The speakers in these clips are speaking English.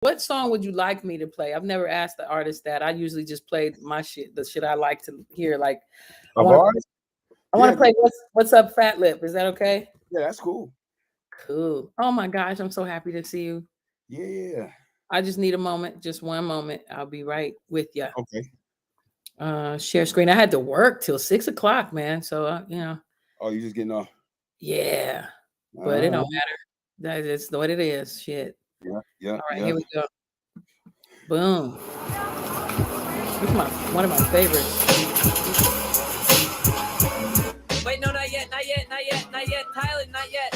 What song would you like me to play? I've never asked the artist that. I usually just play my shit, the shit I like to hear. Like, I want to play What's Up, FATLIP. Is that okay? Yeah, that's cool. Cool. Oh my gosh, I'm so happy to see you. Yeah. I just need a moment, just one moment. I'll be right with you. Okay. Share screen. I had to work till 6 o'clock, man. So you know. Oh, you just getting off? Yeah, but it don't matter. That's what it is. Shit. Yeah. All right, here we go. Boom. This is one of my favorites. Wait, no, not yet. Tyler, not yet.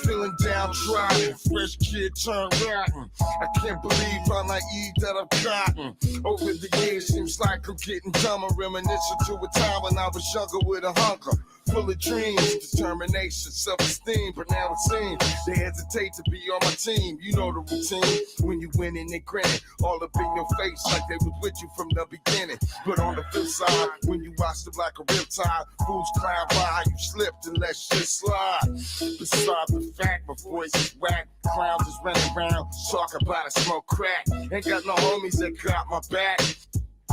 Feeling downtrodden, fresh kid turned rotten. I can't believe how naive that I've gotten. Over the years, seems like I'm getting dumber. Reminiscent to a time when I was younger with a hunger. Full of dreams, determination, self-esteem. But now it seems they hesitate to be on my team. You know the routine. When you winning and grinning, all up in your face like they was with you from the beginning. But on the flip side, when you watch them like a riptide, fools climb by, you slipped and let shit slide. Beside the fact, my voice is whack. Clowns is running around, talking about a smoke crack. Ain't got no homies that got my back.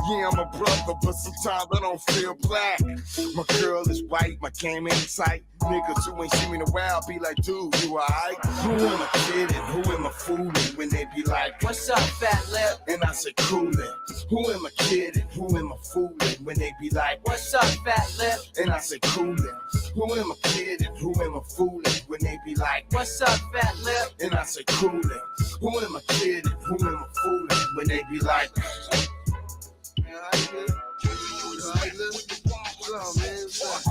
Yeah, I'm a brother, but sometimes I don't feel black. My girl is white, my game ain't tight. Niggas who ain't seen me in a while be like, dude, you alright? Who am I kidding? Who am I fooling? When they be like, what's up, FATLIP? And I say, coolin'. Who am I kidding? Who am I fooling? When they be like, what's up, FATLIP? And I say, coolin'. Who am I kidding? Who am I fooling? When they be like, what's up, FATLIP? And I say, coolin'. Who am I kidding? Who am I fooling? When they be like,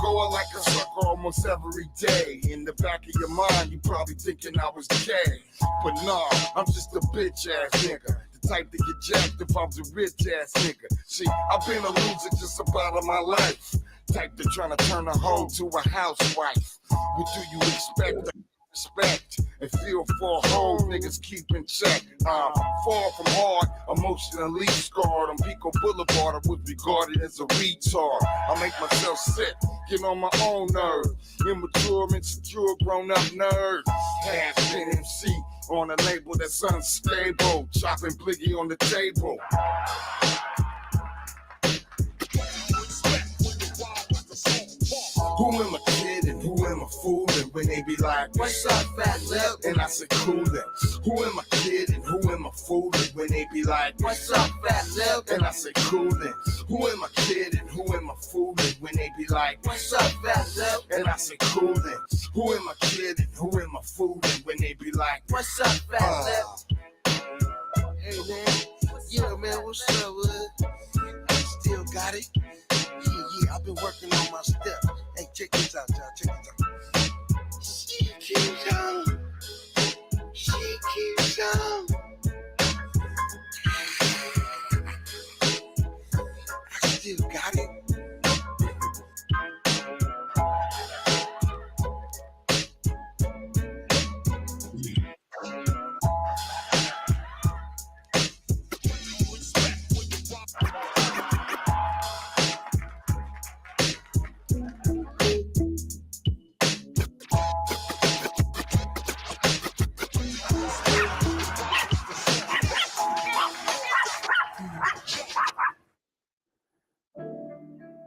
going like a sucker almost every day. In the back of your mind, you probably thinking I was gay. But nah, I'm just a bitch ass nigga. The type to get jacked if I was a rich ass nigga. See, I've been a loser just about all my life. Type to trying to turn a hoe to a housewife. What do you expect? Respect and feel for a hoe niggas keep in check. I'm far from hard, emotionally scarred. On Pico Boulevard, I was regarded as a retard. I make myself sick, get on my own nerve. Immature, insecure, grown up nerd. Half been MC on a label that's unstable. Chopping bliggy on the table. Who am I kidding? Who am I fooling? When they be like, what's up, FATLIP? And I say, coolin'. Who am I kidding? Who am I fooling? When they be like, what's up, FATLIP? And I say, coolin'. Who am I kidding? Who am I fooling? When they be like, what's up, FATLIP? And I say, coolin'. Who am I kidding? Who am I fooling? When they be like, what's up, FATLIP? Hey man, yeah man, what's up, I still got it. Yeah, I've been working on my step. Hey, check this out, y'all. Check this out. She keeps on. She keeps on. I still got it.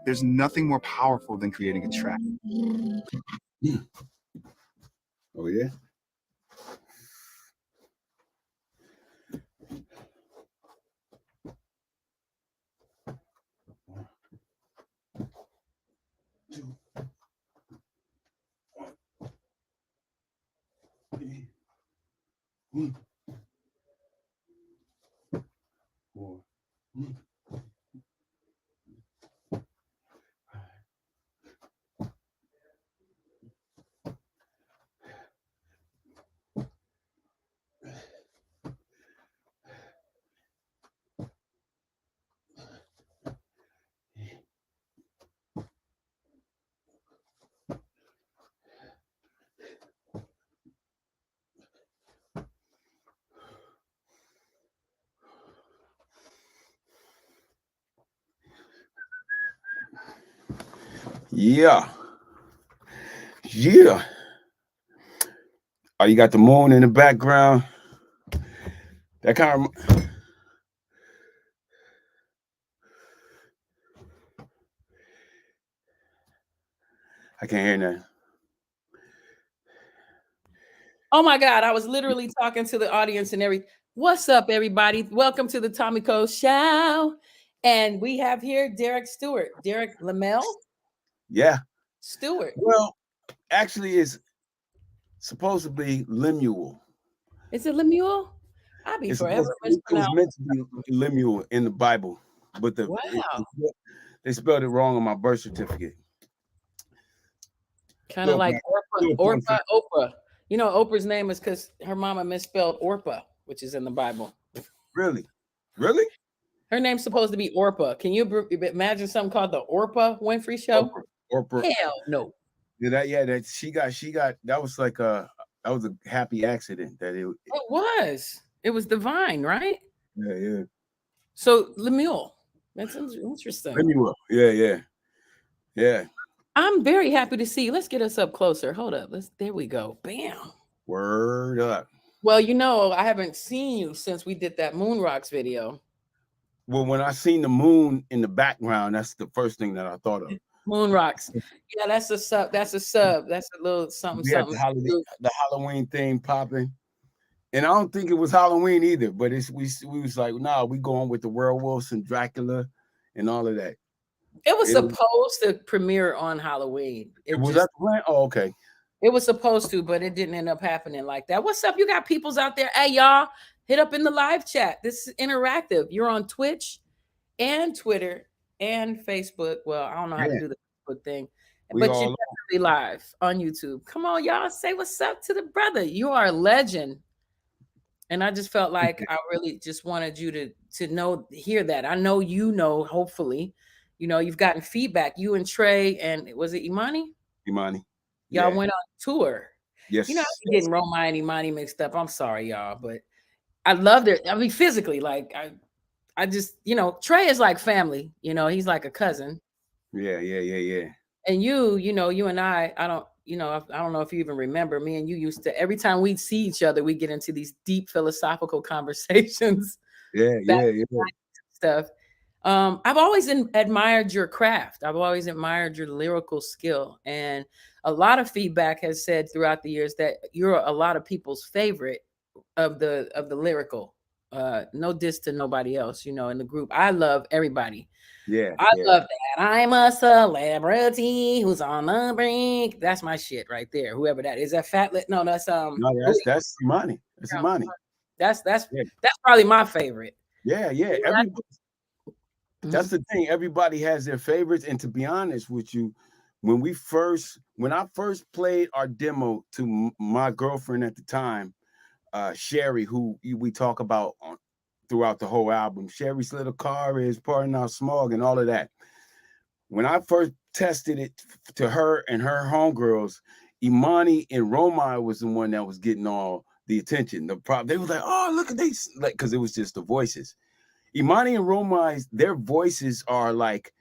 There's nothing more powerful than creating a track. Oh, yeah? Yeah. Oh, you got the moon in the background. That kind of. I can't hear nothing. Oh my God, I was literally talking to the audience and everything. What's up, everybody? Welcome to the Tommy Cole Show. And we have here Derrick Stewart. Derrick Lamel? Yeah. Stewart. Well, actually, it's supposed to be Lemuel. Is it Lemuel? I'll be forever It was meant to be Lemuel in the Bible, but they spelled it wrong on my birth certificate. Kind of like Oprah. You know, Oprah's name is because her mama misspelled Orpah, which is in the Bible. Really? Really? Her name's supposed to be Orpah. Can you imagine something called the Oprah Winfrey Show? Oprah. Hell no. That she got that was like that was a happy accident that it was divine, right? Yeah. So Lemuel, that's interesting. Lemuel. Yeah. I'm very happy to see you. Let's get us up closer. Hold up. There we go. Bam. Word up. Well, you know, I haven't seen you since we did that Moon Rocks video. Well, when I seen the moon in the background, that's the first thing that I thought of. Moon Rocks. Yeah, that's a sub. That's a little something. The Halloween thing popping. And I don't think it was Halloween either, but we was like, nah, we going with the werewolves and Dracula and all of that. It was supposed to premiere on Halloween. Was that the plan? Oh, okay. It was supposed to, but it didn't end up happening like that. What's up? You got peoples out there. Hey, y'all, hit up in the live chat. This is interactive. You're on Twitch and Twitter and Facebook. Well, I don't know how to do the Facebook thing, but you're definitely live on YouTube. Come on, y'all. Say what's up to the brother. You are a legend. And I just felt like I really just wanted you to hear that. I know hopefully, you've gotten feedback. You and Trey and was it Imani? Y'all went on tour. Yes. I'm getting Roma and Imani mixed up. I'm sorry, y'all, but I loved it. I mean, physically, like I just, Trey is like family. He's like a cousin. Yeah. And you and I don't know if you even remember, me and you used to, every time we'd see each other, we get into these deep philosophical conversations. Yeah. Stuff. I've always admired your craft. I've always admired your lyrical skill. And a lot of feedback has said throughout the years that you're a lot of people's favorite of the lyrical. No diss to nobody else, in the group. I love everybody. Yeah. I love that. I'm a celebrity who's on the brink. That's my shit right there. Whoever that is. That FATLIP? No, that's that's Imani. That's Imani. That's probably my favorite. Yeah. That's the thing. Everybody has their favorites. And to be honest with you, when I first played our demo to my girlfriend at the time, Sherry, who we talk about throughout the whole album, Sherry's Little Car is Parting Out Smog and all of that. When I first tested it to her and her homegirls, Imani and Roma was the one that was getting all the attention. They were like, oh, look at these, like, because it was just the voices. Imani and Roma, their voices are like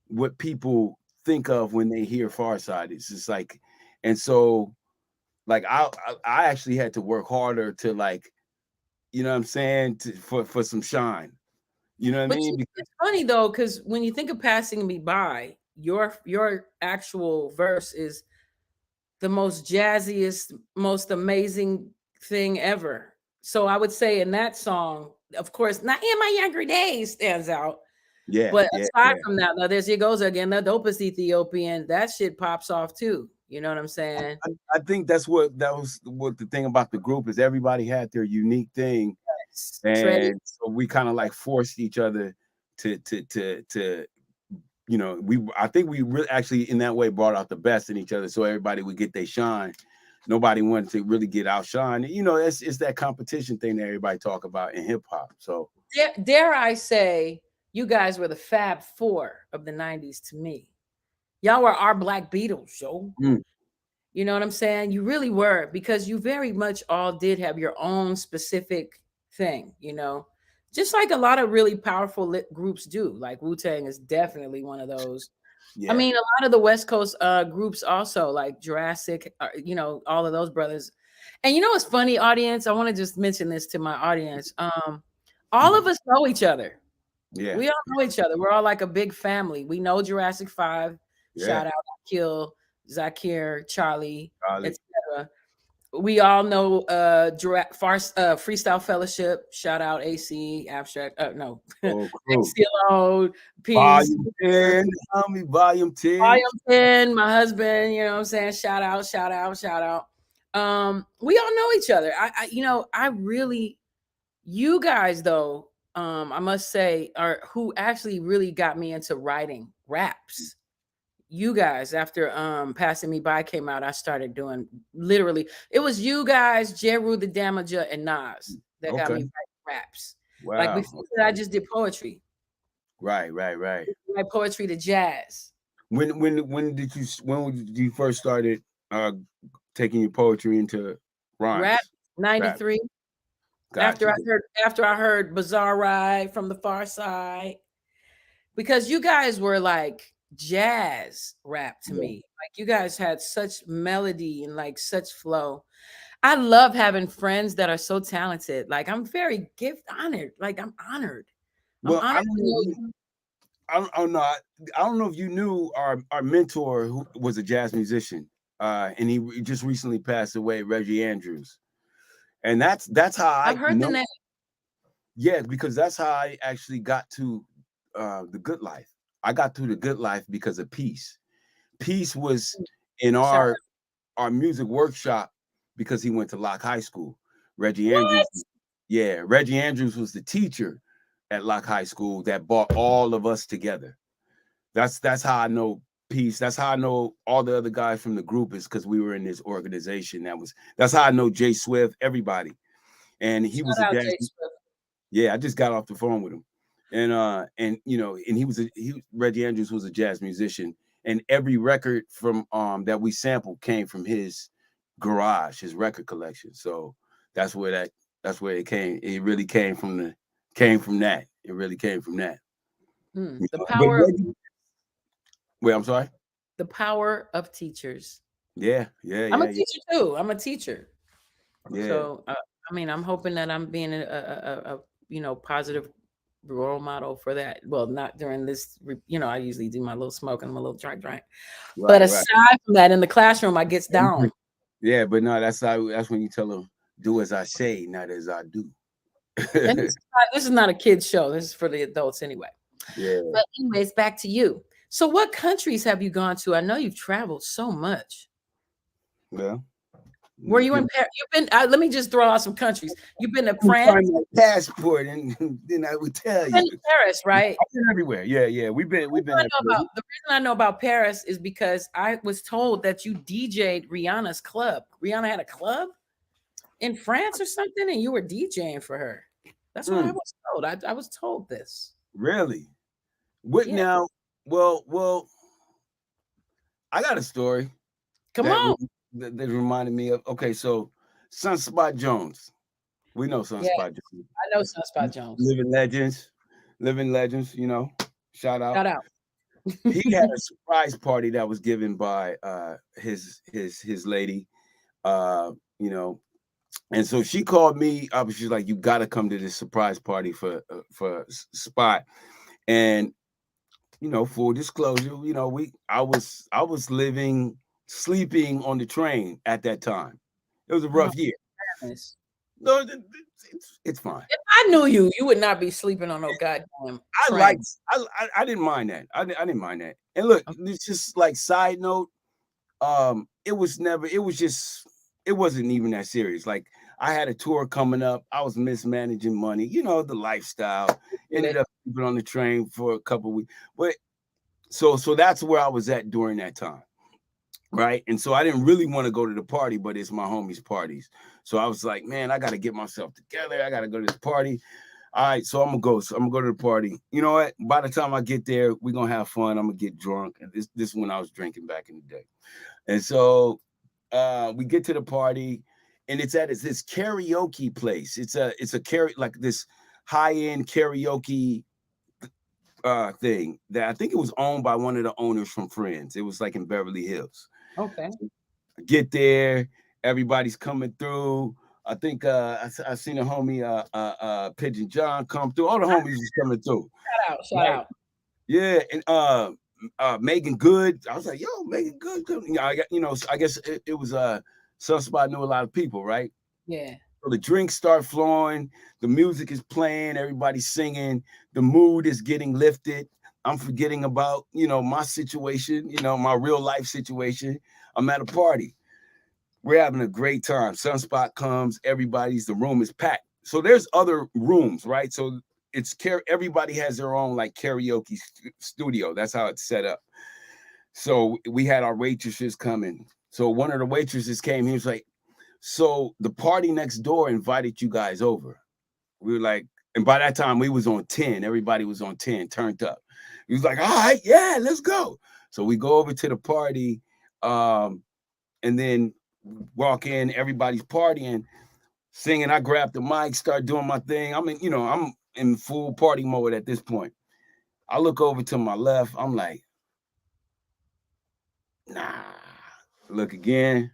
what people think of when they hear Pharcyde. It's just like, and so like I actually had to work harder to, like, you know what I'm saying, for some shine. You know what I mean? It's funny though, because when you think of Passing Me By, your actual verse is the most jazziest, most amazing thing ever. So I would say in that song, of course, Not In My Younger Days stands out. Yeah. But aside from that, now there goes again, the dopest Ethiopian, that shit pops off too. You know what I'm saying? I think that was what the thing about the group is. Everybody had their unique thing. Yes. And so we kind of like forced each other to I think we really actually in that way brought out the best in each other, so everybody would get their shine. Nobody wanted to really get outshined. It's that competition thing that everybody talk about in hip hop. So dare I say, you guys were the Fab Four of the 90s to me. Y'all were our Black Beatles, yo. You know what I'm saying? You really were, because you very much all did have your own specific thing, just like a lot of really powerful groups do. Like Wu-Tang is definitely one of those. Yeah. I mean, a lot of the West Coast groups also, like Jurassic, all of those brothers. And you know what's funny, audience? I want to just mention this to my audience. All of us know each other. Yeah. We all know each other. We're all like a big family. We know Jurassic 5. Yeah. Shout out Kill, Zakir, Charlie, Charlie. etc. We all know Freestyle Fellowship. Shout out AC, Abstract. No. Oh, cool. Xylo, Peace. Volume 10, homie, volume 10. Volume 10, my husband, you know what I'm saying? Shout out, shout out, shout out. We all know each other. I really, you guys though, I must say, are who actually really got me into writing raps. You guys, after Passing Me By came out, I started doing literally, it was you guys, Jeru the Damager, and Nas that got me writing raps. Wow. Like before that, I just did poetry. Right. My poetry to jazz. When did you first started taking your poetry into rhymes? Rap 93. After I heard Bizarre Ride from the Pharcyde, because you guys were like jazz rap to me. Like you guys had such melody and like such flow. I love having friends that are so talented. Like I'm very honored. Like I'm honored. Well, I'm honored I don't know if you knew our mentor who was a jazz musician, and he just recently passed away, Reggie Andrews. And that's how I've heard the name. Yeah, because that's how I actually got to the Good Life. I got to the Good Life because of Peace. Peace was in our music workshop because he went to Locke High School. Reggie Andrews was the teacher at Locke High School that brought all of us together. That's how I know Peace. That's how I know all the other guys from the group, is because we were in this organization. That's how I know Jay Swift, everybody. And he was a jazz. Yeah, I just got off the phone with him. And you know, and Reggie Andrews was a jazz musician, and every record from that we sampled came from his garage, his record collection. So that's where it came. It really came from that. It really came from that. The power Wait, I'm sorry. The power of teachers. Yeah. I'm a teacher too. I'm a teacher. Yeah. So I mean, I'm hoping that I'm being a positive role model for that. Well, not during this, I usually do my little smoke and I'm a little drink. Right, but aside from that, in the classroom, I gets down. Yeah, but no, that's when you tell them, do as I say, not as I do. This is not a kid's show. This is for the adults anyway. Yeah. But anyways, back to you. So what countries have you gone to? I know you've traveled so much. Well, were you in Paris? You've been, let me just throw out some countries. You've been to France? Find my passport, and then I would tell you. You've been to Paris, right? I've been everywhere. Yeah. We've been. The reason I know about Paris is because I was told that you DJ'd Rihanna's club. Rihanna had a club in France or something, and you were DJing for her. That's what I was told. I was told this. Really? What now? Well, I got a story. Come on. That reminded me of. Okay, so Sunspot Jones. We know Sunspot Jones. I know Sunspot Jones. Living legends. You know, shout out. Shout out. He had a surprise party that was given by his lady. And so she called me up. She's like, "You got to come to this surprise party for Spot." And full disclosure, I was sleeping on the train at that time. It was a rough year. No, it's fine. If I knew you, you would not be sleeping on no goddamn train. I didn't mind that. I didn't mind that. And look, it's just like side note. It wasn't even that serious. Like I had a tour coming up. I was mismanaging money. The lifestyle. Ended up sleeping on the train for a couple of weeks. But so that's where I was at during that time. Right. And so I didn't really want to go to the party, but it's my homies' parties. So I was like, man, I got to get myself together. I got to go to this party. All right. So I'm going to go. So I'm going to go to the party. You know what? By the time I get there, we're going to have fun. I'm going to get drunk. And this is when I was drinking back in the day. And so we get to the party, and it's at this karaoke place. It's a like this high-end karaoke thing that I think it was owned by one of the owners from Friends. It was like in Beverly Hills. Okay. I get there, everybody's coming through. I think I seen a homie Pigeon John come through. All the homies is coming through. Shout out. Yeah, and Megan Good. I was like, yo, Megan Good. I guess it was Sunspot knew a lot of people, right? Yeah. So the drinks start flowing, the music is playing, everybody's singing, the mood is getting lifted. I'm forgetting about, my situation, my real life situation. I'm at a party. We're having a great time. Sunspot comes, the room is packed. So there's other rooms, right? So everybody has their own like karaoke studio. That's how it's set up. So we had our waitresses coming. So one of the waitresses came, he was like, so the party next door invited you guys over. We were like, and by that time we was on 10. Everybody was on 10, turned up. He was like, all right, yeah, let's go. So we go over to the party, and then walk in, everybody's partying, singing. I grab the mic, start doing my thing. I'm in full party mode at this point. I look over to my left. I'm like, nah. Look again.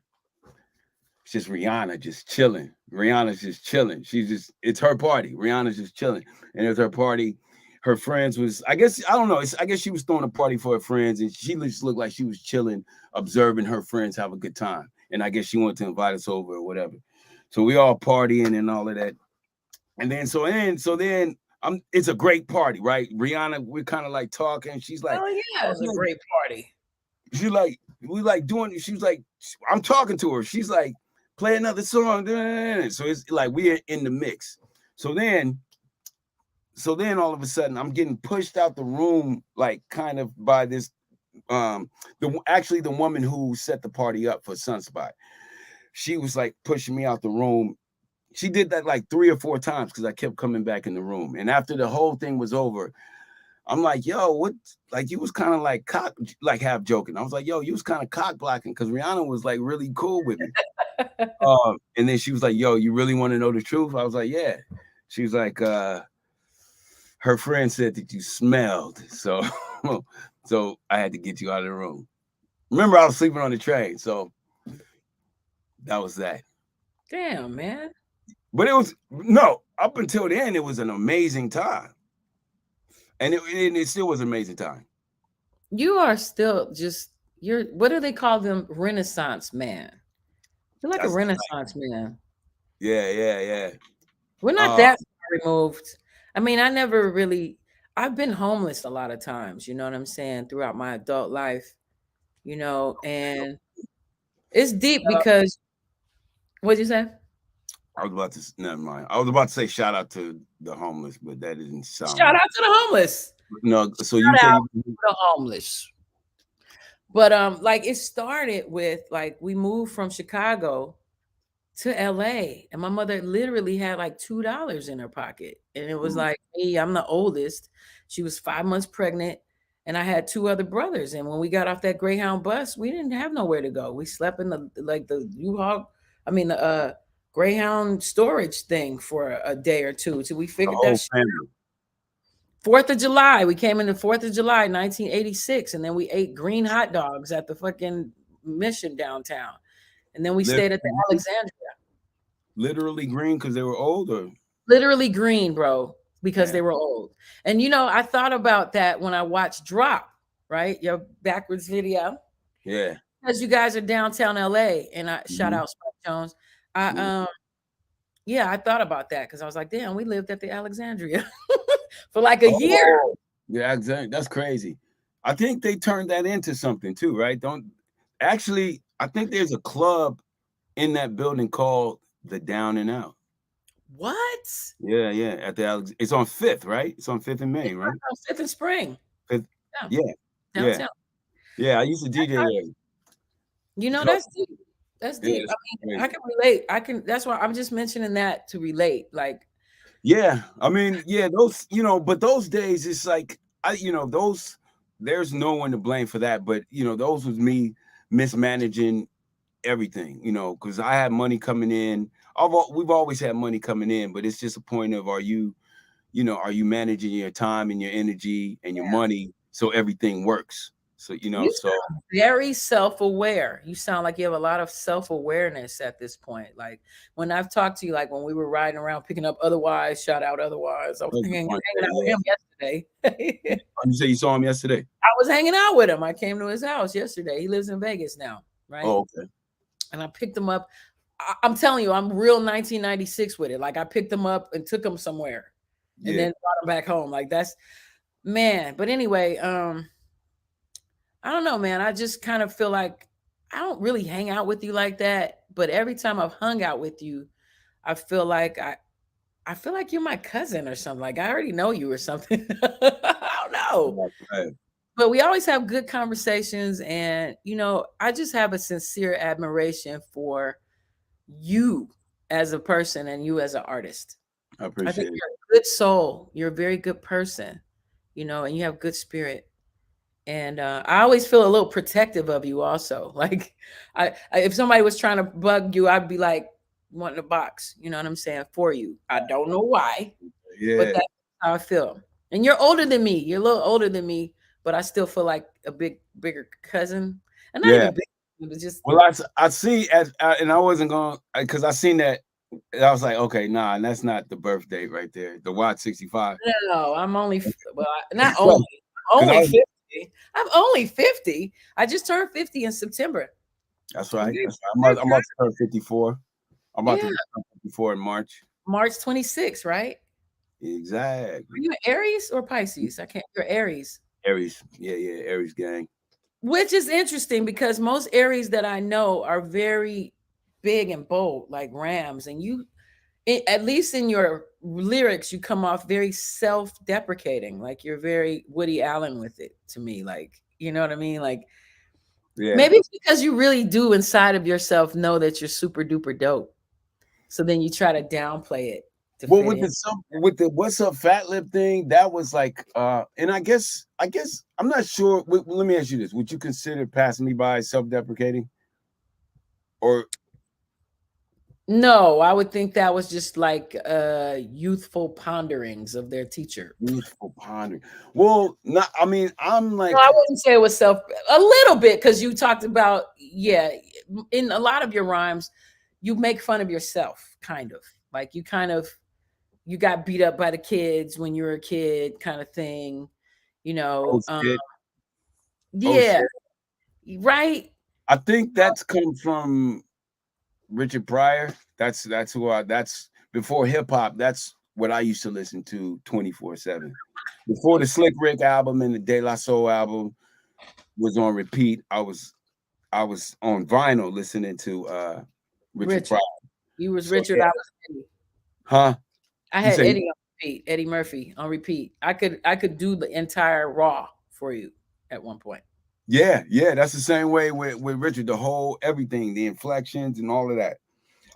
It's just Rihanna just chilling. Rihanna's just chilling. It's her party. Rihanna's just chilling. And it's her party. Her friends was, I guess she was throwing a party for her friends, and she just looked like she was chilling, observing her friends have a good time. And I guess she wanted to invite us over or whatever. So we all partying and all of that. And then it's a great party, right? Rihanna, we're kind of like talking. She's like, oh yeah, it's a great party. She's like, she was like, I'm talking to her. She's like, play another song. So it's like we're in the mix. So then all of a sudden I'm getting pushed out the room, like kind of by this the woman who set the party up for Sunspot. She was like pushing me out the room. She did that like 3 or 4 times because I kept coming back in the room. And after the whole thing was over, I'm like, yo, what? Like, you was kind of like half joking. I was like, yo, you was kind of cock blocking because Rihanna was like really cool with me. And then she was like, yo, you really want to know the truth? I was like, yeah. She was like, her friend said that you smelled. So I had to get you out of the room. Remember, I was sleeping on the train. So that was that. Damn, man. But up until then, it was an amazing time. And it still was an amazing time. You are still what do they call them? Renaissance man. You're like a Renaissance man. Yeah. We're not that far removed. I mean, I've been homeless a lot of times, you know what I'm saying, throughout my adult life, and it's deep because, what'd you say? Never mind. I was about to say shout out to the homeless, but that didn't sound. Shout out to the homeless. No, so shout out to the homeless. But like it started with like we moved from Chicago to LA, and my mother literally had like $2 in her pocket, and it was like me. I'm the oldest. She was 5 months pregnant, and I had 2 other brothers. And when we got off that Greyhound bus, we didn't have nowhere to go. We slept in the U-Haul. I mean the Greyhound storage thing for a day or two till we figured that shit out. 4th of July, we came in the 4th of July, 1986, and then we ate green hot dogs at the fucking Mission downtown, and then we stayed at the Alexandria. Literally green because they were older. Literally green, bro, because they were old. And I thought about that when I watched Drop, right? Your backwards video. Yeah. Because you guys are downtown LA, and I shout out Spike Jones. I thought about that because I was like, damn, we lived at the Alexandria for like a year. Yeah, exactly. That's crazy. I think they turned that into something too, right? I think there's a club in that building called the Down and Out. What? Yeah. At the it's on 5th, right? It's on 5th and Main, right? On 5th and Spring. 5th. Yeah. Downtown. Yeah, I used to DJ there. That's deep. That's deep. I mean, I can relate. That's why I'm just mentioning that to relate. Like, yeah, I mean, those, but those days, it's like, there's no one to blame for that. But, those was me mismanaging everything, because I had money coming in. We've always had money coming in, but it's just a point of, are you managing your time and your energy and your money so everything works? So, you know, You so sound very self-aware. You sound like you have a lot of self-awareness at this point. Like when I've talked to you, like when we were riding around picking up Otherwise, shout out Otherwise. I was hanging out with him yesterday. you say you saw him yesterday? I was hanging out with him. I came to his house yesterday. He lives in Vegas now, right? Oh, okay. And I picked him up. I'm telling you, I'm real 1996 with it. Like I picked him up and took him somewhere and then brought him back home. Like that's, man. But anyway, I don't know, man. I just kind of feel like I don't really hang out with you like that. But every time I've hung out with you, I feel like I feel like you're my cousin or something. Like I already know you or something. I don't know. Right. But we always have good conversations. And, you know, I just have a sincere admiration for you as a person and you as an artist. I I appreciate think it. you're a good soul. You're a very good person, you know, and you have good spirit. And I always feel a little protective of you also. Like if somebody was trying to bug you, I'd be like wanting a box, you know what I'm saying, for you. I don't know why, but Yeah. that's how I feel. And you're older than me. You're a little older than me, but I still feel like a bigger cousin. And not Yeah. even big, it was just Well, I see and I wasn't going because I seen that. I was like, okay, nah, and that's not the birth date right there. The Watt 65. no, I'm only well, not Well, only I'm 'cause I only was- 50. I'm only 50. I just turned 50 in September. That's right. Okay. That's right. I'm about to turn 54. I'm about to Yeah. turn 54 in March. March 26th, right? Are Exactly. you an Aries or Pisces? I can't. You're Aries, Aries. Yeah, Aries gang. which is interesting because most Aries that I know are very big and bold, like Rams. And you, at least in your lyrics, you come off very self-deprecating. Like you're very Woody Allen with it to me. Like, you know what I mean? Like Yeah. maybe it's because you really do inside of yourself know that you're super duper dope. So then you try to downplay it. Well, with the what's up FATLIP thing, that was like and I guess I'm not sure. Let me ask you this. Would you consider passing me by self-deprecating? Or no, I would think that was just like youthful ponderings of their teacher. youthful pondering? Well, not I mean, I'm like, No, I wouldn't say it was a little bit because you talked about, in a lot of your rhymes, you make fun of yourself, kind of. Like you got beat up by the kids when you were a kid, kind of thing, you know. shit. Yeah, right. I think that's come from Richard Pryor. That's before hip hop. That's what I used to listen to 24/7. Before the Slick Rick album and the De La Soul album was on repeat, I was on vinyl listening to Richard Pryor. You was So, Richard. yeah. I was Eddie. Huh? I had Eddie on repeat, Eddie Murphy on repeat. I could do the entire Raw for you at one point. Yeah, that's the same way with Richard. The whole everything, the inflections and all of that.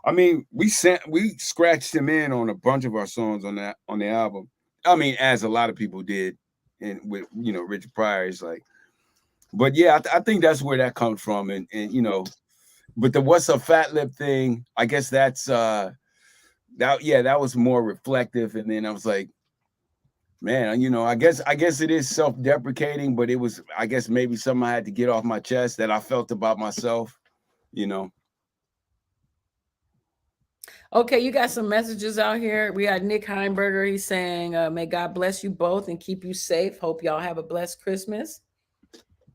I mean, we scratched him in on a bunch of our songs on the album. I mean, as a lot of people did, and with Richard Pryor is like, but yeah, I think that's where that comes from, and but the what's up FATLIP thing, I guess that's that was more reflective, and then I was like, man, I guess it is self-deprecating, but it was, I guess, maybe something I had to get off my chest that I felt about myself, Okay, you got some messages out here. We got Nick Heimberger. He's saying, may God bless you both and keep you safe. Hope y'all have a blessed Christmas.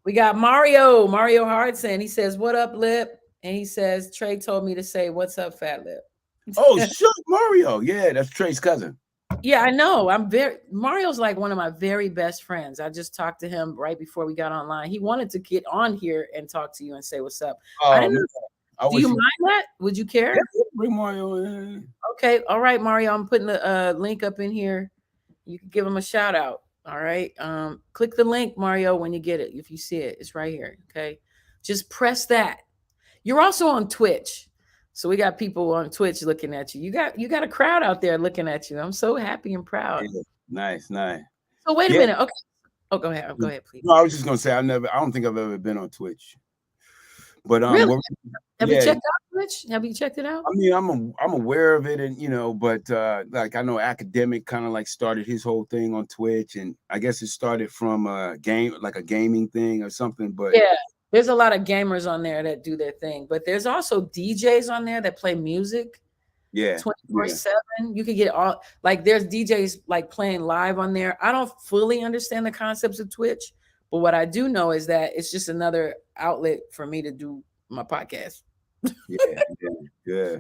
We got Mario Hardson. He says, what up, Lip? And he says, Trey told me to say, what's up, FATLIP? Oh, sure, Mario. Yeah, that's Trey's cousin. Yeah, I know. Mario's like one of my very best friends. I just talked to him right before we got online. He wanted to get on here and talk to you and say what's up. I didn't know. Do you mind that? Would you care? Yeah, bring Mario in. Okay. All right, Mario. I'm putting the link up in here. You can give him a shout out. All right. Click the link, Mario, when you get it. If you see it, it's right here. Okay. Just press that. You're also on Twitch. So we got people on Twitch looking at you. You got a crowd out there looking at you. I'm so happy and proud. Yeah, nice. So wait a minute. Okay. Oh, go ahead. Go ahead, please. No, I was just gonna say I don't think I've ever been on Twitch. But really? Have you Yeah. checked out Twitch? Have you checked it out? I mean, I'm aware of it, and but like I know Academic kind of like started his whole thing on Twitch, and I guess it started from a game, like a gaming thing or something. But Yeah, there's a lot of gamers on there that do their thing, but there's also DJs on there that play music yeah, 24/7. You can get all like there's DJs like playing live on there. I don't fully understand the concepts of Twitch, but what I do know is that it's just another outlet for me to do my podcast. yeah.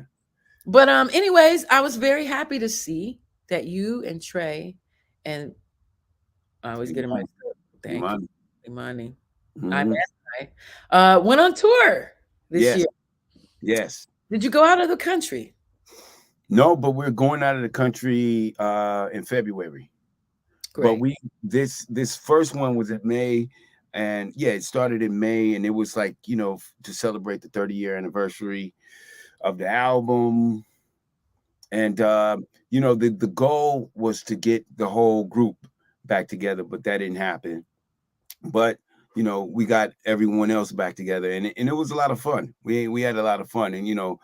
But anyways, I was very happy to see that you and Trey and I always get in my thank you, Imani. I'm went on tour this year. Yes. Did you go out of the country? No, but we're going out of the country in February. Great. But this first one was in May, and yeah, it started in May, and it was like, to celebrate the 30-year anniversary of the album. And the goal was to get the whole group back together, but that didn't happen. But we got everyone else back together, and it was a lot of fun. We had a lot of fun, and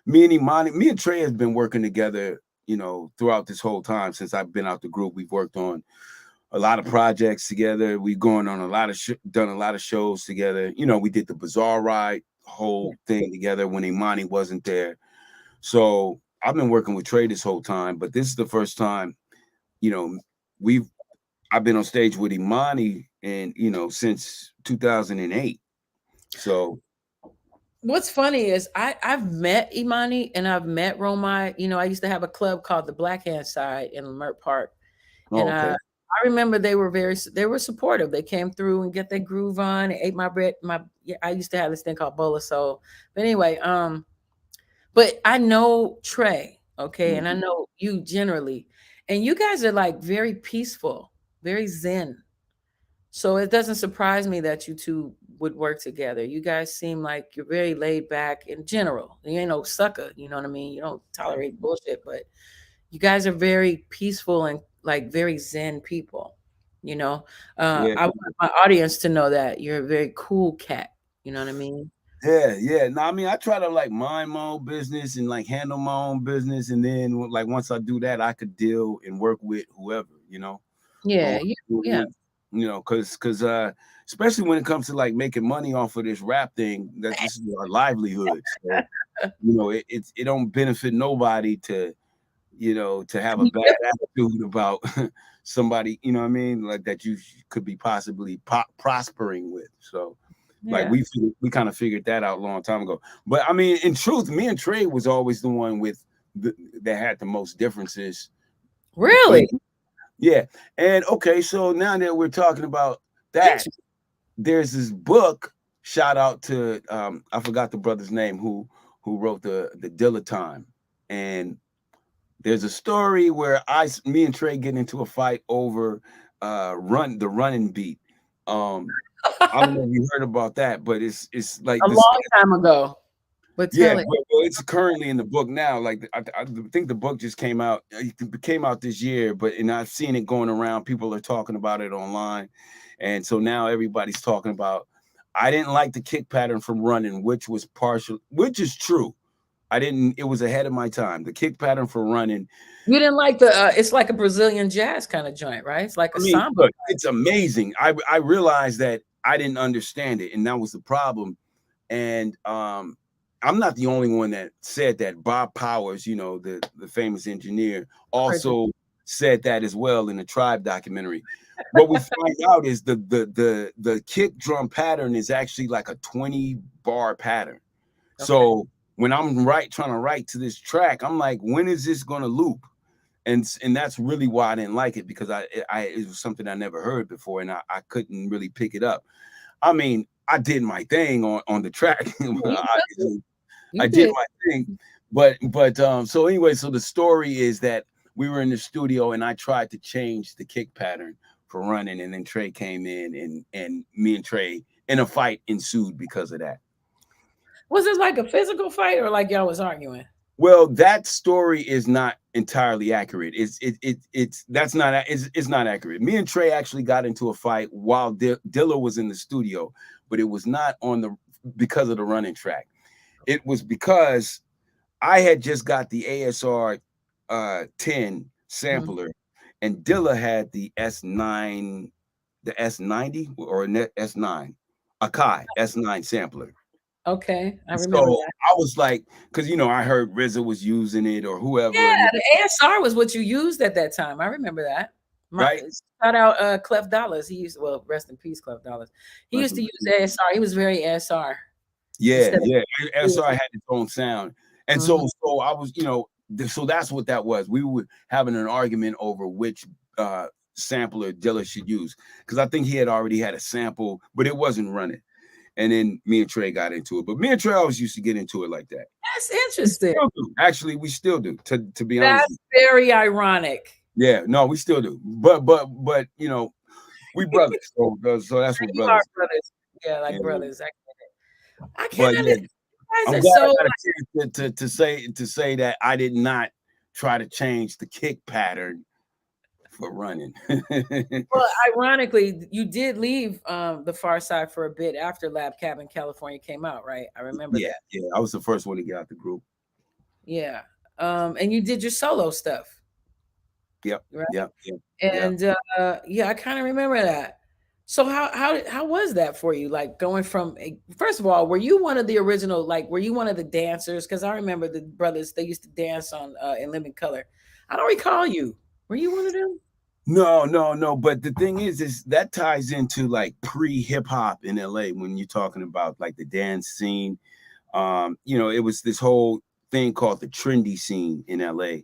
me and Trey has been working together, throughout this whole time since I've been out the group. We've worked on a lot of projects together. We've gone on done a lot of shows together. We did the Bazaar Ride whole thing together when Imani wasn't there. So I've been working with Trey this whole time, but this is the first time, I've been on stage with Imani and since 2008. So what's funny is I've met Imani and I've met Romai. I used to have a club called the Black Hand Side in Lamert Park. And okay. I remember they were supportive. They came through and get their groove on, and ate my bread. I used to have this thing called Bola Soul. But anyway, but I know Trey, okay, and I know you generally, and you guys are like very peaceful, very zen. So it doesn't surprise me that you two would work together. You guys seem like you're very laid back in general. You ain't no sucker, you know what I mean? You don't tolerate bullshit, but you guys are very peaceful and like very zen people. I want my audience to know that you're a very cool cat. You know what I mean? Yeah. No, I mean, I try to like mind my own business and like handle my own business, and then like once I do that, I could deal and work with whoever. Yeah, because especially when it comes to like making money off of this rap thing, this is our livelihood. So, it don't benefit nobody to have a bad attitude about somebody, what I mean, like that you could be possibly prospering with. So like we kind of figured that out a long time ago. But I mean, in truth, me and Trey was always the one that had the most differences. Really? Yeah. And okay, so now that we're talking about that, there's this book. Shout out to I forgot the brother's name who wrote the Dilla Time. And there's a story where me and Trey get into a fight over the running beat. I don't know if you heard about that, but it's like a long time ago. But tell it. Well, it's currently in the book now. Like I think the book just came out. It came out this year, and I've seen it going around. People are talking about it online, and so now everybody's talking about. I didn't like the kick pattern from running, which is true. It was ahead of my time. The kick pattern for running. You didn't like it's like a Brazilian jazz kind of joint, right? It's like a samba. Look, it's amazing. I realized that I didn't understand it, and that was the problem. And I'm not the only one that said that. Bob Powers, the famous engineer, also said that as well in the Tribe documentary. What we find out is the kick drum pattern is actually like a 20-bar pattern. Okay. So when I'm trying to write to this track, I'm like, when is this going to loop? And that's really why I didn't like it, because it was something I never heard before, and I couldn't really pick it up. I mean, I did my thing on the track. I did my thing, but so anyway, so the story is that we were in the studio and I tried to change the kick pattern for running, and then Trey came in, and me and Trey in a fight ensued because of that. Was it like a physical fight, or like y'all was arguing? Well, that story is not entirely accurate. It's not accurate. Me and Trey actually got into a fight while Dilla was in the studio, but it was not because of the running track. it was because I had just got the ASR 10 sampler, and Dilla had the S9, the S90 or S9, Akai S9 sampler. Okay, I So remember that. I was like, because I heard RZA was using it or whoever, Yeah, the ASR was what you used at that time. I remember that. right? Shout out Clef Dollars. He used, well, rest in peace, Clef Dollars. He used to use ASR. He was very ASR. Yeah, Instead of- yeah. ASR had its own sound, and so I was, so that's what that was. We were having an argument over which sampler Dilla should use, because I think he had already had a sample, but it wasn't running. And then me and Trey got into it, but me and Trey always used to get into it like that. That's interesting. Actually, we still do. To be honest, that's very ironic. Yeah, no, we still do. But we brothers. So that's what You brothers. are brothers. Yeah, like brothers. I can't But yeah, understand. You I'm guys glad are so I got a chance to say that I did not try to change the kick pattern for running. well, ironically, you did leave the Pharcyde for a bit after Lab Cabin California came out, right? I remember that. Yeah, I was the first one to get out the group. Yeah. And you did your solo stuff. Yep. Right? Yep. And yeah, I kind of remember that. So how was that for you? Like going from first of all, were you one of the original, like were you one of the dancers? Because I remember the brothers, they used to dance on in Living Color. I don't recall you. Were you one of them? No. But the thing is that ties into like pre-hip hop in LA when you're talking about like the dance scene. It was this whole thing called the trendy scene in LA.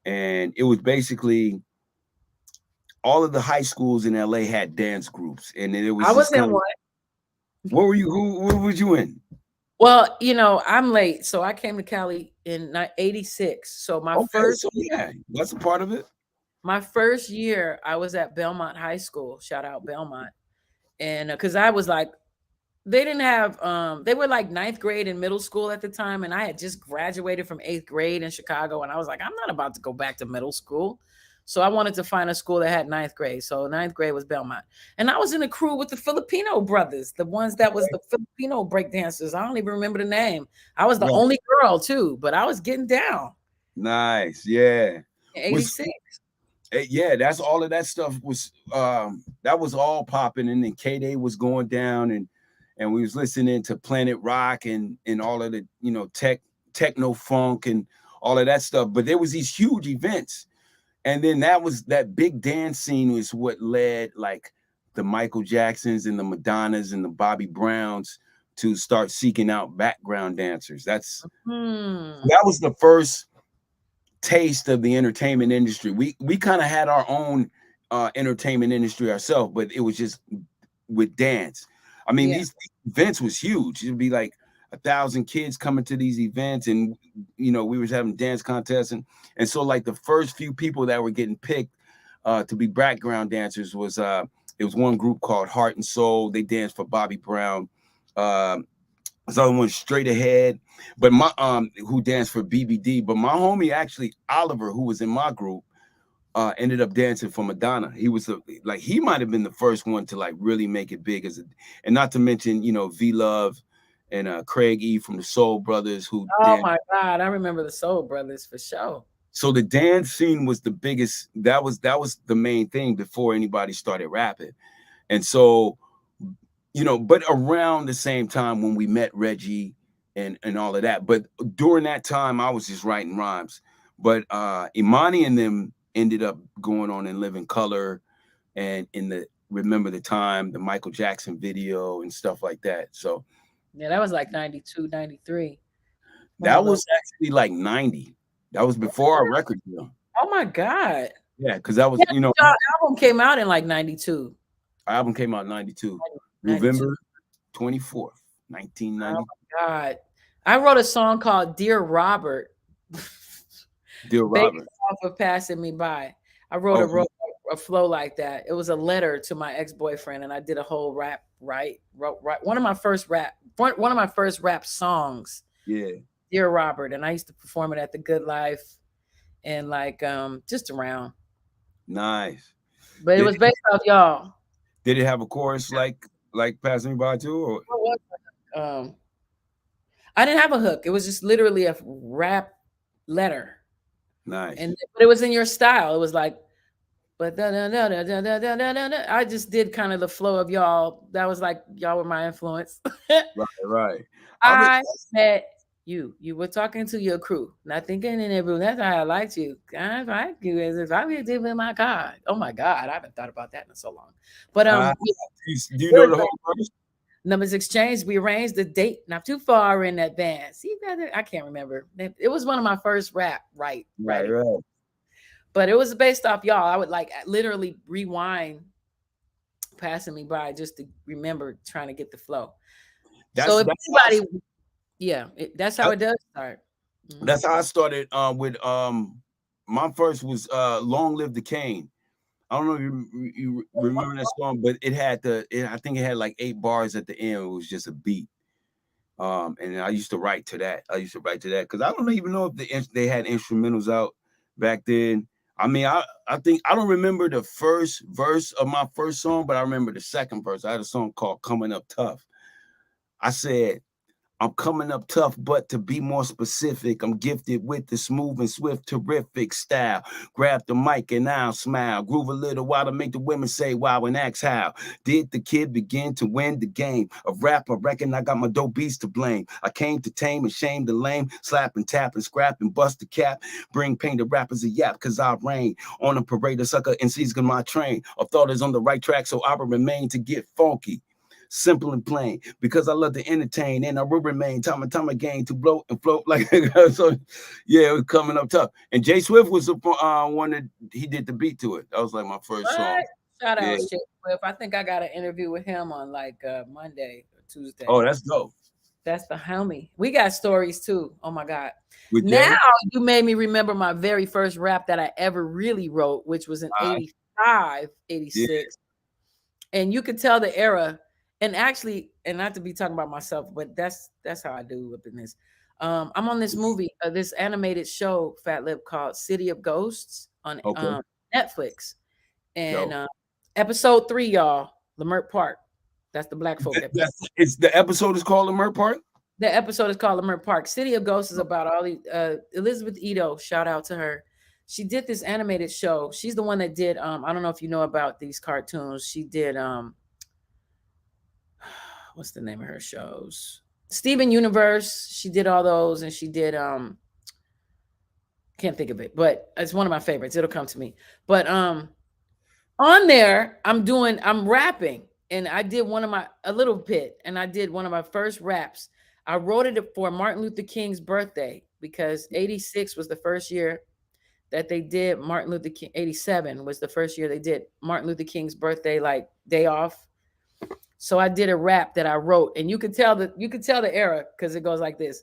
And it was basically all of the high schools in LA had dance groups. And it was I was in one. What were you? Who was you in? Well, I'm late. So I came to Cali in 86. So my first yeah, that's a part of it. My first year, I was at Belmont High School. Shout out Belmont. And because I was like, they didn't have they were like 9th grade in middle school at the time, and I had just graduated from 8th grade in Chicago, and I was like, I'm not about to go back to middle school. So I wanted to find a school that had 9th grade. So 9th grade was Belmont. And I was in a crew with the Filipino brothers, the ones that was the Filipino breakdancers. I don't even remember the name. I was the only girl too, but I was getting down. Nice. Yeah. 86. Yeah, that's all of that stuff was that was all popping, and then K-Day was going down, and we was listening to Planet Rock and all of the techno funk and all of that stuff. But there was these huge events, and then that big dance scene was what led like the Michael Jacksons and the Madonnas and the Bobby Browns to start seeking out background dancers. That was the first taste of the entertainment industry. We kind of had our own entertainment industry ourselves, but it was just with dance. I mean, these events was huge. It'd be like 1,000 kids coming to these events, and we was having dance contests, and so like the first few people that were getting picked to be background dancers was it was one group called Heart and Soul. They danced for Bobby Brown. This other one, Straight Ahead, but my who danced for BBD. But my homie actually Oliver, who was in my group, ended up dancing for Madonna. He was he might have been the first one to like really make it big and not to mention V Love and Craig E from the Soul Brothers who. Oh my God, I remember the Soul Brothers for sure. So the dance scene was the biggest. That was the main thing before anybody started rapping, and so. But around the same time when we met Reggie and all of that, but during that time I was just writing rhymes. But Imani and them ended up going on and Living Color, and in the Remember the Time, the Michael Jackson video and stuff like that. So yeah, that was like 92, 93. That was actually like 90. That was before our record deal. Oh my God. Yeah, because that was our album came out in like 92. Our album came out in 92. November 24th, 1990. Oh my God. I wrote a song called Dear Robert. Dear Robert. Off of Passing Me By. I wrote a flow like that. It was a letter to my ex-boyfriend, and I did a whole rap, right? One of my first rap songs. Yeah. Dear Robert. And I used to perform it at the Good Life and like just around. Nice. But it was based off y'all. Did it have a chorus like Passing Me By too? Or? I didn't have a hook. It was just literally a rap letter. Nice. But it was in your style. It was like, but I just did kind of the flow of y'all. That was like y'all were my influence. Right. I met you. You were talking to your crew, not thinking in every room. That's how I liked you. I like you as if I was with my God. Oh my God, I haven't thought about that in so long. But do you know the whole verse? Numbers exchanged. We arranged the date not too far in advance. See, I can't remember. It was one of my first rap right. But it was based off y'all. I would like literally rewind passing me by just to remember trying to get the flow. So if anybody, that's how it does start. That's how I started with my first was Long Live the Cane. I don't know if you remember that song, but it had I think it had like 8 bars at the end. It was just a beat. And I used to write to that. Because I don't even know if they had instrumentals out back then. I mean, I think I don't remember the first verse of my first song, but I remember the second verse. I had a song called Coming Up Tough. I said, I'm coming up tough, but to be more specific, I'm gifted with the smooth and swift, terrific style. Grab the mic and I'll smile. Groove a little while to make the women say wow and ask how. Did the kid begin to win the game of rap? I reckon I got my dope beats to blame. I came to tame and shame the lame, slap and tap and scrap and bust the cap. Bring pain to rappers a yap, cause I reign on a parade of sucker MCs got my train. I thought is on the right track, so I will remain to get funky. Simple and plain, because I love to entertain, and I will remain time and time again to blow and float like so. Yeah, it was coming up tough. And Jay Swift was the one that he did the beat to it. That was like my first song. Shout out Jay Swift. I think I got an interview with him on like Monday or Tuesday. Oh, that's dope. That's the homie. We got stories too. Oh my God. With now Jay? You made me remember my very first rap that I ever really wrote, which was in 85, 86. Yeah. And you could tell the era. And actually, and not to be talking about myself, but that's how I do up in this. I'm on this movie, this animated show, FATLIP, called City of Ghosts on Netflix. And episode 3, y'all, Lamert Park. That's the black folk episode. The episode is called Lamert Park? The episode is called Lamert Park. City of Ghosts is about all these Elizabeth Ito, shout out to her. She did this animated show. She's the one that did I don't know if you know about these cartoons. She did what's the name of her shows? Steven Universe. She did all those, and she did can't think of it, but it's one of my favorites. It'll come to me. But on there, I'm rapping, and I did a little bit, and I did one of my first raps. I wrote it for Martin Luther King's birthday because 86 was the first year that they did Martin Luther King. 87 was the first year they did Martin Luther King's birthday, like day off. So I did a rap that I wrote, and you could tell the era because it goes like this.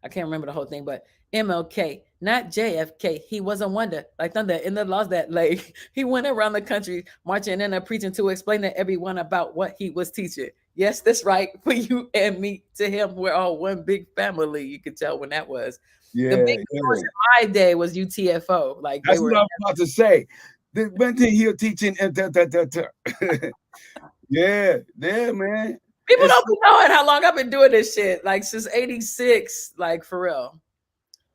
I can't remember the whole thing, but MLK, not JFK. He was a wonder, like thunder in the laws that lay. He went around the country marching and preaching to explain to everyone about what he was teaching. Yes, that's right. For you and me, to him, we're all one big family. You could tell when that was. Yeah, the big in my day was UTFO. Like that's what I was about to say. The mentor here teaching. Yeah, man. People don't be knowing how long I've been doing this shit, like since 86, like for real.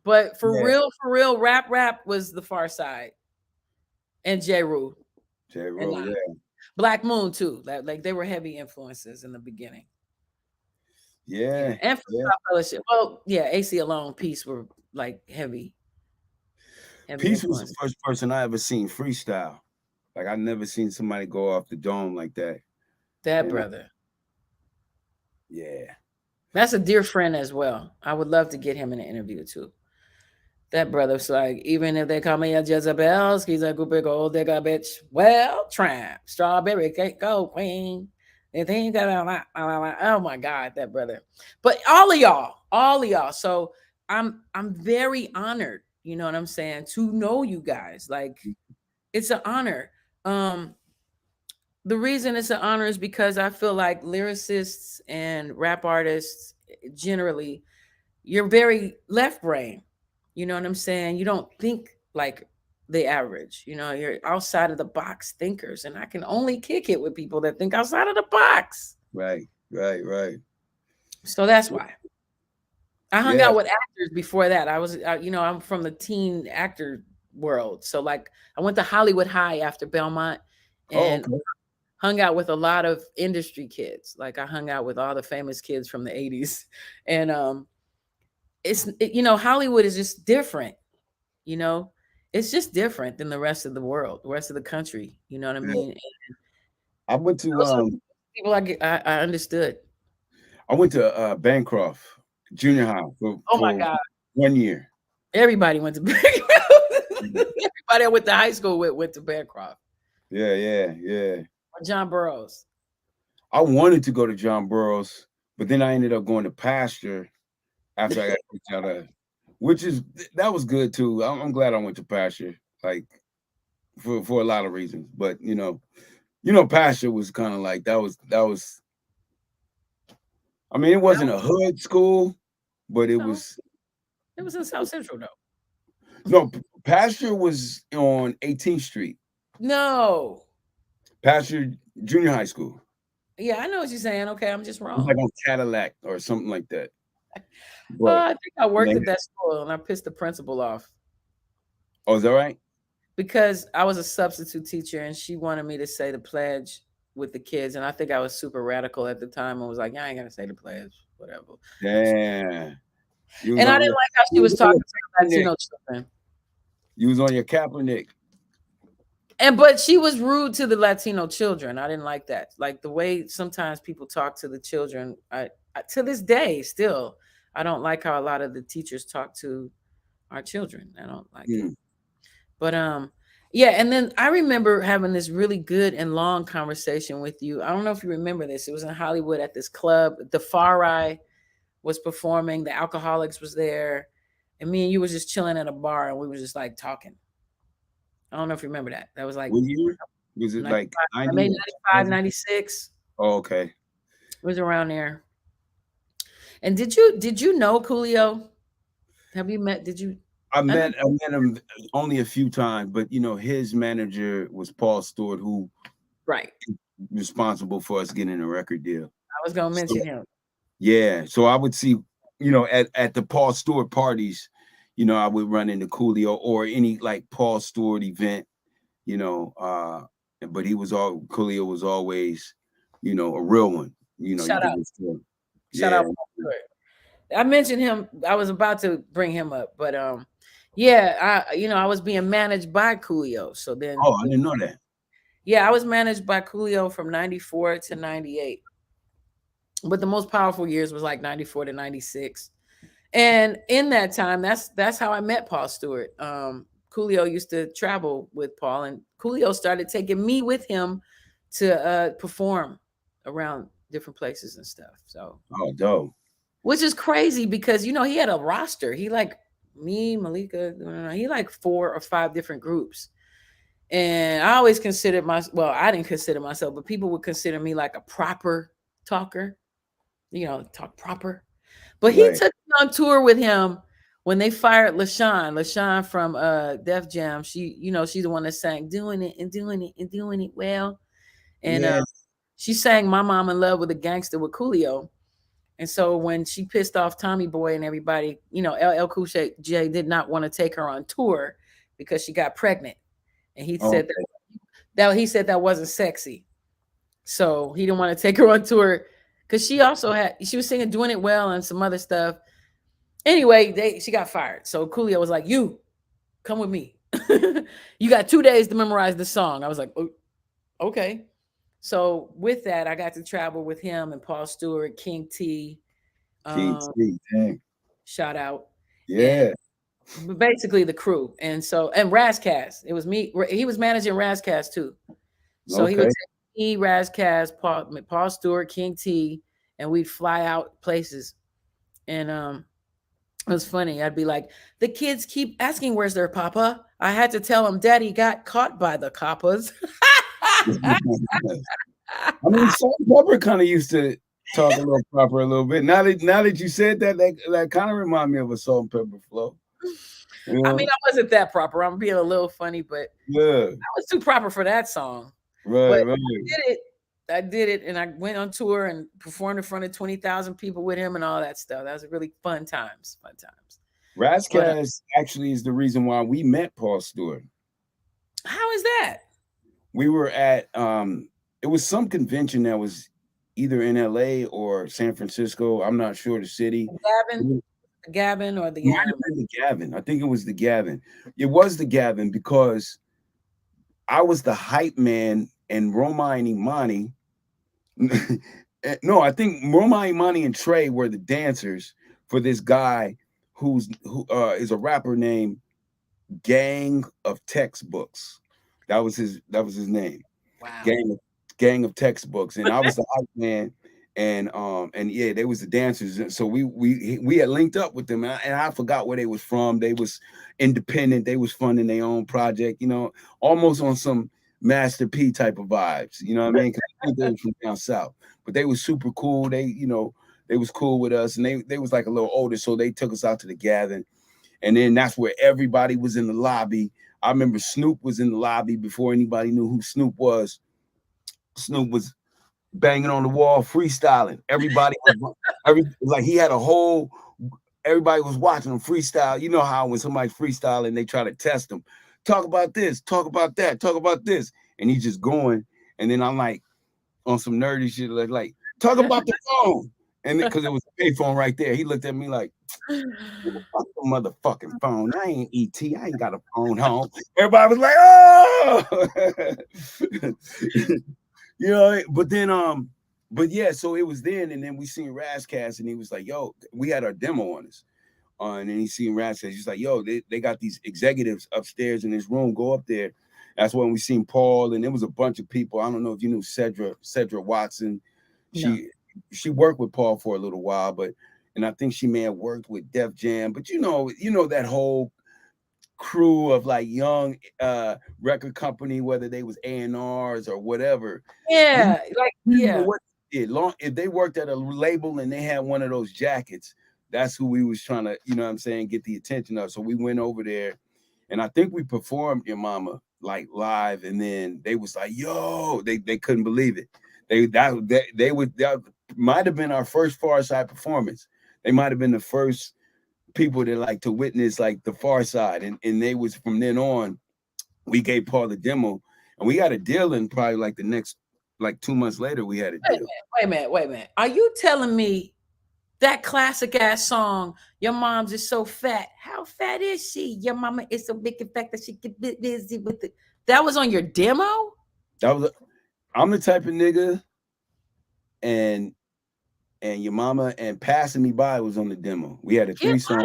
But for real, rap was the Pharcyde and J. Rule. Yeah. Black Moon too. Like they were heavy influences in the beginning. Yeah. And Fellowship. Well, yeah, AC Alone, Peace were like heavy Peace was the first person I ever seen freestyle. Like I never seen somebody go off the dome like that. That brother. Yeah. That's a dear friend as well. I would love to get him in an interview too. That brother's like, even if they call me a Jezebel, he's a big old digger bitch. Well, tramp, strawberry cake, go queen. And then you got oh my God, that brother. But all of y'all. So I'm very honored, you know what I'm saying, to know you guys. Like it's an honor. The reason it's an honor is because I feel like lyricists and rap artists generally, you're very left brain. You know what I'm saying? You don't think like the average. You know, you're outside of the box thinkers, and I can only kick it with people that think outside of the box. Right. So that's why. I hung Yeah. out with actors before that. I was, you know, I'm from the teen actor world. So like I went to Hollywood High after Belmont Oh, and okay. hung out with a lot of industry kids. Like I hung out with all the famous kids from the 80s. And you know, Hollywood is just different, you know. It's just different than the rest of the world, the rest of the country, you know what I Yeah. mean? I went to Those are people I understood. I went to Bancroft Junior High Oh my for God. 1 year. Everybody went to Bancroft. Mhm. Everybody I went to high school with went to Bancroft. Yeah. Or John Burroughs. I wanted to go to John Burroughs, but then I ended up going to Pasture after I got kicked out of, that was good too. I'm glad I went to Pasture, like for a lot of reasons. But you know, Pasture was kind of like that was. I mean, it wasn't a hood school, but it No, was. it was in South Central though. No, Pasture was on 18th Street. No. Pasture Junior High School. Yeah, I know what you're saying. Okay, I'm just It was wrong. like on Cadillac or something like that. Oh, But I think I worked man, at that school and I pissed the principal off oh, is that right? because I was a substitute teacher and she wanted me to say the pledge with the kids. And I think I was super radical at the time and was like, yeah, I ain't gonna say the pledge, whatever. Damn. You was And I on didn't your, like how she you was was on talking your to the Kaepernick. Latino children. You was on your Kaepernick. But she was rude to the Latino children. I didn't like that. Like the way sometimes people talk to the children. I to this day still, I don't like how a lot of the teachers talk to our children. I don't like it. Mm. But yeah, and then I remember having this really good and long conversation with you. I don't know if you remember this. It was in Hollywood at this club. The Pharcyde was performing, the Alcoholics was there, and me and you was just chilling at a bar and we was just like talking. I don't know if you remember that. That was like What year? Was it 95, like I 90? made 95, 96. Oh, okay. It was around there. And did you know Coolio? Have you met? Did you? I know- met him only a few times, but you know, his manager was Paul Stewart, who Right. responsible for us getting a record deal. I was gonna mention him. Yeah. So I would see, you know, at the Paul Stewart parties, you know, I would run into Coolio or any like Paul Stewart event, you know, but Coolio was always, you know, a real one. You know, Shout you out. could just tell. Shout out Yeah. Paul Stewart. I mentioned him. I was about to bring him up, but yeah, I was being managed by Coolio. So then Oh, I didn't know that. yeah, I was managed by Coolio from 94 to 98. But the most powerful years was like 94 to 96. And in that time, that's how I met Paul Stewart. Coolio used to travel with Paul, and Coolio started taking me with him to perform around different places and stuff. So, Oh, dope. which is crazy because you know he had a roster. He like me, Malika, he like 4 or 5 different groups. And I always considered I didn't consider myself, but people would consider me like a proper talker, you know, talk proper. But he Right. took me on tour with him when they fired LaShawn. LaShawn from Def Jam. She, you know, she's the one that sang doing it and doing it and doing it well. And Yeah. she sang My Mom in Love with a Gangster with Coolio. And so when she pissed off Tommy Boy and everybody, you know, LL Cool J did not want to take her on tour because she got pregnant. And he said Okay. that wasn't sexy. So he didn't want to take her on tour because she was singing Doing It Well and some other stuff. Anyway, she got fired. So Coolio was like, you come with me. You got 2 days to memorize the song. I was like, oh, okay. So with that, I got to travel with him and Paul Stewart, King T. King T, dang. Shout out. Yeah. And basically the crew. And Razcast. It was me. He was managing Razcast too. So he would Okay. take me, Razcast, Paul Stewart, King T, and we'd fly out places. And it was funny. I'd be like, the kids keep asking, where's their papa? I had to tell them daddy got caught by the coppers. I mean, Salt and Pepper kind of used to talk a little proper a little bit. Now that you said that kind of remind me of a Salt and Pepper flow. You know? I mean, I wasn't that proper. I'm being a little funny, but Yeah. I was too proper for that song. Right. But I did it, and I went on tour and performed in front of 20,000 people with him and all that stuff. That was really fun times. Fun times. But Razzcast actually is the reason why we met Paul Stewart. how is that? We were at it was some convention that was either in LA or San Francisco. I'm not sure the city. Gavin, Gavin, or the Might have been the Gavin. I think it was the Gavin. It was the Gavin because I was the hype man and Roma and Imani. No, I think Roma, Imani, and Trey were the dancers for this guy who is a rapper named Gang of Textbooks. That was his name. wow. Gang of Textbooks. And I was the hype man. And yeah, they was the dancers. And so we had linked up with them, and I forgot where they was from. They was independent. They was funding their own project, almost on some Master P type of vibes. You know what I mean? 'Cause I think they was from down south, but they was super cool. They was cool with us, and they was like a little older, so they took us out to the gathering, and then that's where everybody was in the lobby. I remember Snoop was in the lobby before anybody knew who Snoop was. Snoop was banging on the wall, freestyling. Everybody was like he had a whole. Everybody was watching him freestyle. You know how when somebody's freestyling, they try to test him. Talk about this, talk about that, talk about this, and he's just going. And then I'm like on some nerdy shit, like talk about the phone, and because it was a payphone right there, he looked at me like, "Fuck the motherfucking phone! I ain't ET. I ain't got a phone home." Everybody was like, "Oh!" But yeah, so it was then, and then we seen Razzcast, and he was like, "Yo," we had our demo on us. And then he seen Razzcast. He's like, "Yo, they got these executives upstairs in this room. Go up there." That's when we seen Paul, and there was a bunch of people. I don't know if you knew Cedra Watson. She worked with Paul for a little while, and I think she may have worked with Def Jam. But you know that whole crew of like young record company, whether they was A&Rs or whatever. Yeah, If they worked at a label and they had one of those jackets, that's who we was trying to, get the attention of. So we went over there, and I think we performed Your Mama like live, and then they was like, "Yo," they couldn't believe it. That might have been our first Pharcyde performance. They might have been the first people that like to witness like the Pharcyde, and they was from then on. We gave Paul the demo, and we got a deal in probably like the next 2 months later. We had a deal. Wait a minute. Are you telling me that classic ass song, "Your Mom's is so fat"? How fat is she? Your mama is so big in fact that she get busy with it. That was on your demo? I'm the type of nigga, and Your Mama and Passing Me By was on the demo. We had a 3-song.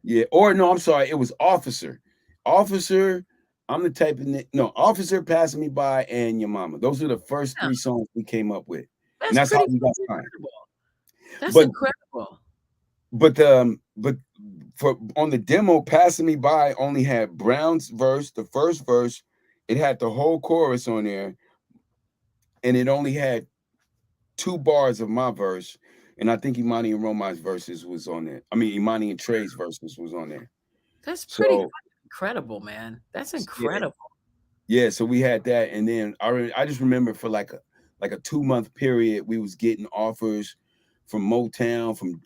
Yeah, or no, I'm sorry, it was Officer. I'm the type of Officer, Passing Me By, and Your Mama. Those are the first 3 songs we came up with. That's how we got signed. That's incredible. But for on the demo, Passing Me By only had Brown's verse, the first verse. It had the whole chorus on there, and it only had 2 bars of my verse. And I think Imani and Roma's verses was on there. I mean, Imani and Trey's verses was on there. That's pretty incredible, man. That's incredible. Yeah, so we had that, and then I just remember for like a 2-month period, we was getting offers from Motown, from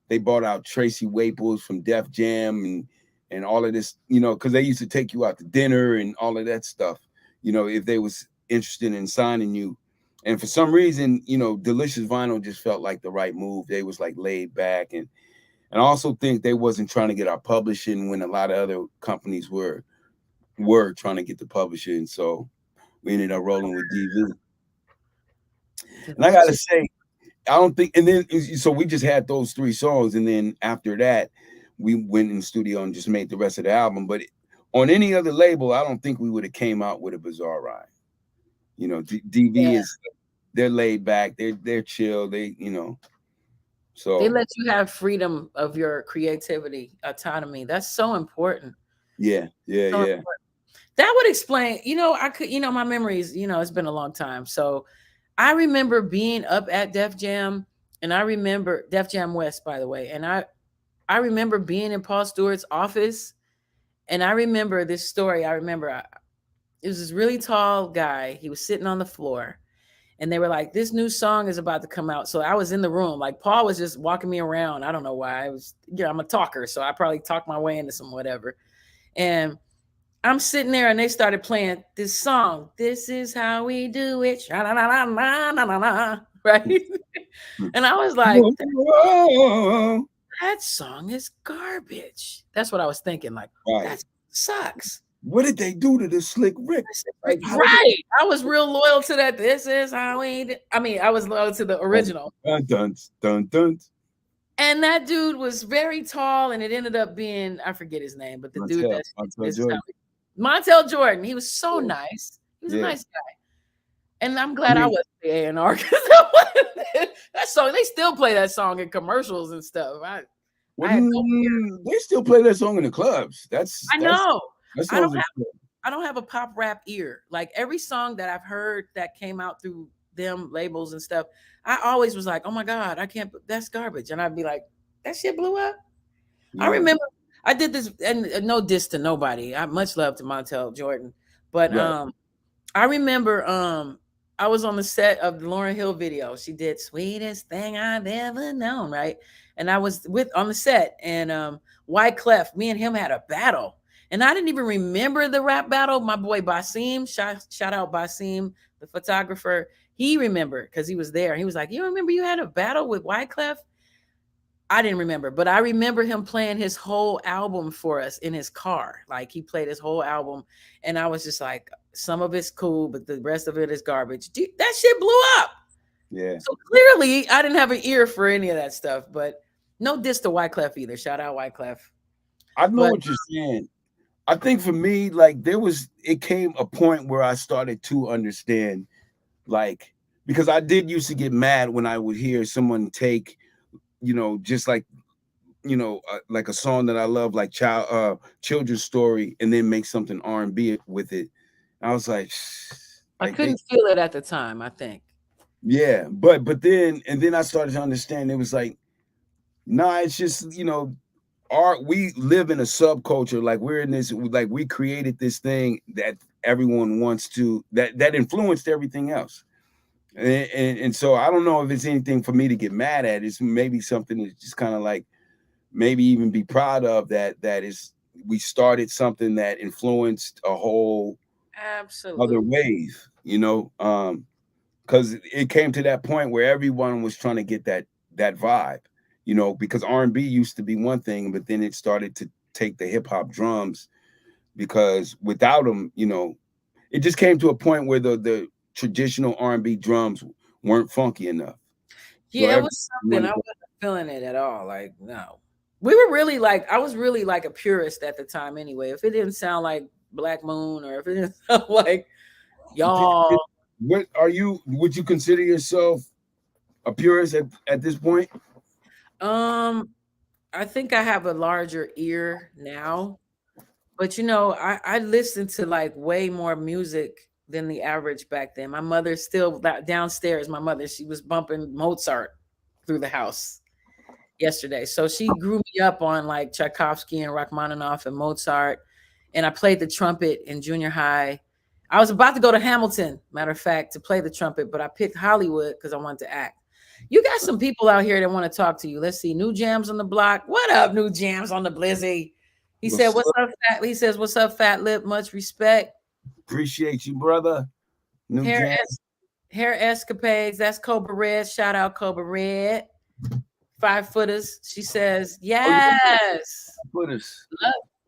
they bought out Tracy Waples from Def Jam and all of this, because they used to take you out to dinner and all of that stuff, if they was interested in signing you. And for some reason, Delicious Vinyl just felt like the right move. They was like laid back, and I also think they wasn't trying to get our publishing when a lot of other companies were trying to get the publishing. So we ended up rolling with DV. And I gotta say, I don't think, and then so we just had those 3 songs, and then after that, we went in the studio and just made the rest of the album. But on any other label, I don't think we would have came out with A Bizarre Ride. DV is, they're laid back, they're chill, so they let you have freedom of your creativity, autonomy. That's so important. Yeah. Important. That would explain, I could, my memories, it's been a long time. So I remember being up at Def Jam, and I remember Def Jam West, by the way. And I remember being in Paul Stewart's office, and I remember this story. It was this really tall guy. He was sitting on the floor, and they were like, this new song is about to come out. So I was in the room, like Paul was just walking me around. I don't know why. I was, I'm a talker, so I probably talked my way into some whatever. And I'm sitting there and they started playing this song. This is how we do it. Right. And I was like, that song is garbage. That's what I was thinking. Like, that sucks. What did they do to this Slick Rick? Like, right. I was real loyal to that. This is how we do. I mean, I was loyal to the original. Dun, dun, dun, dun. And that dude was very tall, and it ended up being, I forget his name, but the dude that's Montel Jordan. He was so nice. He was a nice guy. And I'm glad I wasn't the A&R because that song, they still play that song in commercials and stuff. They still play that song in the clubs. I know. I don't have a pop rap ear. Like every song that I've heard that came out through them labels and stuff, I always was like, oh my God, I can't, that's garbage. And I'd be like, that shit blew up. Yeah. I remember I did this, and no diss to nobody. I much love to Montel Jordan. But I remember I was on the set of the Lauryn Hill video. She did Sweetest Thing I've Ever Known, right? And I was on the set, and Wyclef, me and him had a battle. And I didn't even remember the rap battle. My boy Basim, shout out Basim, the photographer. He remembered because he was there. He was like, you remember you had a battle with Wyclef? I didn't remember, but I remember him playing his whole album for us in his car. Like he played his whole album. And I was just like, some of it's cool, but the rest of it is garbage. Dude, that shit blew up. Yeah. So clearly I didn't have an ear for any of that stuff, but no diss to Wyclef either. Shout out Wyclef. I know what you're saying. I think for me, like it came a point where I started to understand, like, because I did used to get mad when I would hear someone take, just like, like a song that I love, like Children's Story, and then make something R&B with it. I was like, I couldn't feel it at the time, I think. Yeah, but then I started to understand it was like, nah, it's just, we live in a subculture, like we're in this, like we created this thing that everyone wants to, that influenced everything else. And so I don't know if it's anything for me to get mad at. It's maybe something that's just kind of like, maybe even be proud of that is, we started something that influenced a whole other wave, because it came to that point where everyone was trying to get that vibe, because R&B used to be one thing, but then it started to take the hip hop drums, because without them, it just came to a point where the traditional R&B drums weren't funky enough. Yeah, so it was something I wasn't feeling it at all. Like, no, we were really like, I was really like a purist at the time anyway. If it didn't sound like Black Moon, or if it didn't sound like y'all. Would you consider yourself a purist at this point? I think I have a larger ear now, but I listened to like way more music than the average back then. My mother's still downstairs. My mother, she was bumping Mozart through the house yesterday. So she grew me up on like Tchaikovsky and Rachmaninoff and Mozart. And I played the trumpet in junior high. I was about to go to Hamilton, matter of fact, to play the trumpet, but I picked Hollywood because I wanted to act. You got some people out here that want to talk to you. Let's see. New Jams on the block. What up, New Jams on the Blizzy? He said, what's up, Fat? He says, what's up, Fat Lip? Much respect. Appreciate you, brother. New Hair Escapades. That's Cobra Red. Shout out Cobra Red. 5 footers. She says, yes. 5 footers.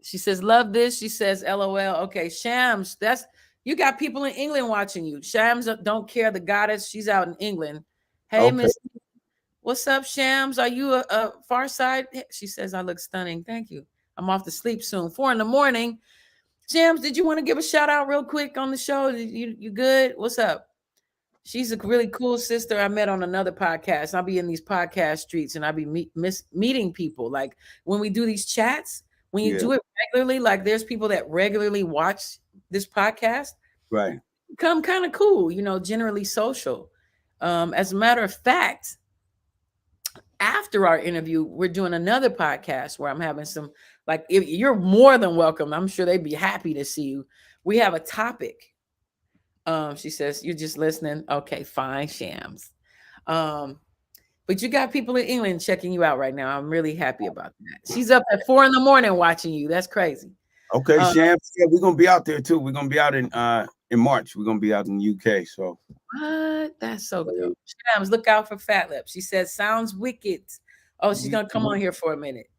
She says, love this. She says, LOL. Okay, Shams. You got people in England watching you. Shams don't care. The goddess. She's out in England. Hey, Miss. What's up, Shams? Are you a Pharcyde? She says, I look stunning. Thank you. I'm off to sleep soon. 4 a.m. Shams, did you want to give a shout out real quick on the show? You good? What's up? She's a really cool sister I met on another podcast. I'll be in these podcast streets and I'll be meeting people. Like when we do these chats, when you do it regularly, like there's people that regularly watch this podcast. Right. Become kind of cool, generally social. As a matter of fact, after our interview, we're doing another podcast where I'm having some, like, if you're more than welcome. I'm sure they'd be happy to see you. We have a topic She says, you're just listening. Okay, fine, Shams. Um, but you got people in England checking you out right now. I'm really happy about that. She's up at 4 a.m. watching you. That's crazy. Okay, Shams. Yeah, we're gonna be out there too. We're gonna be out in March. We're gonna be out in UK. So what? That's so good. Shams, look out for FATLIP. She says, sounds wicked. Oh, she's gonna come on here for a minute.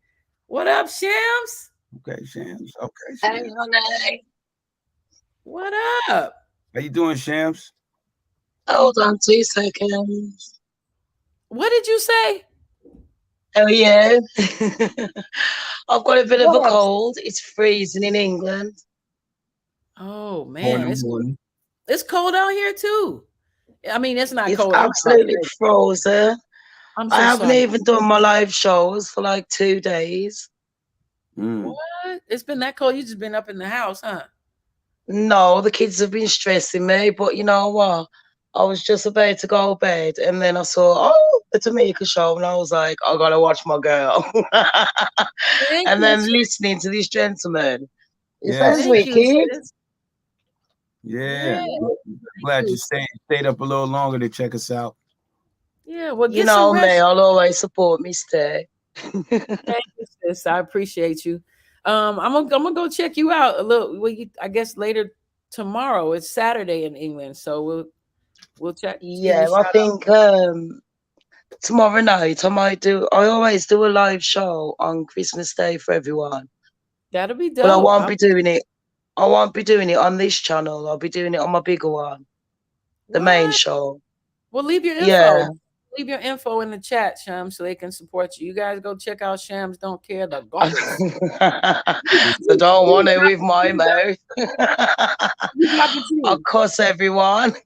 What up, Shams? Okay, Shams. Okay, Hey, Shams. honey. What up? How you doing, Shams? Hold on 2 seconds. What did you say? Oh, yeah. I've got a bit of a What? cold. It's freezing in England. Oh man, Morning. it's cold out here too. I mean, it's not It's cold. absolutely frozen. I'm so I haven't sorry. even done my live shows for like 2 days. Mm. What? It's been that cold. You just been up in the house, huh? No, the kids have been stressing me, but you know what? I was just about to go to bed and then I saw, the Tamika show, and I was like, I gotta watch my girl. Thank And you, then sis. listening to this gentleman. It Yeah. sounds Thank you, wicked. sis. Yeah. Yeah. Glad you stayed up a little longer to check us out. Yeah. Well, You get some know me, rest. I'll always support me, stay. Thank you, sis. I appreciate you. I'm gonna go check you out a little. Well, I guess later tomorrow. It's Saturday in England, so we'll check. Give you a Yeah, I shout out. think tomorrow night I always do a live show on Christmas Day for everyone. That'll be But I dope. won't be doing it. I won't be doing it on this channel. I'll be doing it on my bigger one, the main What? show. Well, leave your Yeah. info. Leave your info in the chat, Shams, so they can support you. You guys go check out Shams Don't Care the goddess. So don't want it with my mouth. You got the I'll tea. cuss everyone.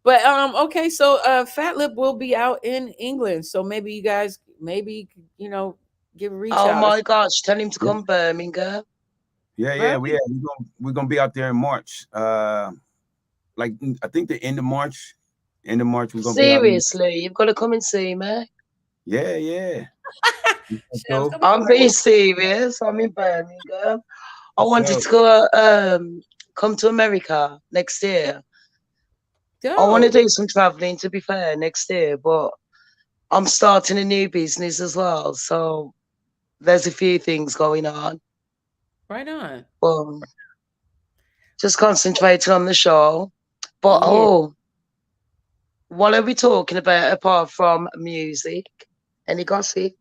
But okay, so FATLIP will be out in England, so maybe you guys give a reach Oh out. my gosh, tell him to come Birmingham. Yeah. We're gonna be out there in March. Like I think the end of March. End of March, we're gonna be out. Seriously, you've got to come and see me. Yeah. Shams, come I'm on. being serious. I'm in Birmingham. I wanted to go come to America next year. I want to Dope. do some traveling, to be fair, next year, but I'm starting a new business as well. So there's a few things going on. Right on. But just concentrating on the show. But Yeah. what are we talking about apart from music? Any gossip?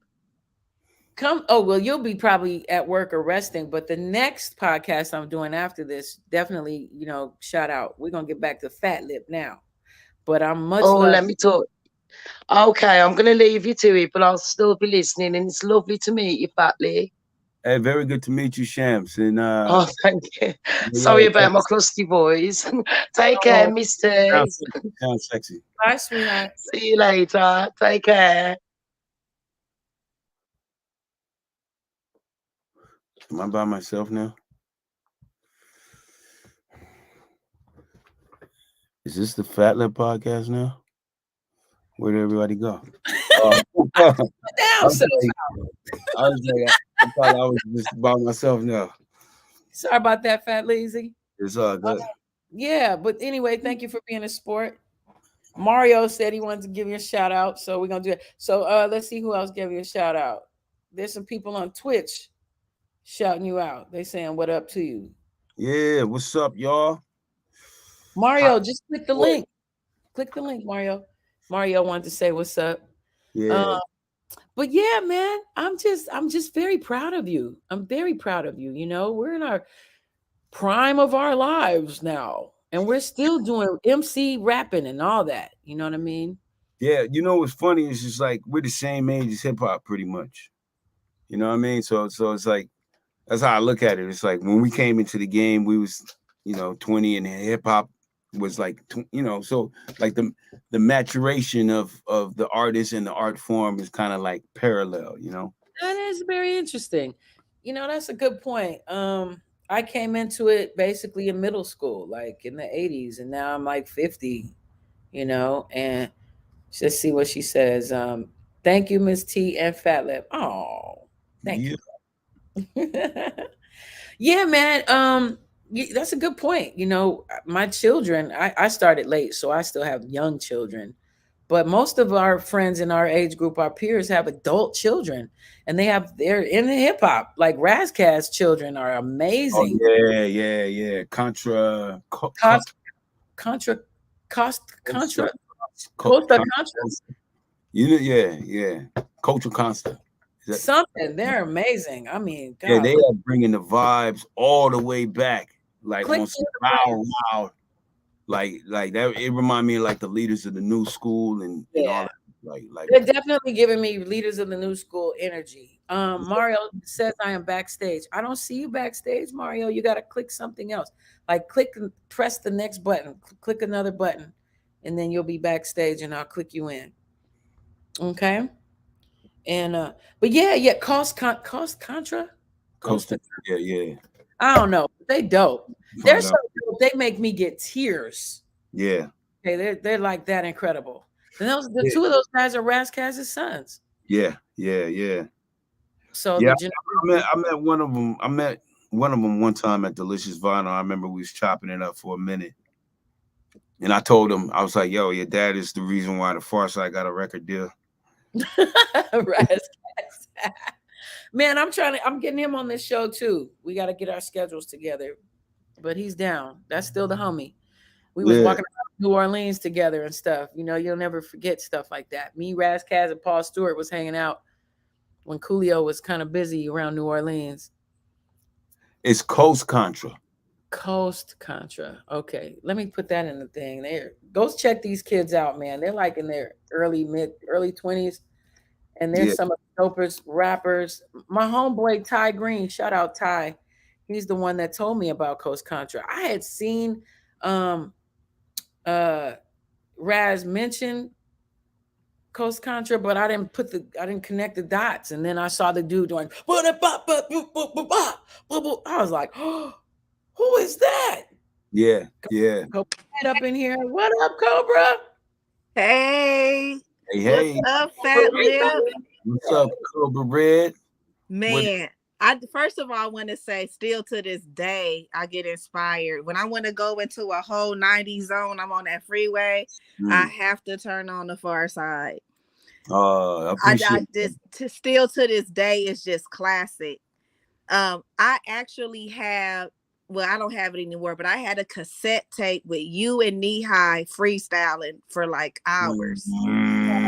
Well, you'll be probably at work or resting, but the next podcast I'm doing after this, definitely, shout out. We're gonna get back to FATLIP now. But I'm much love. Let me talk. Okay, I'm going to leave you to it, but I'll still be listening. And it's lovely to meet you, Fatley. Hey, very good to meet you, Shams. And thank you. Sorry about my crusty voice. Take care, Mr. Sounds sexy. Bye, sweetheart. See you later. Take care. Am I by myself now? Is this the FATLIP podcast now? Where did everybody go? Down, I thought I was just by myself now. Sorry about that, Fat Lazy. It's all good. Yeah, but anyway, thank you for being a sport. Mario said he wanted to give you a shout out, so we're gonna do it. So let's see who else gave you a shout out. There's some people on Twitch shouting you out. They saying what up to you. Yeah, what's up, y'all? Mario, just click the link. Click the link, Mario. Mario wanted to say what's up. Yeah. But yeah, man, I'm just very proud of you. I'm very proud of you. We're in our prime of our lives now, and we're still doing MC rapping and all that. You know what I mean? Yeah, what's funny is just like we're the same age as hip hop, pretty much. You know what I mean? So it's like that's how I look at it. It's like when we came into the game, we was 20, and hip hop was like so like the maturation of the artist and the art form is kind of like parallel. That is very interesting. That's a good point. I came into it basically in middle school, like in the 80s, and now I'm like 50. And let's see what she says. Thank you, Miss T and FATLIP. Oh, thank you. Yeah, man. That's a good point. You know, my children, I started late, so I still have young children. But most of our friends in our age group, our peers, have adult children, and they're in the hip hop. Like Razkaz children are Oh amazing. yeah. Cost, contra, contra, Costa Contra, Yeah. Culture Consta. something. They're amazing. I mean, Yeah, God, they are bringing the vibes all the way back, like click on some wow, like that. It remind me of like the leaders of the new school and all Yeah. that. Like They're definitely giving me leaders of the new school energy. Mario says I am backstage. I don't see you backstage, Mario. You got to click something else. Like click and press the next button. Click another button, and then you'll be backstage, and I'll click you in. Okay. And but yeah, cost contra. Costa. Yeah. I don't know. They dope. They're Find so out. dope. They make me get tears. Yeah. Okay, they're like that incredible. And the Yeah. two of those guys are Razkaz's sons. Yeah. So Yeah, the I met one of them. I met one of them one time at Delicious Vinyl. I remember we was chopping it up for a minute, and I told him, I was like, "Yo, your dad is the reason why the Pharcyde got a record deal." Razkaz. Man, I'm getting him on this show too. We got to get our schedules together. But he's down. That's still the homie. We was Yeah. walking around New Orleans together and stuff. You know, you'll never forget stuff like that. Me, Razkaz, and Paul Stewart was hanging out when Coolio was kind of busy around New Orleans. It's Coast Contra. Coast Contra. Okay, let me put that in the thing. There, go check these kids out, man. They're like in their early 20s, and they're Yeah. some of the dopest rappers. My homeboy Ty Green, shout out Ty. He's the one that told me about Coast Contra. I had seen Raz mention Coast Contra, but I didn't connect the dots. And then I saw the dude doing I was like, oh, who is that? Yeah. Cobra up in here. What up, Cobra? Hey, Hey. what's up, FATLIP? What's up, Cobra Red? Man, first of all, I want to say, still to this day, I get inspired. When I want to go into a whole 90s zone, I'm on that freeway, I have to turn on the Pharcyde. I appreciate still to this day, it's just classic. I actually have, well, I don't have it anymore, but I had a cassette tape with you and Knee High freestyling for like hours.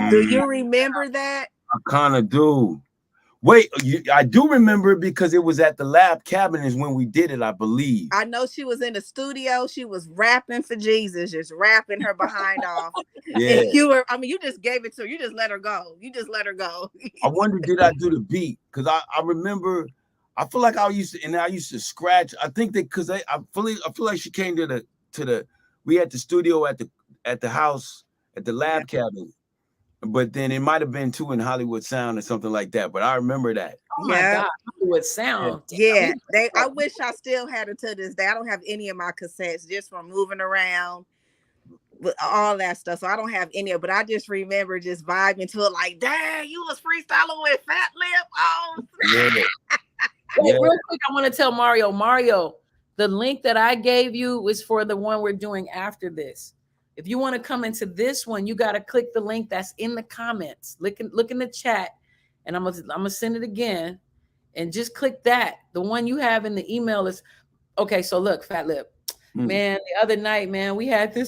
Do you remember that? I kind of do. Wait, I do remember it because it was at the Lab Cabinets when we did it, I believe. I know she was in the studio. She was rapping for Jesus, just rapping her behind off. Yeah. And you just gave it to her. You just let her go. I wonder, did I do the beat? Because I remember, I feel like I used to scratch. I think that because I feel like she came to the we had the studio at the house at the Lab Cabinet. But then it might have been too in Hollywood Sound or something like that. But I remember that. Oh my God, Hollywood Sound. Yeah. I wish I still had it to this day. I don't have any of my cassettes just from moving around with all that stuff. So I don't have any of it. But I just remember just vibing to it like, dang, you was freestyling with FATLIP. Oh, Wait, real quick, I want to tell Mario, the link that I gave you is for the one we're doing after this. If you want to come into this one, you got to click the link that's in the comments. Look in the chat, and I'm gonna send it again, and just click that. The one you have in the email is okay. So look, FATLIP, man. The other night, man, we had a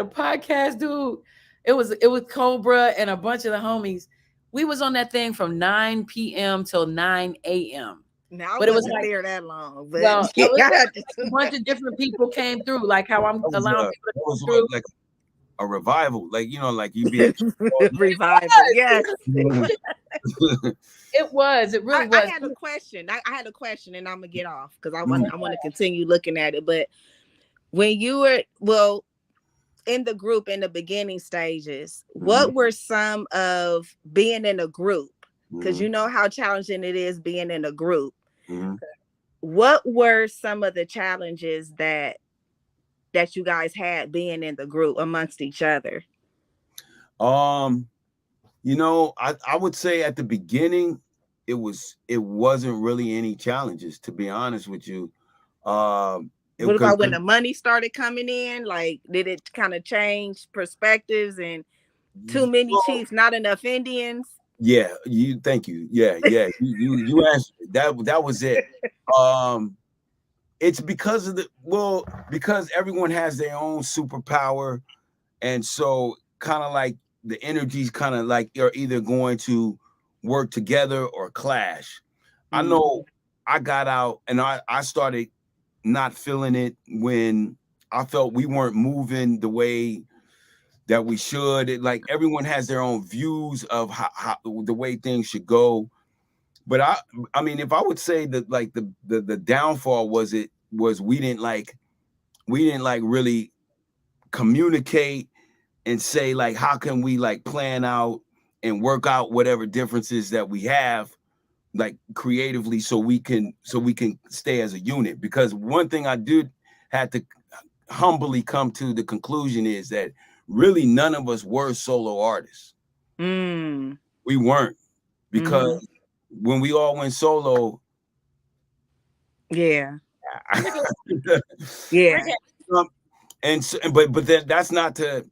podcast, dude. It was Cobra and a bunch of the homies. We was on that thing from 9 p.m. till 9 a.m. Now, but it was not there that long. But well, a bunch of different people came through, like how I'm allowing people to come through. Like a revival, like like you be at revival. Yes. It really was. I had a question. I had a question, and I'm gonna get off because I want to continue looking at it. But when you were in the group in the beginning stages, what were some of being in a group? Because you know how challenging it is being in a group. What were some of the challenges that you guys had being in the group amongst each other? You know, I would say at the beginning, it wasn't really any challenges, to be honest with you. What about when the money started coming in? Like, did it kind of change perspectives and too many chiefs, not enough Indians? Yeah, thank you. Yeah, you answered it. That was it. It's because of because everyone has their own superpower, and so kind of like the energies kind of like are either going to work together or clash. I know I got out and I started not feeling it when I felt we weren't moving the way that we should. Like everyone has their own views of how the way things should go. But I mean, if I would say that like the downfall was we didn't like really communicate and say like how can we like plan out and work out whatever differences that we have like creatively so we can stay as a unit. Because one thing I did had to humbly come to the conclusion is that really none of us were solo artists. We weren't, because when we all went solo, yeah. And so, but then that's not to,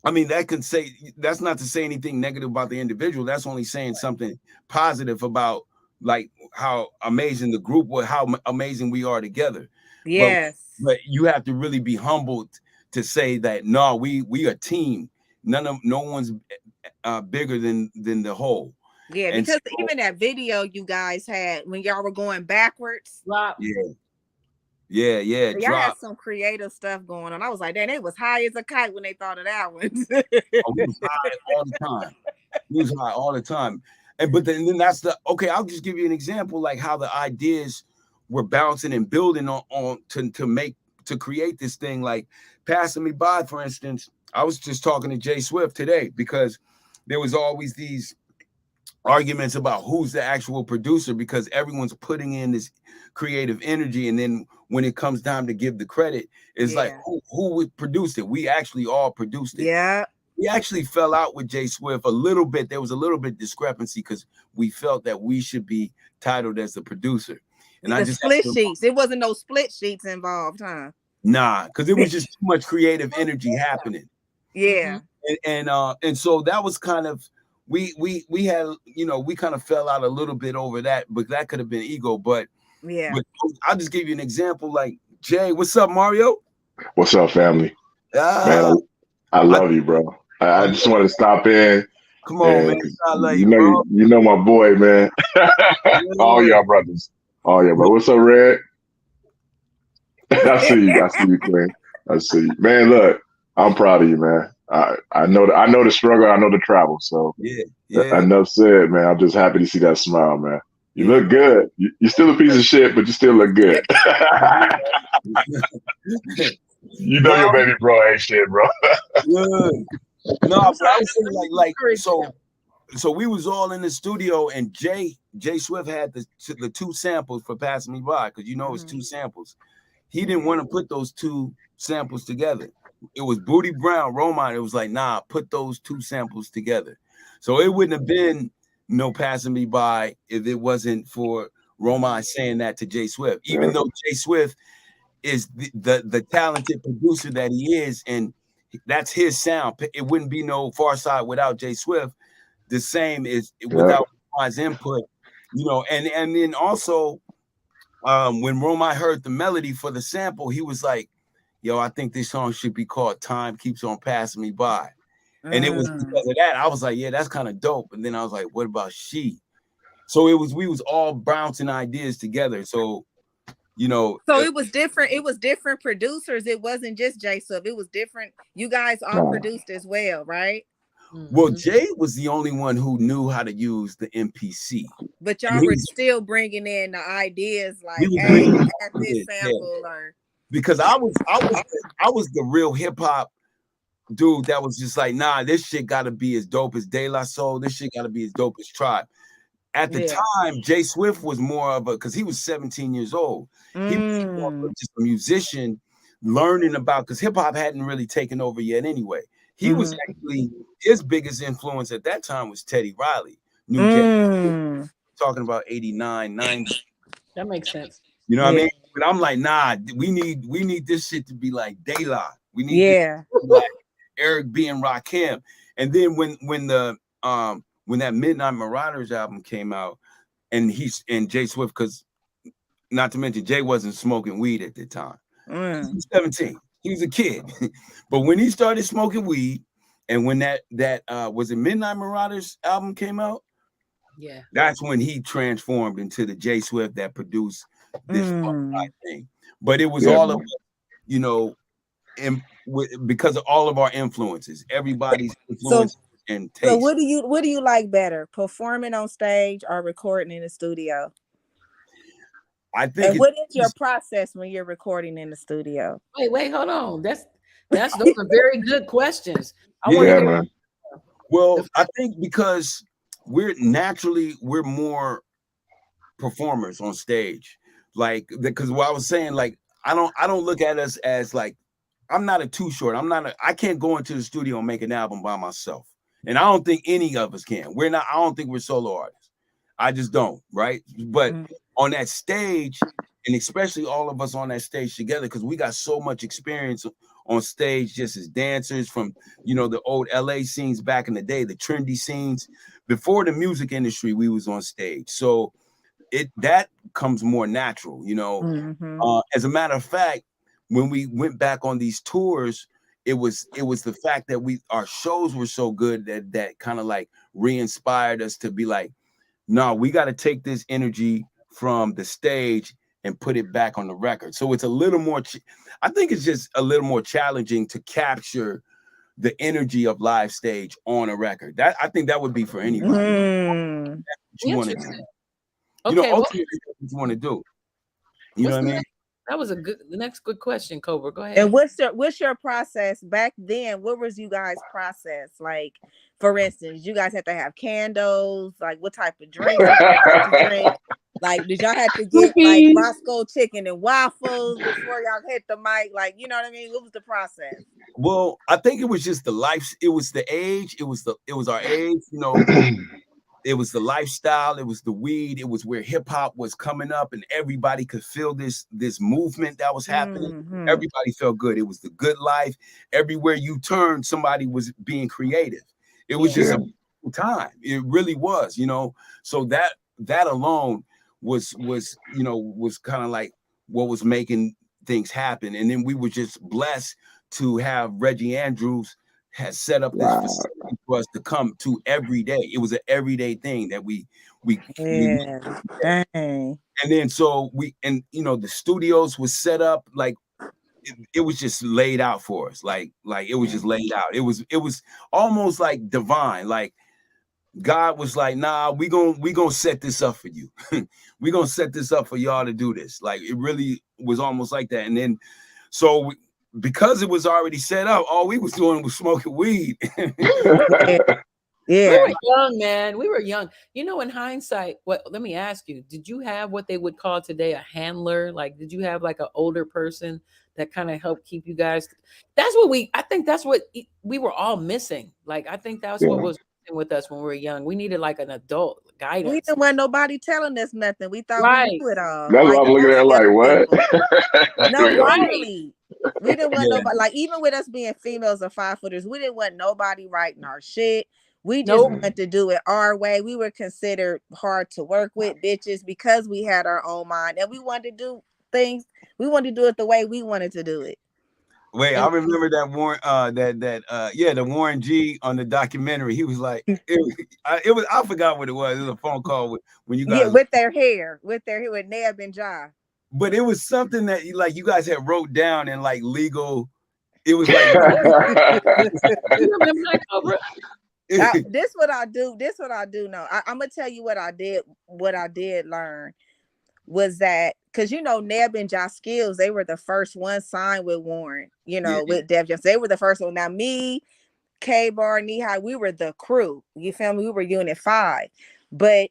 I mean, that's not to say anything negative about the individual. That's only saying something positive about like how amazing the group was, how amazing we are together. Yes. But you have to really be humbled to say that no, we a team. No one's bigger than the whole. Yeah, and because so, even that video you guys had when y'all were going backwards. Yeah. Y'all had some creative stuff going on. I was like, damn, they was high as a kite when they thought of that one. We was high all the time. We was high all the time. But then that's okay. I'll just give you an example, like how the ideas were bouncing and building on to create this thing. Like Passing Me By, for instance. I was just talking to Jay Swift today because there was always these arguments about who's the actual producer, because everyone's putting in this creative energy, and then when it comes time to give the credit, it's like who produced it. We actually all produced it. Yeah. We actually fell out with Jay Swift a little bit. There was a little bit discrepancy because we felt that we should be titled as the producer. And I just split sheets. It wasn't no split sheets involved, huh? Nah, because it was just too much creative energy happening. Yeah. And so that was kind of we had, we kind of fell out a little bit over that, but that could have been ego. But I'll just give you an example. Like Jay, what's up, Mario? What's up, family? Man, I love you, bro. I just wanted to stop in. Come on, man. I love you, bro. You know my boy, man. All y'all brothers. All y'all, bro. What's up, Red? I see you, Queen. I see you. Man, look, I'm proud of you, man. I know the struggle, I know the travel. So enough said, man. I'm just happy to see that smile, man. You look good. You're still a piece of shit, but you still look good. You know your baby bro ain't shit, bro. No, but I was saying so we was all in the studio, and Jay Swift had the two samples for Passing Me By, because it's two samples. He didn't want to put those two samples together. It was Booty Brown, Roman. It was like, nah, put those two samples together. So it wouldn't have been no Passing Me By if it wasn't for Roman saying that to Jay Swift. Even though Jay Swift is the talented producer that he is, and that's his sound. It wouldn't be no Pharcyde without Jay Swift. The same is without Roman's input, and then also when Roman heard the melody for the sample, he was like, yo, I think this song should be called Time Keeps On Passing Me By. And it was because of that. I was like, yeah, that's kind of dope. And then I was like, what about She? So we was all bouncing ideas together. So, So it was different. It was different producers. It wasn't just Jay Swift. It was different. You guys all produced as well, right? Well, Jay was the only one who knew how to use the MPC. But y'all were still bringing in the ideas, like, hey, at this sample or... Because I was the real hip hop dude that was just like, nah, this shit gotta be as dope as De La Soul. This shit gotta be as dope as Tribe. At the time, Jay Swift was more of because he was 17 years old. He was more of just a musician learning about, because hip hop hadn't really taken over yet anyway. He was actually, his biggest influence at that time was Teddy Riley. New Jack, talking about 89, 90. That makes sense. You know what I mean? But I'm like, nah, we need this shit to be like daylight. We need Yeah. this to be like Eric B and Rakim. And then when that Midnight Marauders album came out, and Jay Swift, because not to mention Jay wasn't smoking weed at the time. He was 17. He was a kid. But when he started smoking weed, and when that was it Midnight Marauders album came out, yeah, that's when he transformed into the Jay Swift that produced this thing. But it was all of, you know, because of all of our influences, everybody's influence and taste. So what do you like better, performing on stage or recording in the studio? I think. And what is your process when you're recording in the studio? Wait, hold on. Those are very good questions. I want Yeah, to hear. man. Well, I think because we're more performers on stage, like because what I was saying, like I don't look at us as like, I'm not a Too Short. I can't go into the studio and make an album by myself, and I don't think any of us can. I don't think we're solo artists. I just don't, right? But on that stage, and especially all of us on that stage together, because we got so much experience on stage just as dancers from, you know, the old LA scenes back in the day, the trendy scenes. Before the music industry, we was on stage. So that comes more natural, you know. As a matter of fact, when we went back on these tours, it was the fact that our shows were so good that kind of like re-inspired us to be like, no, we got to take this energy from the stage and put it back on the record. So it's a little more, I think it's just a little more challenging to capture the energy of live stage on a record. That I think that would be for anybody. That's what you want to do. You know, ultimately, that's what you want to do. You know what I mean? That was the next good question, Cobra. Go ahead. And what's your process back then? What was you guys' process? Like, for instance, you guys had to have candles. Like, what type of drink did you drink? Like, did y'all have to get like Roscoe chicken and waffles before y'all hit the mic? Like, you know what I mean? What was the process? Well, I think it was just the life. It was the age. It was our age. You know, it was the lifestyle. It was the weed. It was where hip hop was coming up, and everybody could feel this movement that was happening. Everybody felt good. It was the good life. Everywhere you turned, somebody was being creative. It was just a time. It really was. You know, so that alone was kind of like what was making things happen. And then we were just blessed to have Reggie Andrews has set up this facility for us to come to every day. It was an everyday thing that we and then so the studios was set up like it was just laid out for us. Like it was just laid out. It was almost like divine. Like God was like, nah, we gonna set this up for you. We gonna set this up for y'all to do this. Like it really was almost like that. And then so because it was already set up, all we was doing was smoking weed. We were young, man. We were young. You know, in hindsight, let me ask you, did you have what they would call today a handler? Like, did you have like an older person that kind of helped keep you guys? I think that's what we were all missing. Like, I think that's what was with us when we were young. We needed like an adult guidance. We didn't want nobody telling us nothing. We thought we knew it all. That's why I'm looking at it like, what? No, really. We didn't want nobody, like, even with us being females or 5-footers, we didn't want nobody writing our shit. We just wanted to do it our way. We were considered hard to work with bitches because we had our own mind and we wanted to do things. We wanted to do it the way we wanted to do it. Wait, I remember that Warren, the Warren G on the documentary. He was like, it was. I forgot what it was. It was a phone call when you guys with their hair, with Neb and Ja. But it was something that you guys had wrote down in like legal. It was like. You remember that, Cobra? This what I do. This what I do know. I'm gonna tell you what I did. What I did learn was that because Neb and Ja Skills, they were the first one signed with Warren. With Def Jam, they were the first one. Now me, K-Bar, Knee-High, we were the crew. You feel me? We were Unit 5. But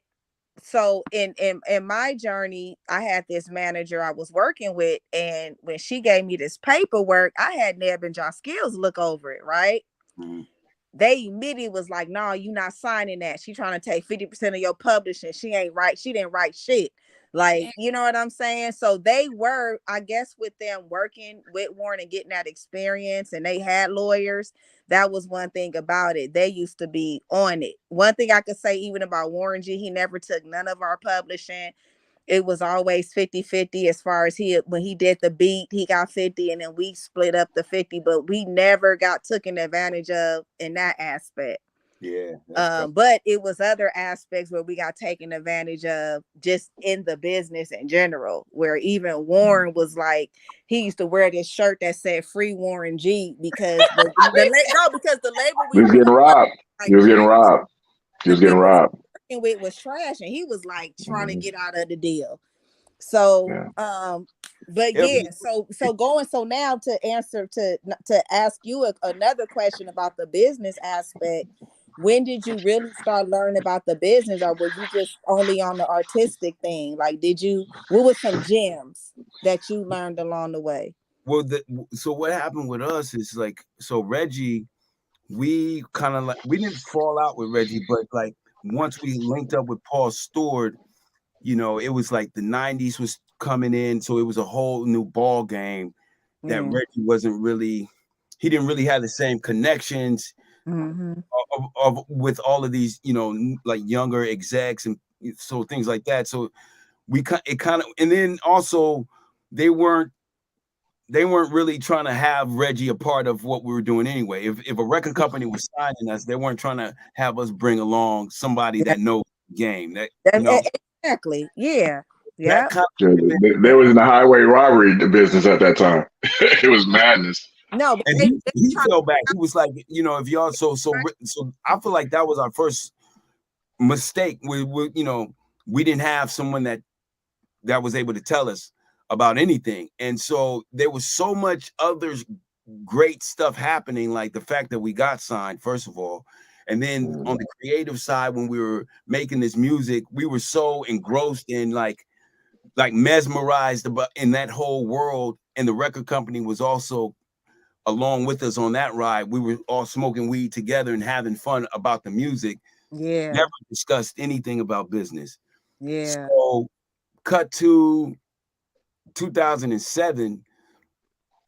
so in my journey, I had this manager I was working with, and when she gave me this paperwork, I had Neb and Ja Skills look over it, right? Mm-hmm. They immediately was like, no, you not signing that. She trying to take 50% of your publishing. She ain't right. She didn't write shit. Like, you know what I'm saying? So they were, I guess, with them working with Warren and getting that experience, and they had lawyers. That was one thing about it. They used to be on it. One thing I could say even about Warren G, he never took none of our publishing. It was always 50-50 as far as when he did the beat, he got 50 and then we split up the 50, but we never got taken advantage of in that aspect. Yeah. But it was other aspects where we got taken advantage of just in the business in general, where even Warren was like, he used to wear this shirt that said "Free Warren G" because because the label He was getting robbed. He was getting robbed. He was getting robbed. With was trash, and he was like trying to get out of the deal. So but yeah, so going, so now to answer to ask you another question about the business aspect, when did you really start learning about the business, or were you just only on the artistic thing? Like, what were some gems that you learned along the way? Well, so what happened with us is like, so Reggie, we kind of like, we didn't fall out with Reggie, but like once we linked up with Paul Stewart, you know, it was like the 90s was coming in, so it was a whole new ball game that Reggie wasn't really, he didn't really have the same connections with all of these, you know, like younger execs and so things like that. So it kind of, and then also they weren't really trying to have Reggie a part of what we were doing anyway. If a record company was signing us, they weren't trying to have us bring along somebody that knows the game. That, you know, exactly. Yeah. Yeah. There was in the highway robbery business at that time. It was madness. No, but and he fell back. He was like, you know, if y'all so I feel like that was our first mistake. We you know, we didn't have someone that was able to tell us about anything. And so there was so much other great stuff happening, like the fact that we got signed, first of all. And then on the creative side, when we were making this music, we were so engrossed in like mesmerized about in that whole world. And the record company was also along with us on that ride. We were all smoking weed together and having fun about the music. Yeah. Never discussed anything about business. Yeah. So cut to 2007,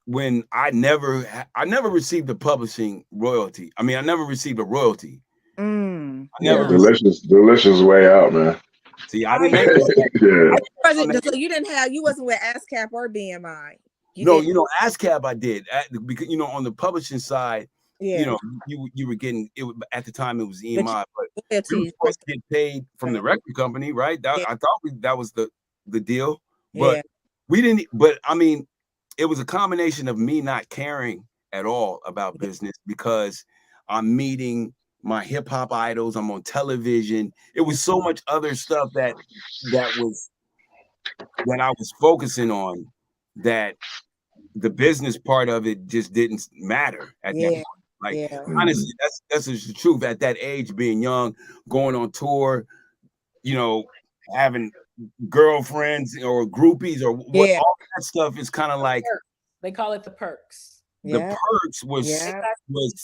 when I never received a publishing royalty. I mean, I never received a royalty. Delicious way out, man. See, I didn't make it. So you wasn't with ASCAP or BMI. You know, ASCAP I did, because, you know, on the publishing side, you know, you were getting it at the time. It was EMI, but we were supposed to get paid from the record company, right? I thought that was the deal, but we didn't. But I mean, it was a combination of me not caring at all about business because I'm meeting my hip hop idols. I'm on television. It was so much other stuff that I was focusing on, that the business part of it just didn't matter at that point. Like, honestly, that's the truth. At that age, being young, going on tour, you know, having girlfriends or groupies or what, all that stuff is kind of like, they call it the perks. The perks was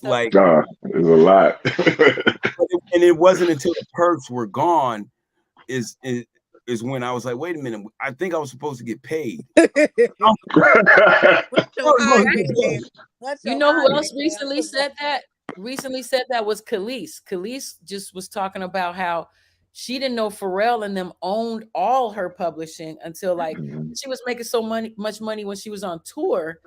like, it was a lot. And it wasn't until the perks were gone is when I was like, wait a minute, I think I was supposed to get paid. You know who else recently said that? Was Khalees. Khalees just was talking about how she didn't know Pharrell and them owned all her publishing until like she was making so much money when she was on tour.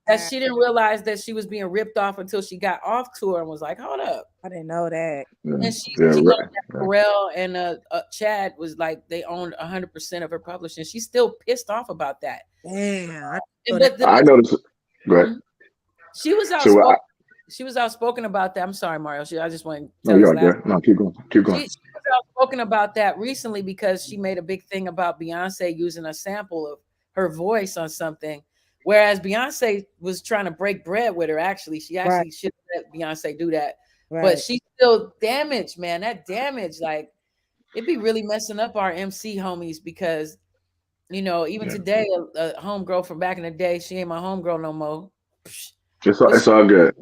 That she didn't realize that she was being ripped off until she got off tour and was like, hold up. I didn't know that. And she learned that Pharrell and Chad was like, they owned 100% of her publishing. She's still pissed off about that. Damn. I noticed. Go ahead. She was outspoken. She was outspoken about that. I'm sorry, Mario. I just want to tell you. No, keep going. Keep going. She was outspoken about that recently because she made a big thing about Beyonce using a sample of her voice on something. Whereas Beyonce was trying to break bread with her. Actually, she should let Beyonce do that. Right. But she's still damaged, man. That damage, like, it'd be really messing up our MC homies because, you know, even today, a homegirl from back in the day, she ain't my homegirl no more. It's all good.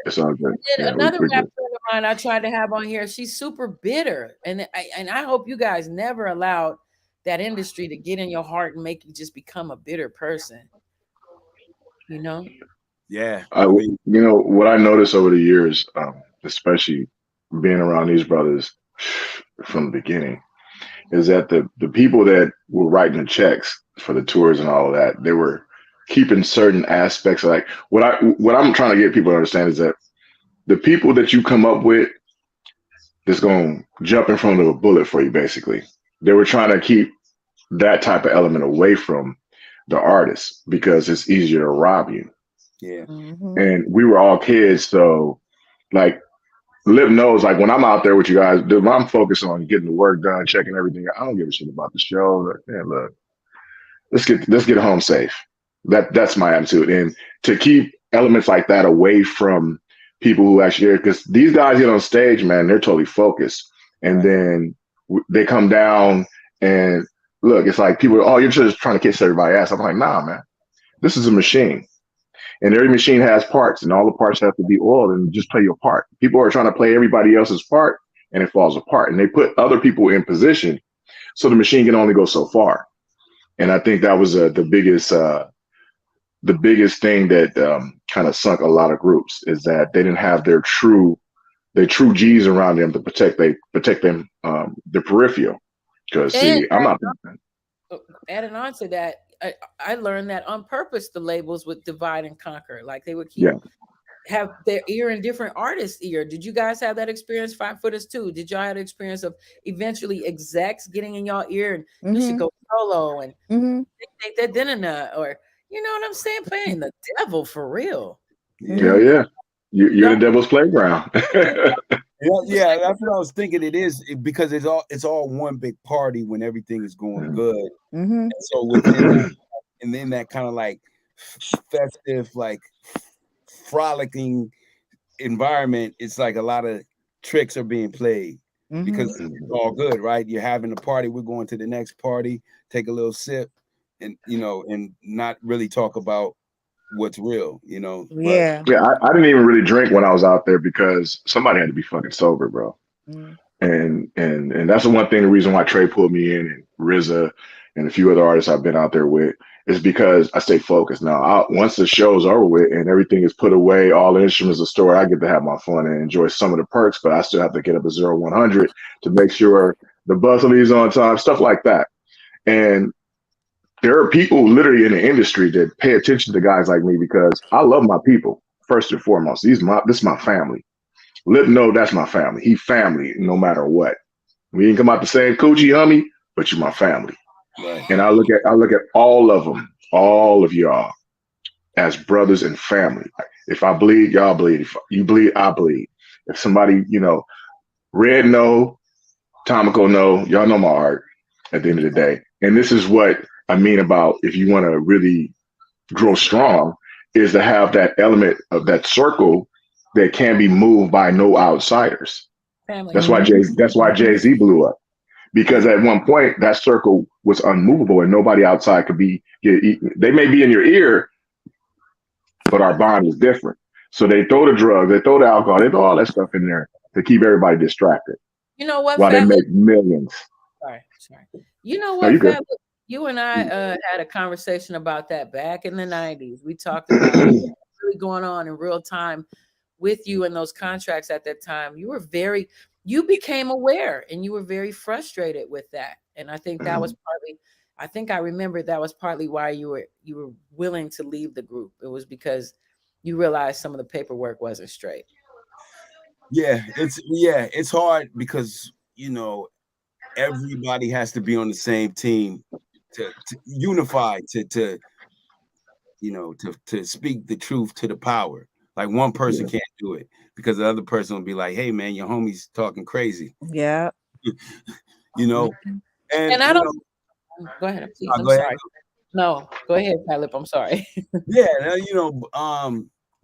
It's all good. Another rap friend of mine I tried to have on here, she's super bitter. And I hope you guys never allowed that industry to get in your heart and make you just become a bitter person, you know? Yeah. You know what I noticed over the years, especially being around these brothers from the beginning, is that the people that were writing the checks for the tours and all of that, they were keeping certain aspects. Like what I'm trying to get people to understand is that the people that you come up with that's going to jump in front of a bullet for you, basically, they were trying to keep that type of element away from the artist because it's easier to rob you. Yeah. And we were all kids, so like Lip knows, like when I'm out there with you guys, dude, I'm focused on getting the work done, checking everything. I don't give a shit about the show. Like, man, look, let's get home safe. That's my attitude. And to keep elements like that away from people who actually, because these guys get on stage, man, they're totally focused, and then they come down and look, it's like people, oh, you're just trying to kiss everybody's ass. I'm like, nah, man, this is a machine. And every machine has parts, and all the parts have to be oiled and just play your part. People are trying to play everybody else's part, and it falls apart. And they put other people in position so the machine can only go so far. And I think that was the biggest thing that kind of sunk a lot of groups, is that they didn't have their true G's around them to protect them, the peripheral. Because see, I'm not. Adding on to that, I learned that on purpose the labels would divide and conquer. Like they would keep have their ear in different artists' ear. Did you guys have that experience? 5 Footers too. Did y'all have the experience of eventually execs getting in y'all ear and you should go solo and take that dinner nut, or you know what I'm saying, playing the devil for real? Yeah. You're the devil's playground. Yeah, that's what I was thinking. It is because it's all one big party when everything is going good. And so within that, and then that kind of like festive, like frolicking environment, it's like a lot of tricks are being played because it's all good, right? You're having a party, we're going to the next party, take a little sip, and and not really talk about what's real, Yeah. I didn't even really drink when I was out there because somebody had to be fucking sober, bro. And that's the one thing, the reason why Trey pulled me in, and RZA and a few other artists I've been out there with, is because I stay focused. Now, once the show's over with and everything is put away, all the instruments are stored, I get to have my fun and enjoy some of the perks, but I still have to get up at 0100 to make sure the bus leaves on time, stuff like that. And there are people literally in the industry that pay attention to guys like me because I love my people first and foremost. This is my family. Lip know that's my family. He family no matter what. We didn't come out the same coochie, homie, but you're my family. Right. And I look at all of them, all of y'all, as brothers and family. If I bleed, y'all bleed. If you bleed, I bleed. If somebody, Red know, Tomico know, y'all know my heart at the end of the day. And this is what I mean about, if you want to really grow strong, is to have that element of that circle that can be moved by no outsiders. Family. That's why Jay-Z blew up. Because at one point that circle was unmovable and nobody outside could be eaten. They may be in your ear, but our bond is different. So they throw the drugs, they throw the alcohol, they throw all that stuff in there to keep everybody distracted. You know what? While they make millions. Sorry. You know No, what, you you and I had a conversation about that back in the 90s. We talked about what was really going on in real time with you and those contracts at that time. You became aware and you were very frustrated with that. And I think that was partly, I remember that was partly why you were willing to leave the group. It was because you realized some of the paperwork wasn't straight. Yeah, it's hard because everybody has to be on the same team to unify to speak the truth to the power. Like one person can't do it because the other person will be like, "Hey man, your homie's talking crazy." Yeah. And I don't go ahead, please. I'm sorry. Ahead. No, go ahead, FATLIP. I'm sorry.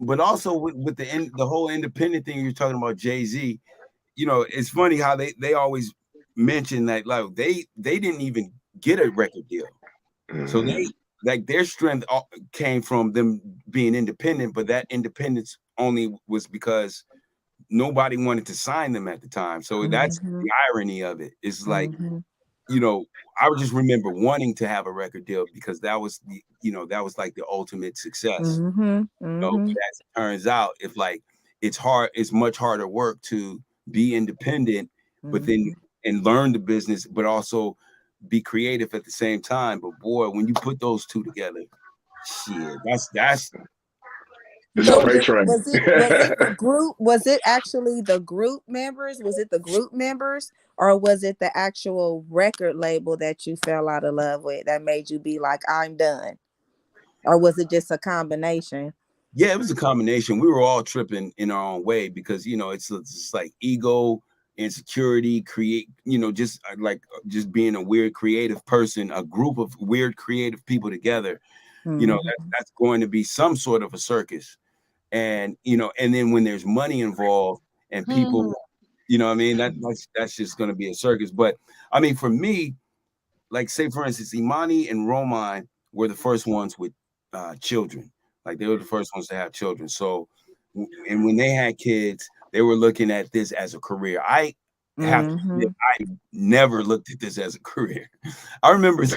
But also with the whole independent thing you're talking about, Jay-Z, it's funny how they always mention that like they didn't even get a record deal. So they like their strength came from them being independent, but that independence only was because nobody wanted to sign them at the time. So that's the irony of it. It's like, you know, I would just remember wanting to have a record deal because that was the, that was like the ultimate success. But as it turns out, if like it's much harder work to be independent, but then and learn the business, but also be creative at the same time. But boy, when you put those two together, shit, that's It's So a freight train. was it the group? Was it actually the group members? Was it the group members, or was it the actual record label that you fell out of love with that made you be like, I'm done? Or was it just a combination? Yeah, it was a combination. We were all tripping in our own way because it's just like ego, insecurity, just being a weird creative person, a group of weird creative people together. That's going to be some sort of a circus. And and then when there's money involved and people, that's just going to be a circus. But I mean, for me, like say for instance, Imani and Roman were the first ones with children. Like they were the first ones to have children. So, and when they had kids, they were looking at this as a career. I have to admit, I never looked at this as a career. I remember a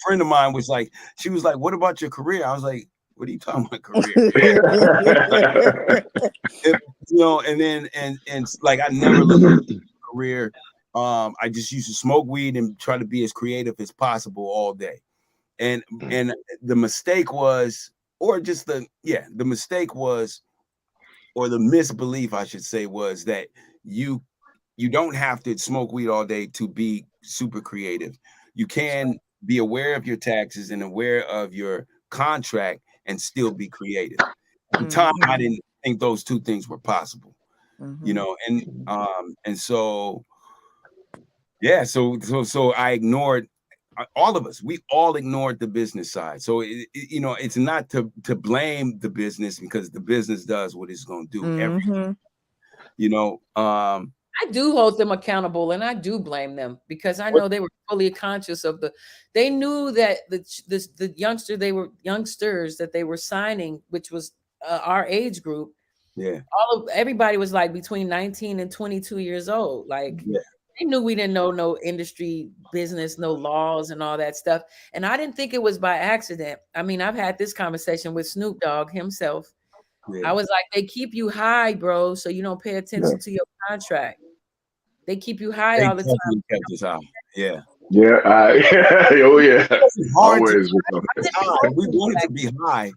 friend of mine was like, she was like, "What about your career?" I was like, "What are you talking about career?" And then and like I never looked at a career. I just used to smoke weed and try to be as creative as possible all day. And the mistake was, or the mistake was, or the misbelief, I should say, was that you don't have to smoke weed all day to be super creative. You can be aware of your taxes and aware of your contract and still be creative. At the time, I didn't think those two things were possible, and so yeah, so I ignored all of us. We all ignored the business side. So it's not to blame the business because the business does what it's going to do. Everything. I do hold them accountable, and I do blame them because I know they were fully conscious of they knew that the youngsters that they were signing, which was our age group. Yeah. Everybody was like between 19 and 22 years old. Like they knew we didn't know no industry business, no laws and all that stuff. And I didn't think it was by accident. I mean, I've had this conversation with Snoop Dogg himself. Yeah. I was like, they keep you high, bro, so you don't pay attention to your contract. They keep you high all the time. Kept us high. Yeah. Yeah. Oh yeah. Always. We wanted to be high.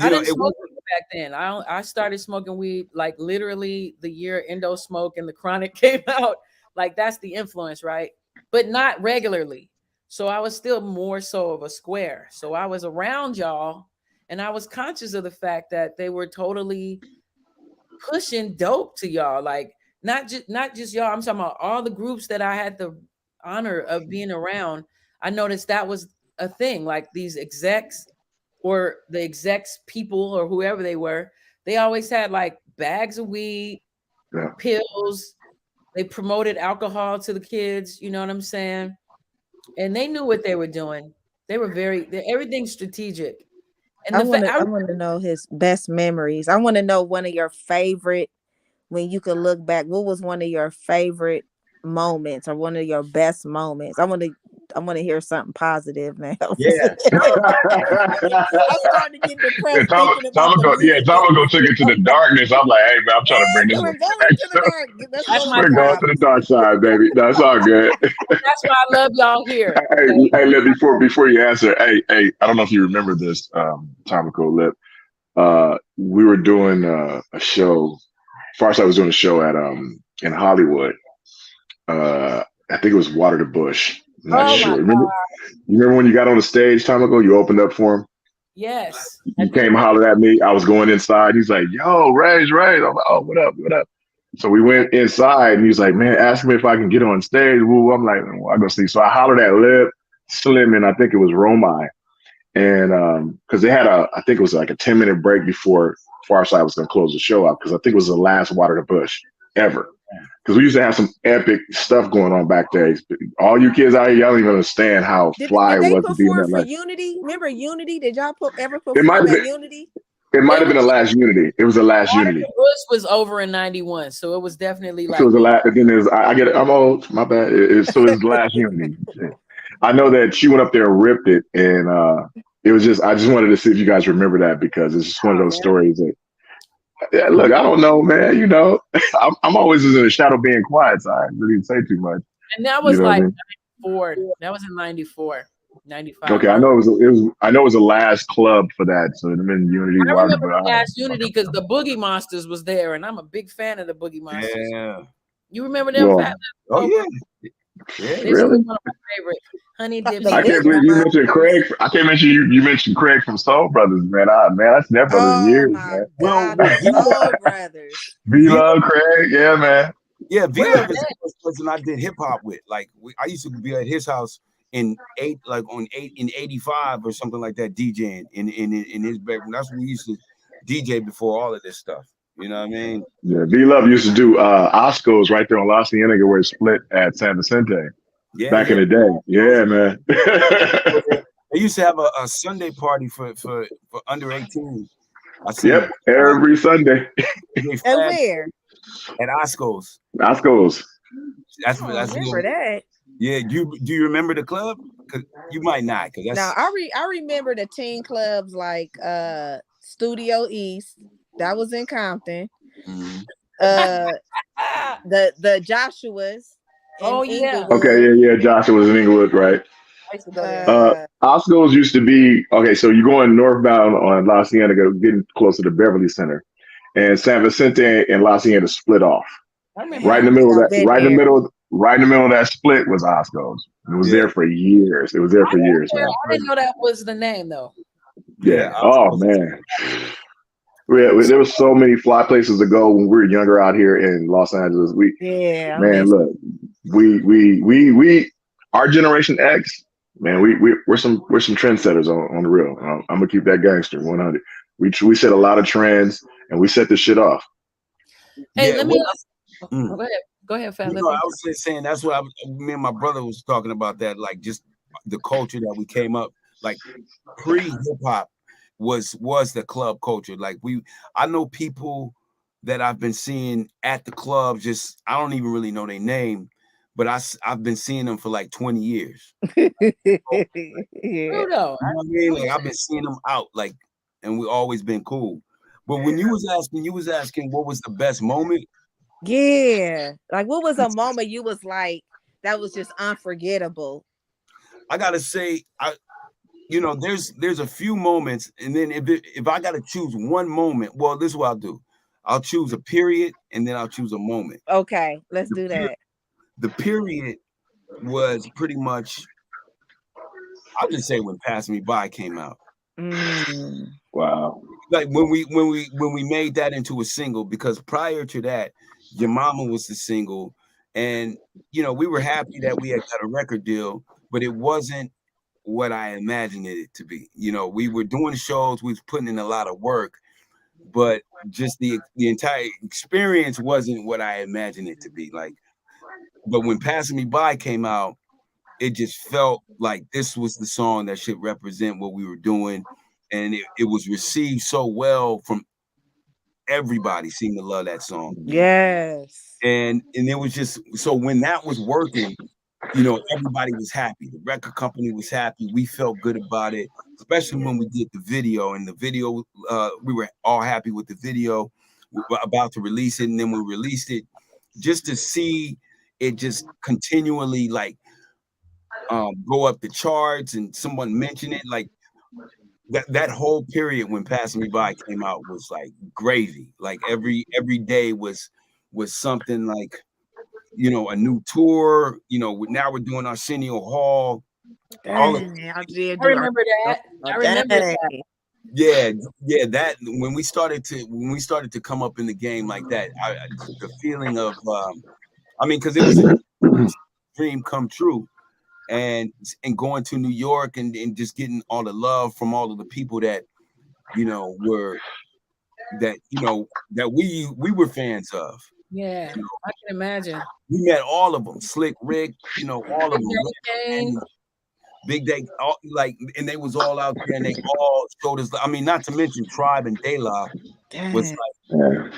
I didn't smoke weed back then. I started smoking weed like literally the year Indo Smoke and the Chronic came out. Like that's the influence, right? But not regularly. So I was still more so of a square. So I was around y'all. And I was conscious of the fact that they were totally pushing dope to y'all. Like not just y'all. I'm talking about all the groups that I had the honor of being around. I noticed that was a thing. Like these execs or the execs people or whoever they were, they always had like bags of weed, pills. They promoted alcohol to the kids. You know what I'm saying? And they knew what they were doing. They were everything's strategic. And I want to know his best memories. I want to know one of your favorite, when you could look back, what was one of your favorite moments or one of your best moments? I want to hear something positive now. Yeah. I'm starting to get depressed. Tom go took it to the darkness. I'm like, hey man, I'm trying to bring this. We're going to the dark side, baby. That's all good. That's why I love y'all here. Hey, before you answer, hey, I don't know if you remember this, Tomico Lip. We were doing a show. Pharcyde was doing a show at in Hollywood. I think it was Water the Bush. I'm not sure. Remember when you got on the stage time ago? You opened up for him. Yes. You came and hollered at me. I was going inside. He's like, "Yo, Ray's." I'm like, "Oh, what up? What up?" So we went inside, and he's like, "Man, ask me if I can get on stage." Woo. I'm like, "Well, I go see." So I hollered at Lip, Slim, and I think it was Romai, and because they had I think it was like a 10-minute break before Pharcyde was going to close the show out, because I think it was the last Water the Bush ever. Because we used to have some epic stuff going on back there. All you kids out here, y'all don't even understand how fly it was to be in that life. Unity? Remember Unity? Did y'all ever perform at Unity? It might have been the last Unity. It was the last Unity. Bush was over in 91, so it was definitely like. So it was the last. Then there's I get it. I'm old. My bad. So it's the last Unity. I know that she went up there and ripped it, and it was just. I just wanted to see if you guys remember that because it's just one of those stories that. Yeah, look, I don't know, man. You know, I'm always in the shadow being quiet, so I really didn't say too much. And that was like 94. That was in 94, 95. Okay, I know it was. I know it was the last club for that. So it been Unity. I remember the last Unity because the Boogie Monsters was there, and I'm a big fan of the Boogie Monsters. Yeah. You remember them? Well, Fat Oh yeah. This really? was one of my favorite. Honey Dips. I can't believe you mentioned Craig. I can't mention you mentioned Craig from Soul Brothers, man. That's their brothers years, man. God, Soul Brothers. V-Love, Craig, yeah, man. Yeah, V-Love is the first person I did hip hop with. Like I used to be at his house in 85 or something like that, DJing in his bedroom. That's when we used to DJ before all of this stuff. You know what I mean? Yeah, V-Love used to do Osco's right there on La Cienega where it split at San Vicente. Yeah, back in the day. Yeah, man. They used to have a Sunday party for under 18. Yep, every Sunday. And where? At Osco's. Osco's. That's I remember that. Yeah, do you remember the club? Cause you might not. Cause that's... Now I remember the teen clubs like Studio East. That was in Compton. Mm-hmm. The Joshua's. Yeah. Okay, yeah. Joshua was in Inglewood, right? Osco's used to be so you're going northbound on La Cienega, getting closer to Beverly Center, and San Vicente and La Cienega split off. Right in the middle of that. Right in the middle of that split was Osco's. It was there for years. It was there for years. I didn't know that was the name though. Yeah. Oh man. There was so many fly places to go when we were younger out here in Los Angeles. Look, we our generation X, man, we're some trendsetters on the real. I'm gonna keep that gangster 100. We set a lot of trends and we set this shit off. Hey, let me go ahead, Fat. I was just saying that's what me and my brother was talking about that, like just the culture that we came up like pre-hip hop was the club culture. Like I know people that I've been seeing at the club, just I don't even really know their name, but I've been seeing them for like 20 years. Yeah. You know what I mean? Like I've been seeing them out, like, and we always been cool. But when you was asking what was the best moment? Yeah. Like what was a moment you was like that was just unforgettable? I gotta say, there's a few moments, and then if I gotta choose one moment, well, this is what I'll do. I'll choose a period, and then I'll choose a moment. Okay, let's do that. The period was pretty much, I'll just say when "Pass Me By" came out. Wow! Like when we made that into a single, because prior to that, Your Mama was the single, and we were happy that we had got a record deal, but it wasn't what I imagined it to be. We were doing shows, we was putting in a lot of work, but just the entire experience wasn't what I imagined it to be. Like, but when "Passing Me By" came out, it just felt like this was the song that should represent what we were doing, and it was received so well from everybody. Seemed to love that song. Yes, and it was just so when that was working. Everybody was happy. The record company was happy. We felt good about it, especially when we did the video. And the video, we were all happy with the video. We were about to release it, and then we released it just to see it just continually go up the charts. And someone mentioned it, like that whole period when "Passing Me By" came out was like gravy. Like every day was something like. A new tour. Now we're doing Arsenio Hall. I remember that. I remember that. Yeah. That when we started to come up in the game like that, the feeling of, because it was a dream come true, and going to New York and just getting all the love from all of the people that were that we were fans of. Yeah, I can imagine. We met all of them, Slick Rick, all of them. Big Day, all, like, and they was all out there, and they all showed us. I mean, not to mention Tribe and De La was Dang. like.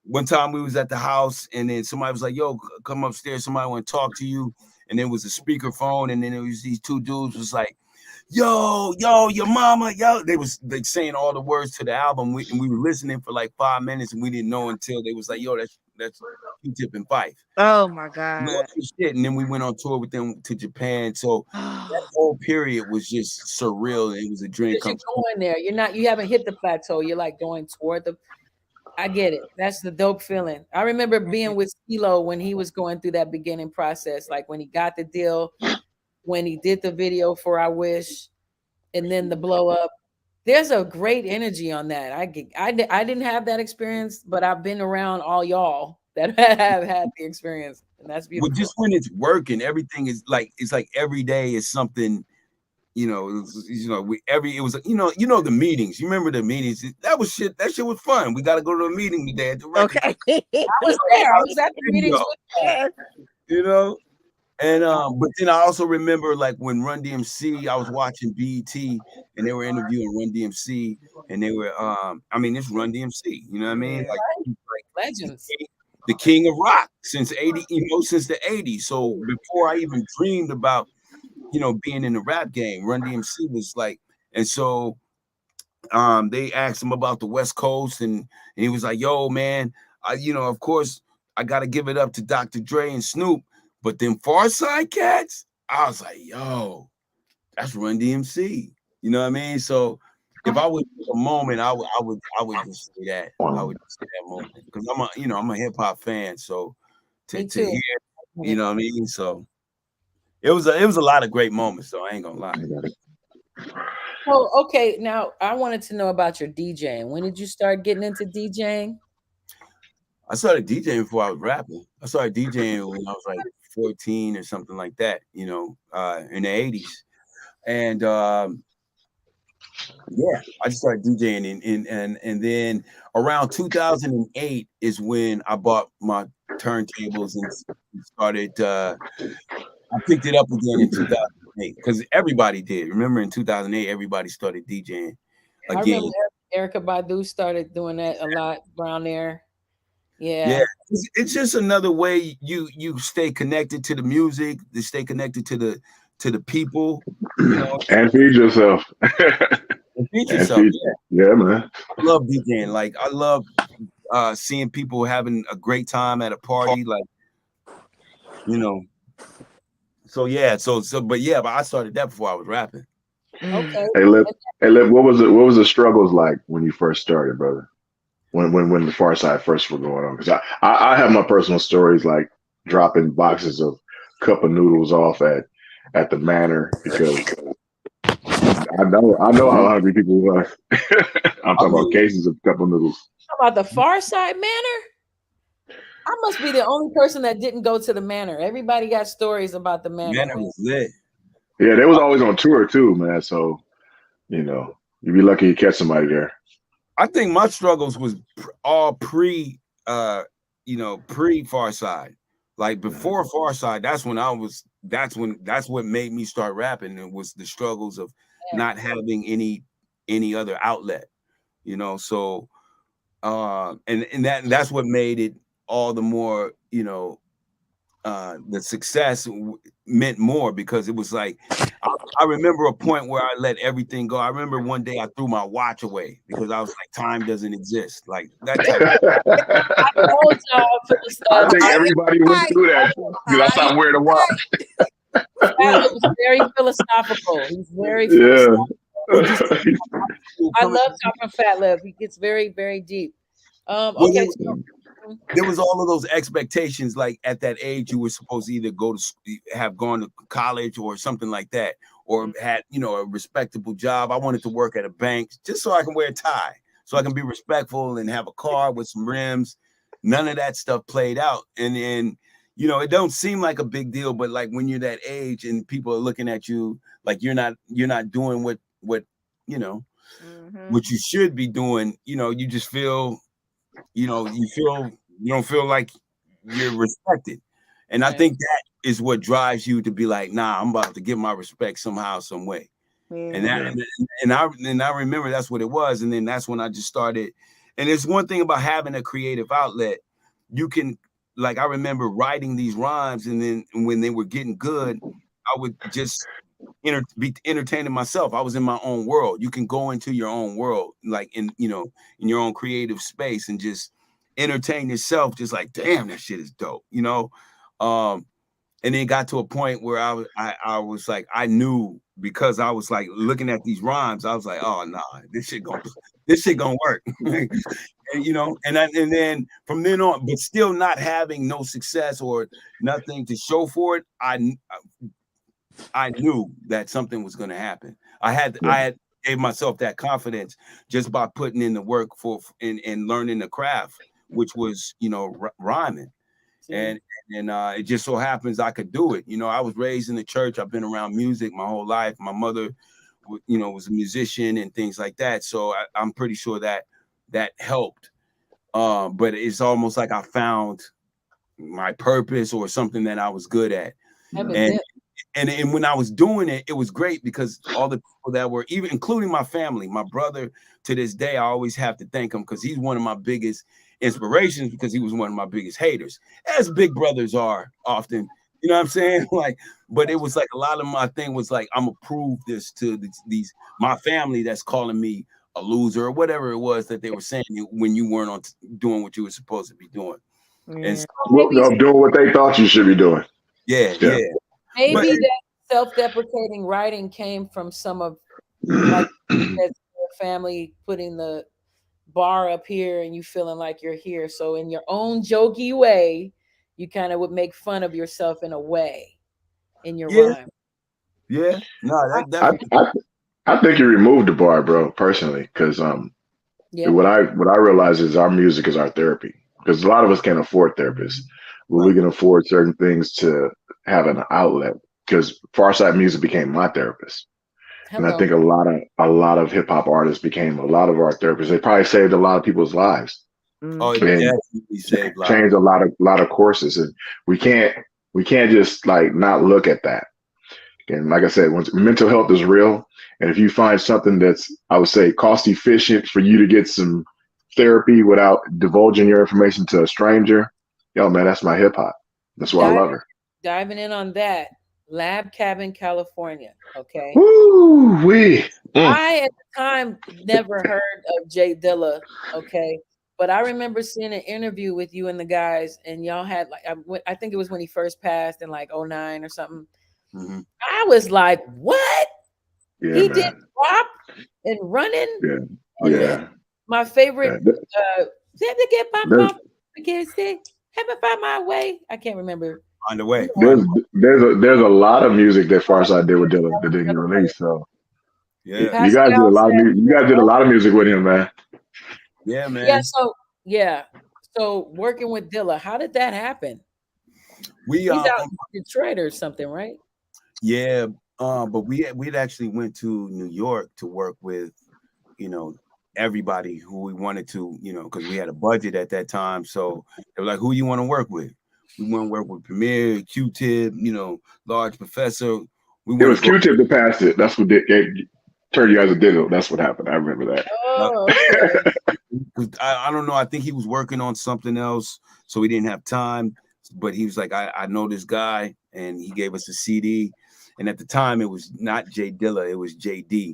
One time we was at the house, and then somebody was like, "Yo, come upstairs. Somebody want to talk to you." And there was a speakerphone, and then there was these two dudes was like, "Yo, your mama, yo." They was like saying all the words to the album, and we were listening for like 5 minutes, and we didn't know until they was like, "Yo, that's Q-Tip and Fife." Oh my God. Shit. And then we went on tour with them to Japan. So that whole period was just surreal. It was a dream come true. You're going there. You haven't hit the plateau. You're like going toward the. I get it. That's the dope feeling. I remember being with Skilo when he was going through that beginning process, like when he got the deal, when he did the video for I Wish, and then the blow up. There's a great energy on that. I didn't have that experience, but I've been around all y'all that have had the experience, and that's beautiful. Well, just when it's working, everything is like it's like every day is something. It was the meetings. You remember the meetings? That was shit. That shit was fun. We got to go to a meeting today at the record. Okay. I was there. I was at the meetings. And but then I also remember like when Run DMC, I was watching BET and they were interviewing Run DMC, and they were it's Run DMC. You know what I mean? Like legends. The king of rock since the 80s. So before I even dreamed about being in the rap game, Run DMC was like, and so they asked him about the West Coast, and he was like, "Yo, man, of course I gotta give it up to Dr. Dre and Snoop, but them Pharcyde cats," I was like, "Yo, that's Run DMC." You know what I mean? So if I would a moment, I would just say that. I would just say that moment because I'm a hip hop fan. So to hear, you know what I mean? So. It was a lot of great moments, though. I ain't gonna lie. Well, okay. Now I wanted to know about your DJing. When did you start getting into DJing? I started DJing before I was rapping. I started DJing when I was like 14 or something like that. In the 80s, and I just started DJing, and then around 2008 is when I bought my turntables and started. I picked it up again in 2008 because everybody did. Remember, in 2008, everybody started DJing again. I remember Erykah Badu started doing that a lot. Brown Air, yeah. It's just another way you stay connected to the music, to stay connected to the people, and feed yourself. And feed yourself. Yeah, man. I love DJing. Like I love seeing people having a great time at a party. Like So but I started that before I was rapping. Okay. Hey, Lip, what was the struggles like when you first started, brother? When the Pharcyde first were going on? Because I have my personal stories, like dropping boxes of cup of noodles off at the Manor because I know how hungry people were. I'm talking about cases of cup of noodles. About the Pharcyde Manor? I must be the only person that didn't go to the Manor. Everybody got stories about the Manor. Manor was lit. Yeah, they was always on tour too, man. So, you'd be lucky to catch somebody there. I think my struggles was all pre Pharcyde. Like before Pharcyde, that's what made me start rapping. It was the struggles of not having any other outlet, So, and that's what made it all the more, the success meant more because it was like I remember a point where I let everything go. I remember one day I threw my watch away because I was like, time doesn't exist. Like that type I think everybody went through that because I stopped wearing a watch. It was very philosophical. He's very philosophical. I love talking FATLIP. He gets very, very deep. Okay. There was all of those expectations. Like at that age, you were supposed to either have gone to college or something like that, or had a respectable job. I wanted to work at a bank just so I can wear a tie, so I can be respectful and have a car with some rims. None of that stuff played out, and it don't seem like a big deal, but like when you're that age and people are looking at you like you're not doing what what you should be doing. You just feel. You don't feel like you're respected. And I think that is what drives you to be like, nah, I'm about to get my respect somehow, some way. And that, and I remember that's what it was. And then that's when I just started. And it's one thing about having a creative outlet. You can, like, I remember writing these rhymes, and then when they were getting good, I would just be entertaining myself. I was in my own world. You can go into your own world, like in your own creative space, and just entertain yourself. Just like, damn, that shit is dope, and then got to a point where I was like, I knew, because I was like looking at these rhymes, I was like, oh nah, this shit gonna work. And then from then on, but still not having no success or nothing to show for it, I knew that something was gonna happen. I had gave myself that confidence just by putting in the work and learning the craft, which was rhyming. And it just so happens I could do it. I was raised in the church. I've been around music my whole life. My mother, was a musician and things like that. So I'm pretty sure that helped. But it's almost like I found my purpose or something that I was good at. And when I was doing it, it was great because all the people that were, even including my family, my brother, to this day, I always have to thank him because he's one of my biggest inspirations, because he was one of my biggest haters, as big brothers are often, you know what I'm saying? Like, but it was like a lot of my thing was like, I'm gonna prove this to my family that's calling me a loser or whatever it was that they were saying when you weren't doing what you were supposed to be doing. And so, I'm doing what they thought you should be doing. Yeah. Maybe that self-deprecating writing came from some of like your family putting the bar up here and you feeling like you're here. So in your own jokey way, you kind of would make fun of yourself in a way in your rhyme. Yeah. No, I think you removed the bar, bro, personally, because what I realize is our music is our therapy, because a lot of us can't afford therapists. Well, we can afford certain things to have an outlet, because Pharcyde music became my therapist. And I think a lot of hip hop artists became a lot of our therapists. They probably saved a lot of people's lives. Oh, it definitely saved lives. Changed a lot of courses, and we can't just like not look at that. And like I said, once mental health is real, and if you find something that's, I would say, cost efficient for you to get some therapy without divulging your information to a stranger, yo, man, that's my hip hop. That's why I love her. Diving in on that, Lab Cabin, California. Okay. Woo-wee. I at the time never heard of Jay Dilla. Okay. But I remember seeing an interview with you and the guys, and y'all had like, I think it was when he first passed in like 2009 or something. Mm-hmm. I was like, what? Yeah, he man. did Pop and Running. Yeah. Yeah. My favorite, haven't found my way. I can't remember. On the way. There's a lot of music that Pharcyde did with Dilla that didn't get released. So yeah, you guys did a lot of music. You guys did a lot of music with him, man. Yeah, man. So working with Dilla, how did that happen? He's out in Detroit or something, right? Yeah, but we'd actually went to New York to work with, everybody who we wanted to, because we had a budget at that time. So they were like, "Who you want to work with?" We want to work with Premier, Q-Tip, Large Professor. It was Q-Tip that passed it. That's what turned you guys a Dilla. That's what happened. I remember that. Oh, okay. I don't know. I think he was working on something else, so he didn't have time. But he was like, I know this guy, and he gave us a CD. And at the time, it was not Jay Dilla, it was JD.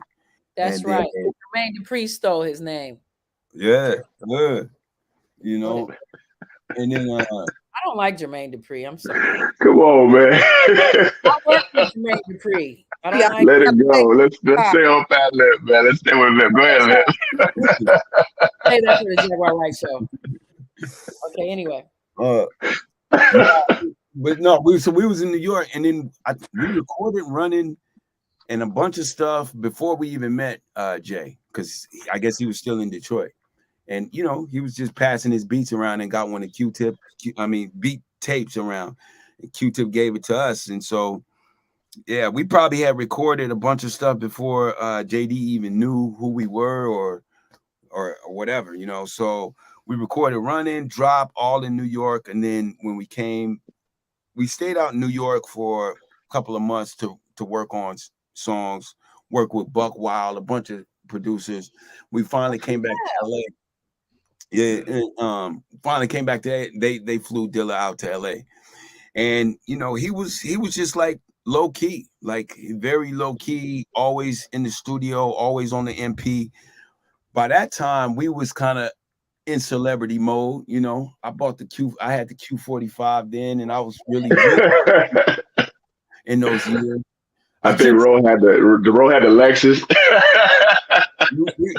That's right. Jermaine Dupri stole his name. Yeah, good. And then I don't like Jermaine Dupri. I'm sorry. Come on, man. I work with Jermaine Dupri. I don't like Let it go. Let's stay on FATLIP, man. Let's stay with it. Go ahead, man. Hey, that's for the Jaguar White Show. Okay, anyway. But no, we was in New York, and then we recorded Running and a bunch of stuff before we even met Jay, because I guess he was still in Detroit. And he was just passing his beats around and got one of Q-Tip, beat tapes around, and Q-Tip gave it to us. And so yeah, we probably had recorded a bunch of stuff before JD even knew who we were or whatever, So we recorded Running, Drop, all in New York, and then when we came we stayed out in New York for a couple of months to work on songs, work with Buck Wild, a bunch of producers. We finally came back to LA. Yeah, and, finally came back to they flew Dilla out to LA. And you know, he was just like low key, like very low key, always in the studio, always on the MP. By that time, we was kind of in celebrity mode, you know. I had the Q45 then, and I was really good in those years. I think Ro had the Lexus.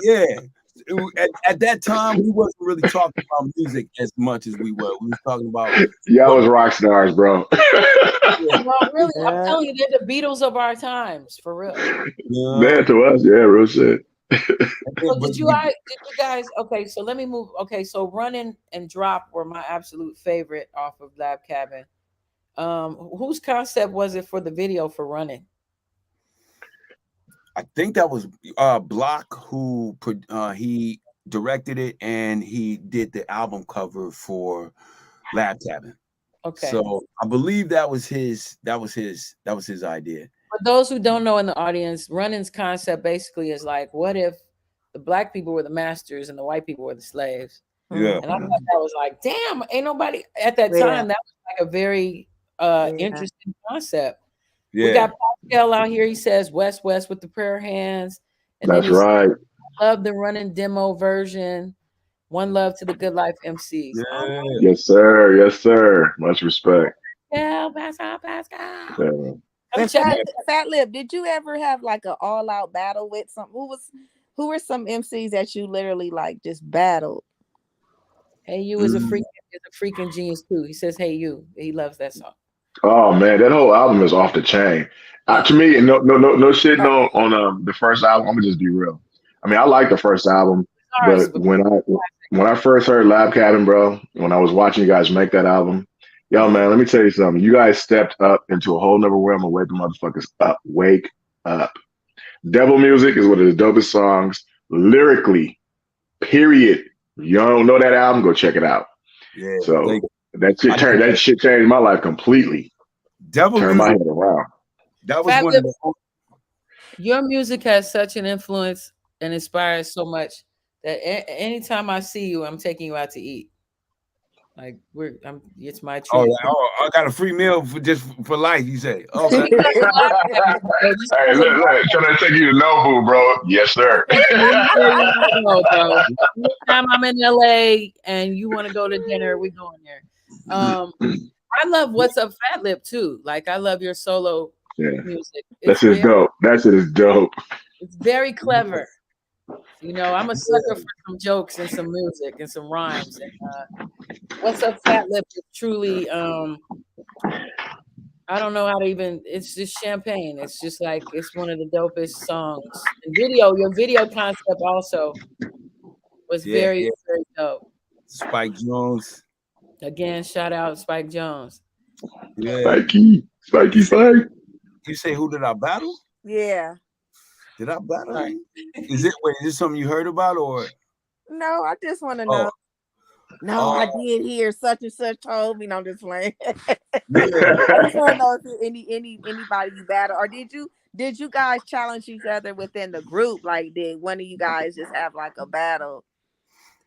Yeah. At that time, we wasn't really talking about music as much as we were. We was talking about y'all was rock stars, bro. Well, really, I'm telling you, they're the Beatles of our times, for real. Man, to us, yeah, real shit. So did you guys? Okay, so let me move. Okay, so Running and Drop were my absolute favorite off of Lab Cabin. Whose concept was it for the video for Running? I think that was Block, who he directed it and he did the album cover for Lab Cabin. Okay. So I believe that was his idea. For those who don't know in the audience, Running's concept basically is like, what if the black people were the masters and the white people were the slaves? Yeah. And I thought that was like, damn, ain't nobody at that time. That was like a very interesting concept. Yeah. We got Pascal out here. He says West West with the prayer hands. And that's right. Love the Running demo version. One love to the Good Life MCs. Yeah. Yes, sir. Yes, sir. Much respect. Yeah, Pascal. Yeah. And FATLIP, did you ever have like an all-out battle with some? Who were some MCs that you literally like just battled? Hey You is a freaking genius too. He says Hey You. He loves that song. Oh man, that whole album is off the chain. To me, no shitting on the first album. I'm gonna just be real. I mean, I like the first album, but when I first heard Lab Cabin, bro, when I was watching you guys make that album, yo, man, let me tell you something. You guys stepped up into a whole nother realm of waking motherfuckers up. Wake up. Devil Music is one of the dopest songs lyrically. Period. You don't know that album? Go check it out. Yeah. So that shit changed my life completely. Devil turned my head around. That was one of the. Your music has such an influence and inspires so much that anytime I see you, I'm taking you out to eat. Like it's my treat. Oh, I got a free meal for life. You say? Oh, hey, look, should I take you to Nobu, bro? Yes, sir. Anytime I'm in LA and you want to go to dinner, we going there. I love What's Up FATLIP too. Like I love your solo music. That's just dope. That shit is dope. It's very clever. You know, I'm a sucker for some jokes and some music and some rhymes. And What's Up FATLIP is truly I don't know how to even, it's just champagne. It's just like, it's one of the dopest songs. And your video concept also was very dope. Spike Jones. Again, shout out Spike Jones. Yeah. Spikey. You say, who did I battle? Yeah. Did I battle? Right. Is this something you heard about or? No, I just want to know. No, I did hear such and such told me. No, I'm just playing. I just want to know if anybody you battle, or did you guys challenge each other within the group? Like, did one of you guys just have like a battle?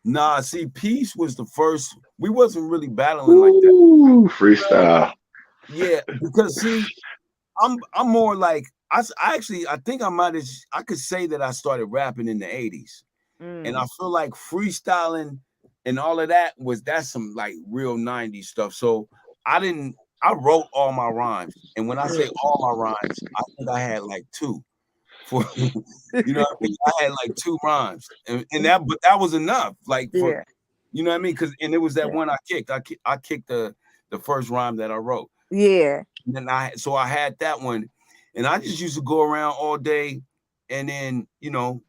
Nah, see, Peace was the first. We wasn't really battling like that. Freestyle. Yeah, because see, I'm more like I think I could say that I started rapping in the 80s. And I feel like freestyling and all of that's some like real 90s stuff. So I wrote all my rhymes. And when I say all my rhymes, I think I had like two. You know what I mean? I had like two rhymes. But that was enough. Like you know what I mean? And it was that one I kicked. I kicked the first rhyme that I wrote. Yeah. And then I had that one. And I just used to go around all day and then, you know,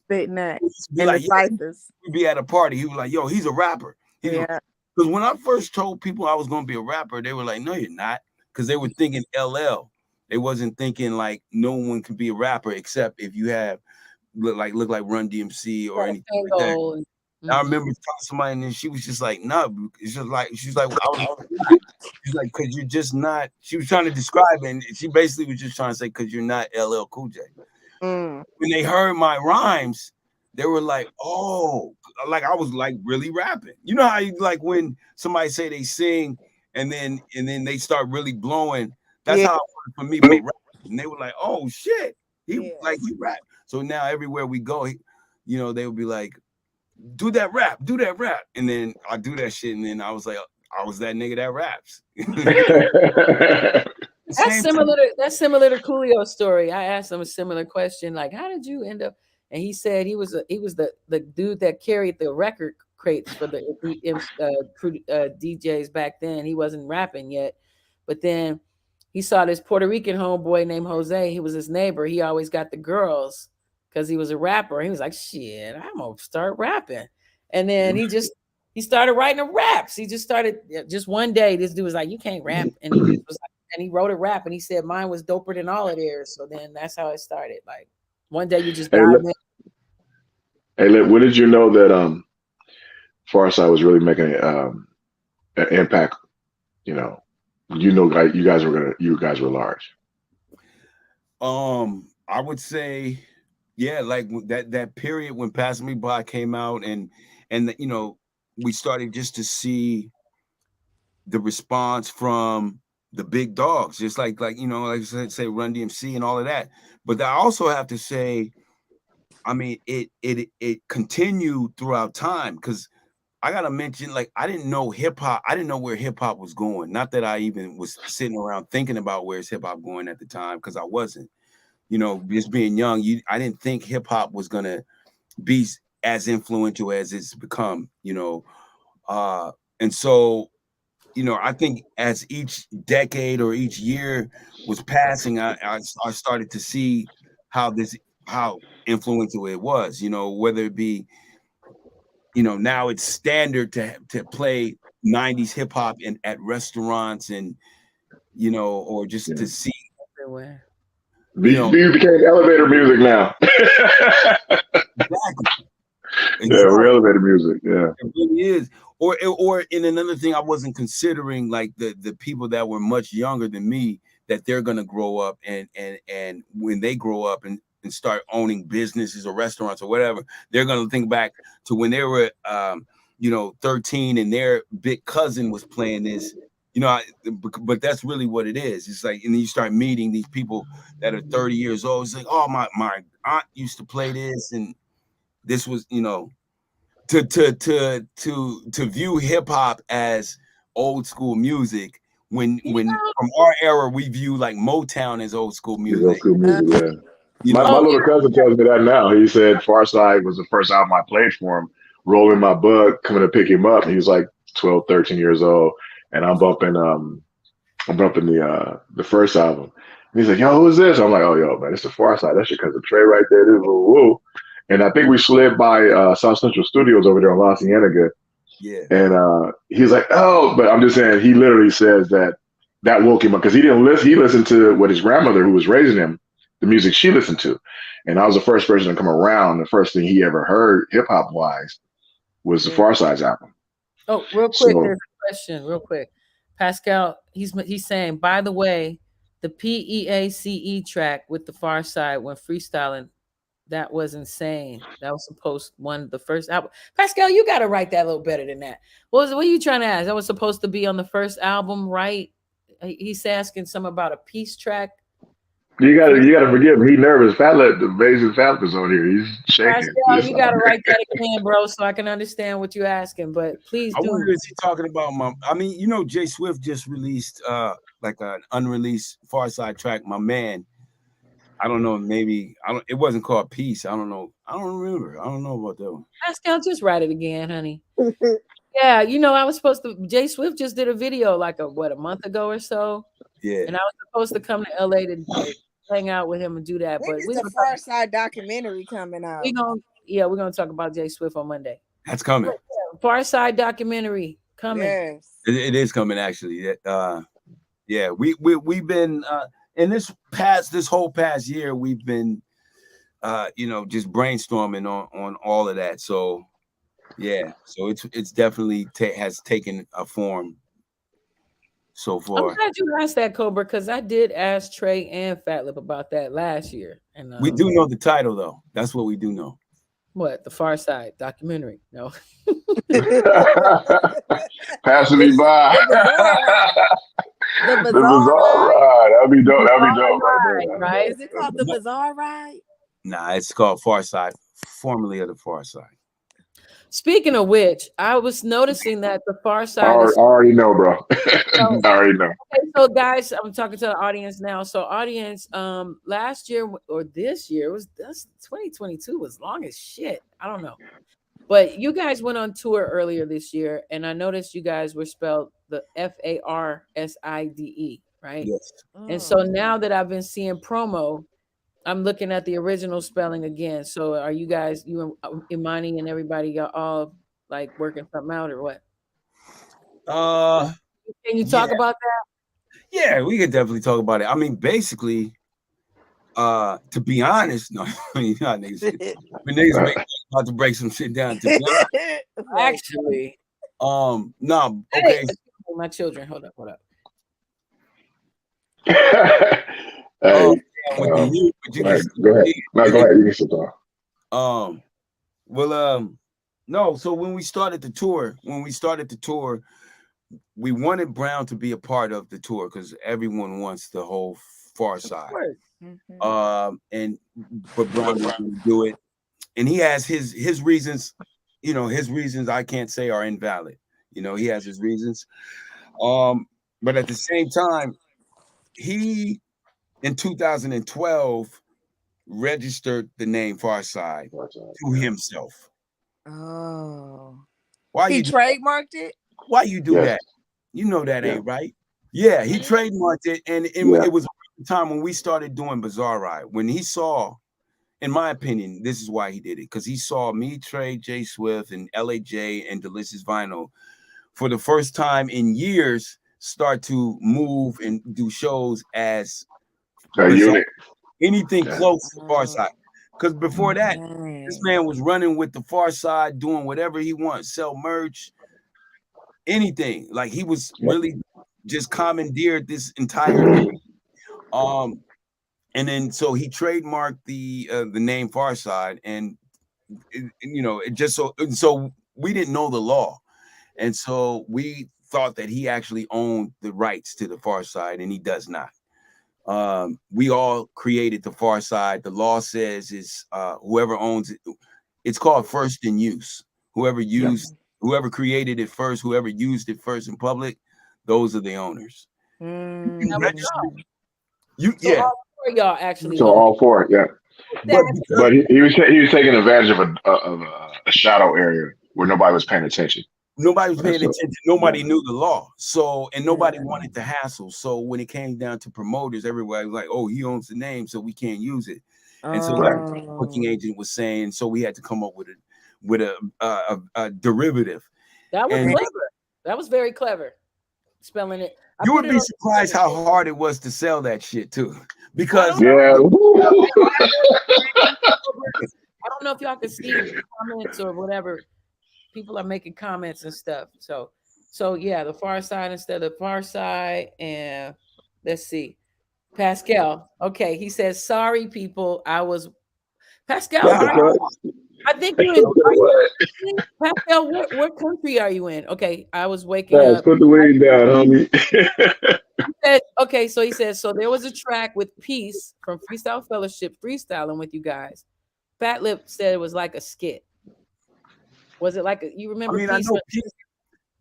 spitting that. Like, we'd be at a party. He was like, yo, he's a rapper. Because when I first told people I was going to be a rapper, they were like, no, you're not. Because they were thinking LL. They wasn't thinking like no one can be a rapper except if you have look like Run DMC or anything like that. Mm-hmm. I remember talking to somebody and then she was just like, no, it's just like, she's like, well, She's like, because you're just not. She was trying to describe it, and she basically was just trying to say, because you're not LL Cool J. Mm. When they heard my rhymes, they were like, "Oh," like I was like really rapping. You know how you like when somebody say they sing and then they start really blowing. That's how it was for me. But rap. And they were like, "Oh shit, he rap." So now everywhere we go, they would be like, do that rap, and then I do that shit, and then I was like, I was that nigga that raps. That's similar to Coolio's story. I asked him a similar question, like, how did you end up? And he said he was the dude that carried the record crates for the DJs back then. He wasn't rapping yet, but then he saw this Puerto Rican homeboy named Jose. He was his neighbor. He always got the girls because he was a rapper. He was like, shit, I'm gonna start rapping. And then he started writing the raps. He just started. Just one day, this dude was like, you can't rap, and he was like, and he wrote a rap, and he said mine was doper than all of theirs. So then that's how it started. Like one day you just dive in. Hey, when did you know that Pharcyde was really making an impact? You guys were large. I would say, yeah, like that period when Pass Me By came out, and we started just to see the response from the big dogs, just like like I say Run DMC and all of that. But I also have to say, I mean, it continued throughout time, because I gotta mention, like, I didn't know hip hop. I didn't know where hip hop was going. Not that I even was sitting around thinking about where's hip hop going at the time, because I wasn't. Just being young, I didn't think hip hop was gonna be as influential as it's become. And so, I think as each decade or each year was passing, I started to see how influential it was. Whether it be, now it's standard to play 90s hip hop at restaurants, and or just to see everywhere. You became elevator music now. Exactly. Yeah, we're elevator music. Yeah, it really is. Or in another thing, I wasn't considering, like the people that were much younger than me, that they're gonna grow up, and when they grow up and start owning businesses or restaurants or whatever, they're gonna think back to when they were 13 and their big cousin was playing this. But that's really what it is. It's like, and then you start meeting these people that are 30 years old. It's like, oh, my aunt used to play this, and this was, to view hip hop as old school music, when from our era we view like Motown as old school music. Old school music, yeah. My little cousin tells me that now. He said Pharcyde was the first album I played for him. Rolling My Bug, coming to pick him up. He was like 12, 13 years old. And I'm bumping the first album. And he's like, yo, who's this? I'm like, oh, yo, man, it's the Pharcyde. That's your cousin Trey right there. This woo. And I think we slid by South Central Studios over there on La Cienega. Yeah. And he's like, oh, but I'm just saying, he literally says that woke him up, because he didn't listen. He listened to what his grandmother, who was raising him, the music she listened to. And I was the first person to come around. The first thing he ever heard hip hop wise was the Pharcyde's album. Oh, real quick, there's a question, real quick. Pascal, he's saying, by the way, the PEACE track with the Pharcyde when freestyling, that was insane. That was supposed the first album. Pascal, you got to write that a little better than that. What are you trying to ask? That was supposed to be on the first album, right? He's asking something about a peace track. You gotta forgive him. He nervous. FATLIP, the amazing FATLIP is on here. He's shaking. Pascal, you gotta write that again, bro, so I can understand what you're asking. But please do. I wonder, is he talking about Jay Swift just released like an unreleased Pharcyde track, My Man. I don't know, it wasn't called Peace. I don't know. I don't remember. I don't know about that one. Pascal, just write it again, honey. Yeah, I was supposed to. Jay Swift just did a video like a month ago or so. Yeah. And I was supposed to come to LA to hang out with him and do that. When But is the Pharcyde documentary coming out? We're gonna talk about Jay Swift on Monday. That's coming. Pharcyde documentary coming. Yes. It is coming, actually. Yeah, we've been in this whole past year, we've been just brainstorming on all of that. So yeah, so it's definitely has taken a form. so I'm far. glad you asked that, Cobra, because I did ask Trey and Fatlip about that last year. And We do know the title though. That's what we do know. what, the Pharcyde documentary? No. Passing me by. The The Bizarre bizarre Ride. ride. That'd be dope. That'd be dope right there. Right, right. Is it called the Bizarre Ride? Nah, it's called Pharcyde, formerly of the Pharcyde. Speaking of which, I was noticing that the I Pharcyde is already know, bro. I already know. okay, so guys, I'm talking to the audience now. So audience, last year or this year that's 2022 was long as shit. I don't know. But you guys went on tour earlier this year, and I noticed you guys were spelled the Pharcyde, right? Yes. And so now that I've been seeing promo, I'm looking at the original spelling again. So are you guys, you and Imani and everybody, y'all all like working something out or what? Can you talk about that? Yeah, we could definitely talk about it. I mean, basically, to be honest, no, you know, niggas about to break some shit down. To be honest, Actually, no, okay. hey, my children, hold up. Hey, With the mute, but you go ahead. can- Go ahead. No, go ahead. You can sit down. No. So when we started the tour, we wanted Brown to be a part of the tour because everyone wants the whole Pharcyde. But Brown didn't do it, and he has his reasons. You know, his reasons I can't say are invalid. You know, he has his reasons. But at the same time, he in 2012 registered the name Pharcyde to himself. Oh, Why he you trademarked it? Why you do Yes. that? You know that ain't right. Yeah, he trademarked it, and it was a time when we started doing Bizarre Ride. When he saw, in my opinion, this is why he did it, because he saw me, Trey, J Swift, and LAJ and Delicious Vinyl for the first time in years start to move and do shows as A unit. anything close to Pharcyde. Because before that, this man was running with the Pharcyde, doing whatever he wants, sell merch, anything. Like he was really just commandeered this entire thing. And then so he trademarked the name Pharcyde, and you know, it just so we didn't know the law, and so we thought that he actually owned the rights to the Pharcyde, and he does not. We all created the Pharcyde. The law says is whoever owns it. It's called first in use. Whoever created it first, whoever used it first in public, those are the owners. All four of y'all actually. So all four, yeah. But he was taking advantage of a shadow area where nobody was paying attention. Nobody was paying attention. Nobody knew the law. So, and nobody wanted to hassle. So when it came down to promoters, everybody was like, oh, he owns the name, so we can't use it. And so the booking agent was saying, so we had to come up with a derivative. That was clever. That was very clever. Spelling it. You would be surprised how hard it was to sell that shit too. Because I don't know if y'all can see the comments or whatever. People are making comments and stuff. So yeah, the Pharcyde instead of Pharcyde. And let's see. Pascal. Okay, he says, sorry, people. Pascal. I think you're in Pascal. What country are you in? Okay, I was waking up. Put the weed down, homie. Okay, so he says, so there was a track with Peace from Freestyle Fellowship freestyling with you guys. FATLIP said it was like a skit. Was it like you remember? I mean, Peace? I know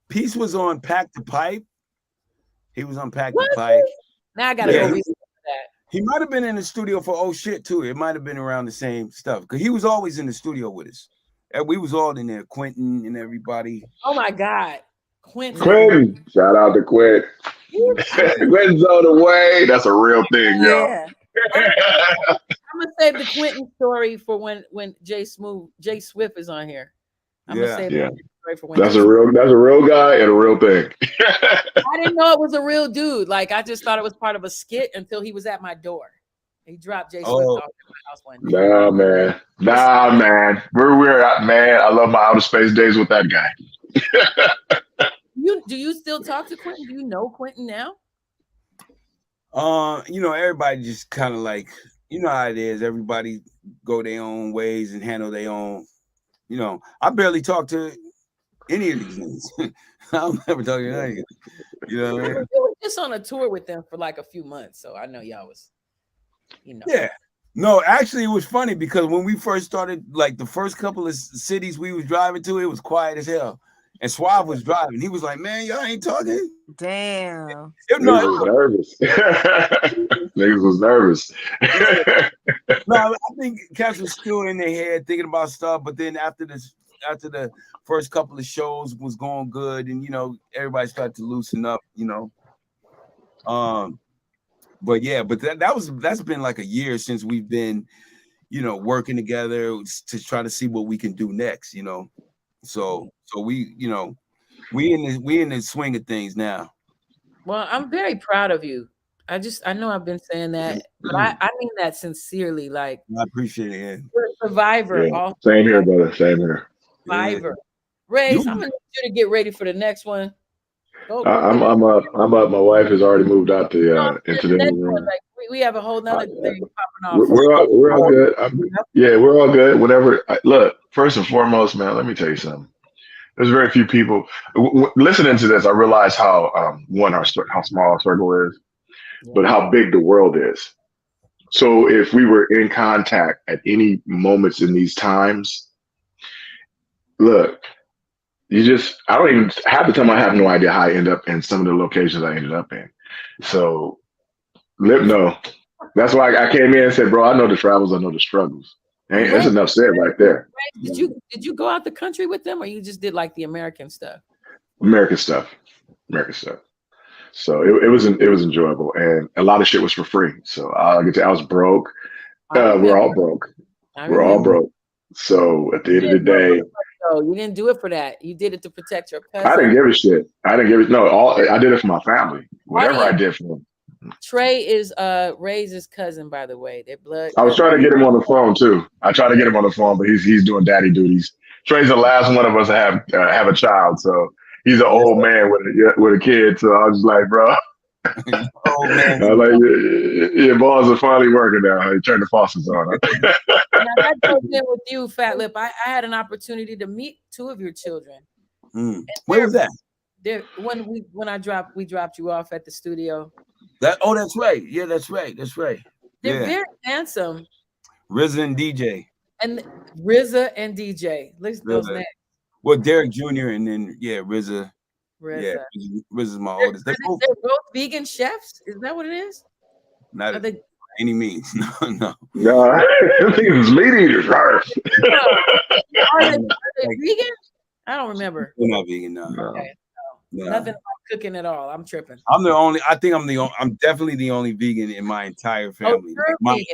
Peace was on Pack the Pipe. He was on Pack the Pipe. Now I gotta go read that. He might have been in the studio for Oh Shit too. It might have been around the same stuff because he was always in the studio with us. And we was all in there, Quentin and everybody. Oh my God, Quentin! Shout out to Quint. Quentin's on the way. That's a real thing, y'all. I'm gonna save the Quentin story for when J Swift is on here. I'm gonna save the story for when that's a real guy and a real thing. I didn't know it was a real dude. Like I just thought it was part of a skit until he was at my door. He dropped J Swift off at my house one day. Nah, man. We're man. I love my outer space days with that guy. Do you still talk to Quentin? Do you know Quentin now? You know, everybody just kind of like, you know how it is. Everybody go their own ways and handle their own. You know, I barely talk to any of these niggas. I'm never talking to any. You know what I mean? You were just on a tour with them for like a few months, so I know y'all was, you know. Yeah. No, actually, it was funny because when we first started, like the first couple of cities we was driving to, it was quiet as hell. And Suave was driving. He was like, "Man, y'all ain't talking." Damn. Niggas was nervous. Niggas was nervous. No, I think cats was still in their head thinking about stuff, but then after the first couple of shows was going good, and you know, everybody started to loosen up, you know. But yeah, but that's been like a year since we've been, you know, working together to try to see what we can do next, you know. So we, you know, we in the swing of things now. Well, I'm very proud of you. I know I've been saying that, but I mean that sincerely. Like, I appreciate it. You're a survivor. Yeah, same here, brother. Same here. Survivor. Race, I'm gonna need you to get ready for the next one. I'm up. My wife has already moved out into the new room. Like, we have a whole nother thing popping off. We're all good. We're all good. Whenever look, first and foremost, man, let me tell you something. There's very few people listening to this. I realize how how small our circle is, but how big the world is. So if we were in contact at any moments in these times, look, I don't even half the time I have no idea how I end up in some of the locations I ended up in. So no. That's why I came in and said, bro, I know the travels, I know the struggles. And that's enough said right there. Did you go out the country with them, or you just did like the American stuff? American stuff. So it was enjoyable, and a lot of shit was for free. So I was broke. We're all broke. We're all broke. So at the end of the day, you didn't do it for that. You did it to protect your cousin. I didn't give a shit. I did it for my family. Whatever I did for them. Trey is Ray's cousin, by the way. They're blood. I was trying to get him on the phone too. I tried to get him on the phone, but he's doing daddy duties. Trey's the last one of us to have a child, so he's an old man with a kid. So I was just like, bro. Oh man. I was like, your balls are finally working now. He turned the faucets on. Now that goes in with you, FATLIP. I had an opportunity to meet two of your children. Where was that? When we dropped you off at the studio. That's right. Yeah, that's right. They're very handsome. RZA and DJ. And RZA and DJ. Listen to those names. Well, Derrick Jr. and then RZA. Yeah, RZA's my oldest. They're both vegan chefs. Is that what it is? Not by any means. No. No, I think it's meat eaters. Are they vegan? I don't remember. They're not vegan. No. Okay. No. Nothing about cooking at all. I'm tripping. I'm definitely the only vegan in my entire family. Family.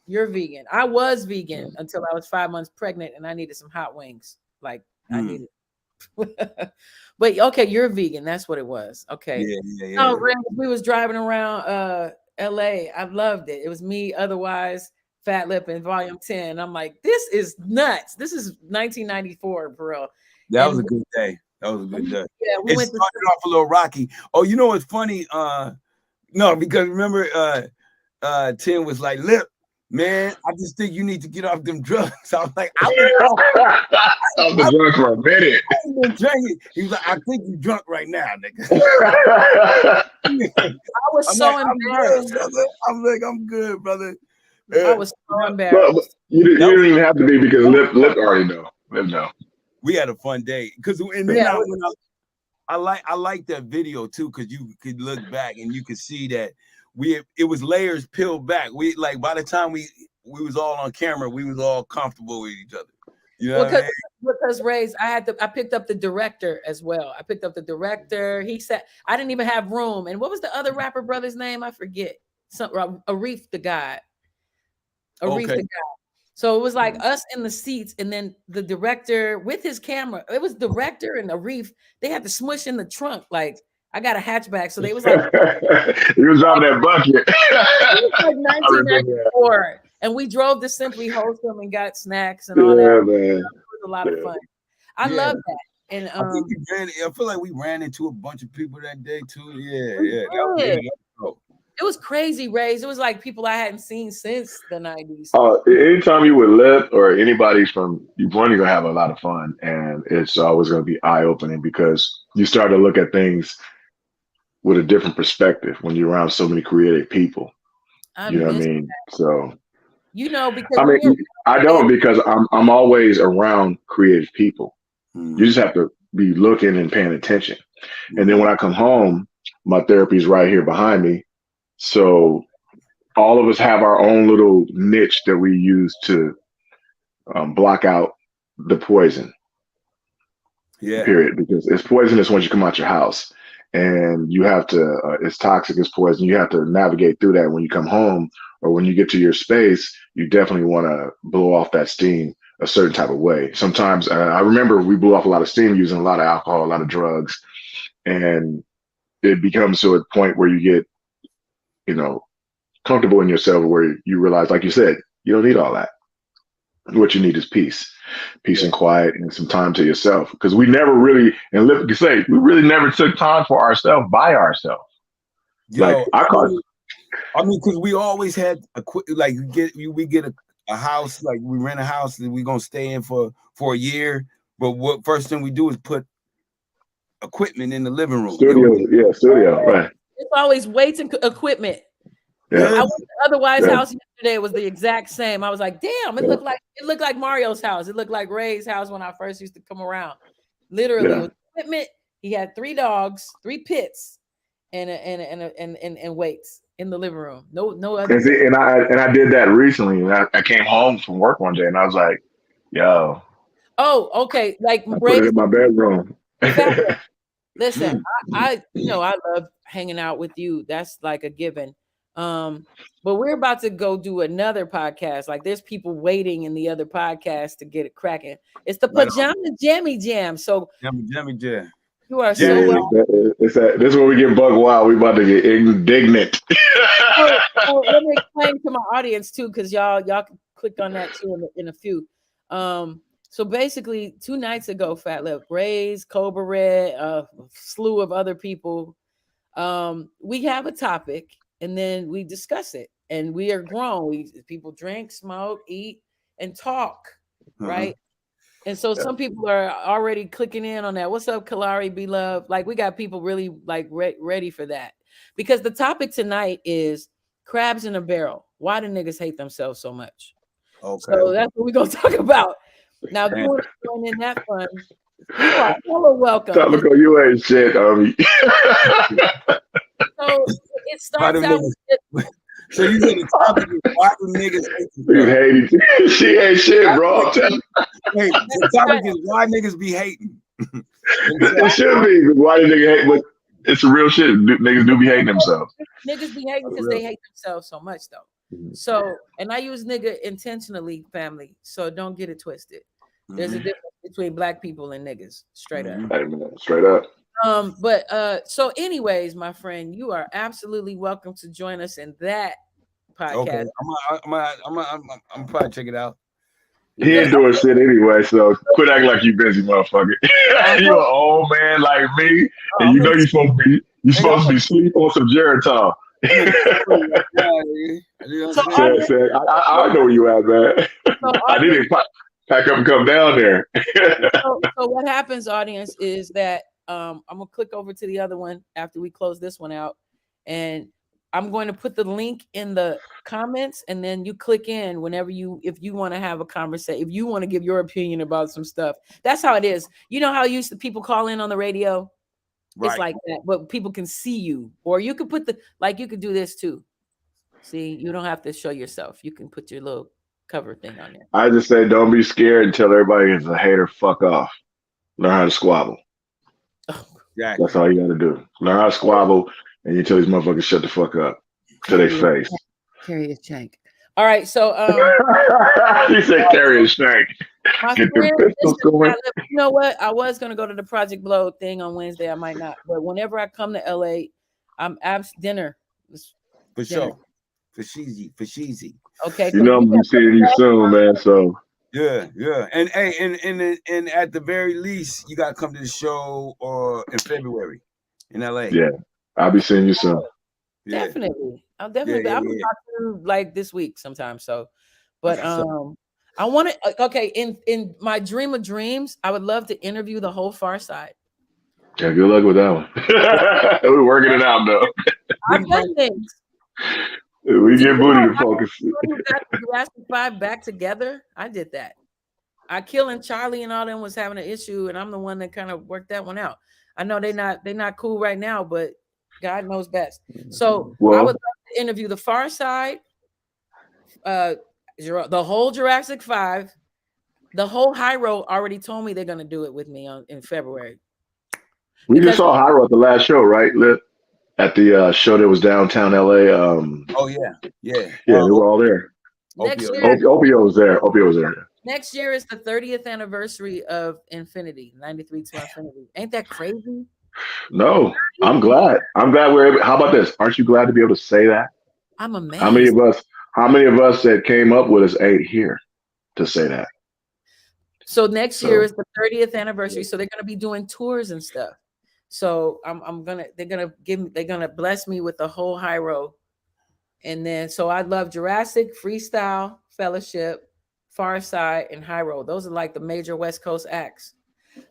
You're vegan. I was vegan until I was 5 months pregnant and I needed some hot wings. Like I needed. But okay, you're vegan. That's what it was. Okay. Yeah. No, we was driving around LA. I loved it. It was me, otherwise FATLIP in volume 10. I'm like, this is nuts. This is 1994 for real. That was a good day. That was a good day. Yeah, it started off a little rocky. Oh, you know what's funny? No, because remember, Tim was like, "Lip, man, I just think you need to get off them drugs." I was like, "I've been drunk for a minute." I've been drinking. He was like, "I think you're drunk right now, nigga." I was so embarrassed. I'm like, "I'm good, brother." I was so embarrassed. But you didn't even have to be because Lip already know. Lip know. We had a fun day because I like that video too, because you could look back and you could see that it was layers peeled back. We like by the time we was all on camera, we was all comfortable with each other. You know, because Ray's, I picked up the director as well. I picked up the director. He said I didn't even have room. And what was the other rapper brother's name? I forget. Arif the guy. Arif the guy. So it was like us in the seats, and then the director with his camera. It was director and Arif. They had to smush in the trunk. Like I got a hatchback, so they was like, he was on that bucket. It was like 1994, and we drove to Simply Wholesome and got snacks and all that. Man. It was a lot of fun. I love that. And I think I feel like we ran into a bunch of people that day too. Yeah. It was crazy, Rays. It was like people I hadn't seen since the 90s. Anytime you with Lip or anybody from one, you're gonna have a lot of fun, and it's always gonna be eye opening because you start to look at things with a different perspective when you're around so many creative people. You know what I mean? That. So because I mean, I don't because I'm always around creative people. You just have to be looking and paying attention. And then when I come home, my therapy is right here behind me. So all of us have our own little niche that we use to block out the poison. Yeah. Period. Because it's poisonous once you come out your house, and you have to. It's toxic. It's poison. You have to navigate through that when you come home, or when you get to your space. You definitely want to blow off that steam a certain type of way. Sometimes I remember we blew off a lot of steam using a lot of alcohol, a lot of drugs, and it becomes to a point where you get, comfortable in yourself, where you realize, like you said, you don't need all that. What you need is peace and quiet, and some time to yourself. Because we never really, and Lip can say, we really never took time for ourselves by ourselves. Because we always had we get a house, like we rent a house that we're gonna stay in for a year. But what first thing we do is put equipment in the living room. Studio, right. It's always weights and equipment. Yeah. I went to Otherwise house yesterday. It was the exact same. I was like, damn, it looked like Mario's house. It looked like Ray's house when I first used to come around. Literally, it was equipment. He had 3 dogs, 3 pits, and weights in the living room. No other. And I did that recently. I came home from work one day and I was like, yo. Oh, okay. Like I put it in my bedroom. Listen, I love hanging out with you. That's like a given. But we're about to go do another podcast. Like there's people waiting in the other podcast to get it cracking. It's the Pajama Jammy Jam. So Jammy Jam. You are so well. This is where we get bug wild. We about to get indignant. So let me explain to my audience too, because y'all can click on that too in a few. So basically 2 nights ago, FATLIP, Rays, Cobra Red, a slew of other people. We have a topic and then we discuss it. And we are grown. People drink, smoke, eat, and talk, right? And so some people are already clicking in on that. What's up, Kalari, beloved? Like we got people really like ready for that. Because the topic tonight is crabs in a barrel. Why do niggas hate themselves so much? Okay. So that's what we're going to talk about. Now, if you want to join in that fun, you are hello welcome. Topical, you ain't shit, So it starts out with... So you said the topic is why do niggas hate themselves? She ain't shit, bro. Hey, the topic is why niggas be hating. It should be why do niggas hate, but it's real shit. Niggas do be hating themselves. Niggas be hating because they hate themselves so much, though. So, and I use nigga intentionally, family. So don't get it twisted. There's a difference between black people and niggas, straight up. Straight up. So anyways, my friend, you are absolutely welcome to join us in that podcast. Okay, I'm probably check it out. He ain't doing shit anyway, so quit acting like you busy, motherfucker. You an old man like me, and you know you're supposed to be sleep on some Geritol. I know where you at, man. I didn't pack up and come down there. So what happens, audience, is that I'm gonna click over to the other one after we close this one out, and I'm going to put the link in the comments, and then you click in whenever if you want to have a conversation, if you want to give your opinion about some stuff. That's how it is. You know how used to people call in on the radio? Right. It's like that, but people can see you, or you could put you could do this too. See, you don't have to show yourself. You can put your little cover thing on there. I just say, don't be scared and tell everybody is a hater. Fuck off. Learn how to squabble. Exactly. That's all you got to do. Learn how to squabble, and you tell these motherfuckers shut the fuck up to their face. Carry a shank. All right, so he said carry a shank. Get the pistols going. You know what? I was gonna go to the Project Blow thing on Wednesday. I might not, but whenever I come to LA, I'm dinner. For sure. For sheezy. Okay. You know I'm gonna be seeing you soon, man. So Yeah, yeah. And hey, and at the very least, you gotta come to the show or in February in LA. Yeah, I'll be seeing you soon. Yeah, Definitely. I'll yeah, definitely. yeah, I'm gonna yeah. talk to you like this week sometime. So, but That's what's up. I want to. Okay, in my dream of dreams, I would love to interview the whole Pharcyde. Yeah, good luck with that one. We're working it out though. I've done things. We Do you get know Booty to I focus. got the Jurassic 5 back together? I did that. I killing Charlie and all them was having an issue, and I'm the one that kind of worked that one out. I know they're not cool right now, but God knows best. So I would Well, love to interview the Pharcyde, the whole Jurassic 5, the whole High Road already told me they're gonna do it with me in February. we just Because saw Hyro at the last show, right? Lit at the show that was downtown LA. Oh yeah, yeah. Yeah, they were all there. next Opio, year, Opio was there. Opio was there. next year is the 30th anniversary of Infinity, 93 to Infinity. Ain't that crazy? No, I'm glad. I'm glad we're able. How about this? Aren't you glad to be able to say that? I'm How many amazed. of us? How many of us that came up with us ain't here to say that? So next year So is the 30th anniversary. So they're gonna be doing tours and stuff. So they're gonna bless me with the whole High Road. And then so I love Jurassic, Freestyle, Fellowship, Pharcyde, and High Road. Those are like the major West Coast acts.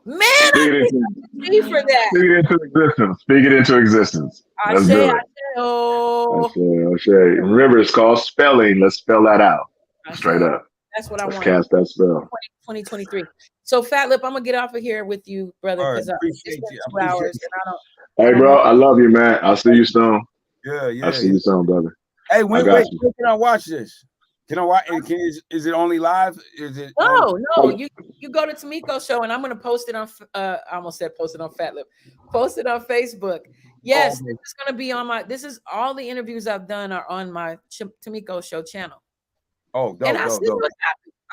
Man, speak I it think into, I'm ready for that. speak it into existence. Speak it into existence. I Let's say, do it. oh, I say. Remember, it's called spelling. Let's spell that out. I Straight say, up. that's what I Let's want. cast that spell. 2023. So FATLIP, I'm gonna get off of here with you, brother, all right, because it's appreciate been you. 2 hours and I Hey, don't bro, know. I love you, man. I'll see you soon. Yeah, yeah, I'll see yeah. you soon, brother. Hey, I wait, got you. when can I watch this? Can I watch? And is it only live? Is it on? No, you go to Tamiko's show and I'm gonna post it on I almost said post it on FATLIP. Post it on Facebook. Yes, okay. this is gonna be on this is all the interviews I've done are on my Tamiko show channel. Oh, And dope, dope, dope.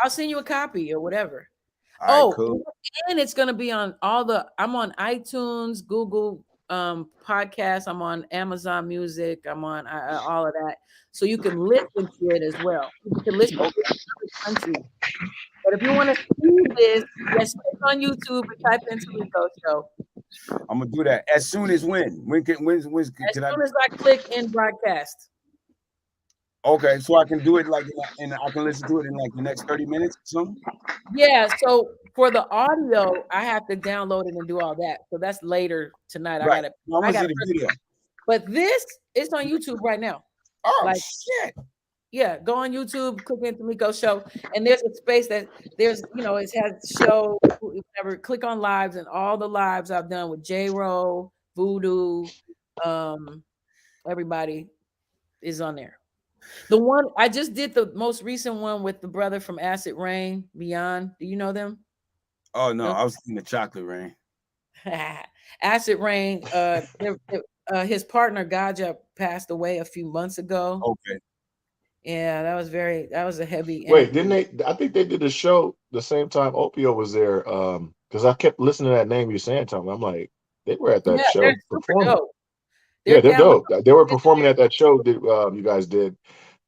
I'll send you a copy or whatever. All right, cool. And it's gonna be on I'm on iTunes, Google podcasts, I'm on Amazon Music, I'm on all of that. So you can listen to it as well. You can listen to it in other countries. But if you want to see this, just click on YouTube and type in Tamiko Show. I'm gonna do that. As soon as when? When can As soon as I click in broadcast. Okay, so I can do it like and I can listen to it in like the next 30 minutes or something. Yeah, so for the audio, I have to download it and do all that. So that's later tonight. Right. I got the video. But this is on YouTube right now. Oh shit. Yeah, go on YouTube, click in Tamiko Show, and there's a space that there's, it has show, whatever. Click on lives, and all the lives I've done with J-Ro, Voodoo, everybody is on there. The one I just did, the most recent one with the brother from Acid Rain, Beyond. Do you know them? Oh no, I was in the Chocolate Rain. Acid Rain. His partner Gaja passed away a few months ago. Okay. Yeah, that was a heavy. Wait, didn't they? I think they did a show the same time Opio was there. Because I kept listening to that name you saying, Tom. I'm like, they were at that show performing. They're dope. They were performing at that show that you guys did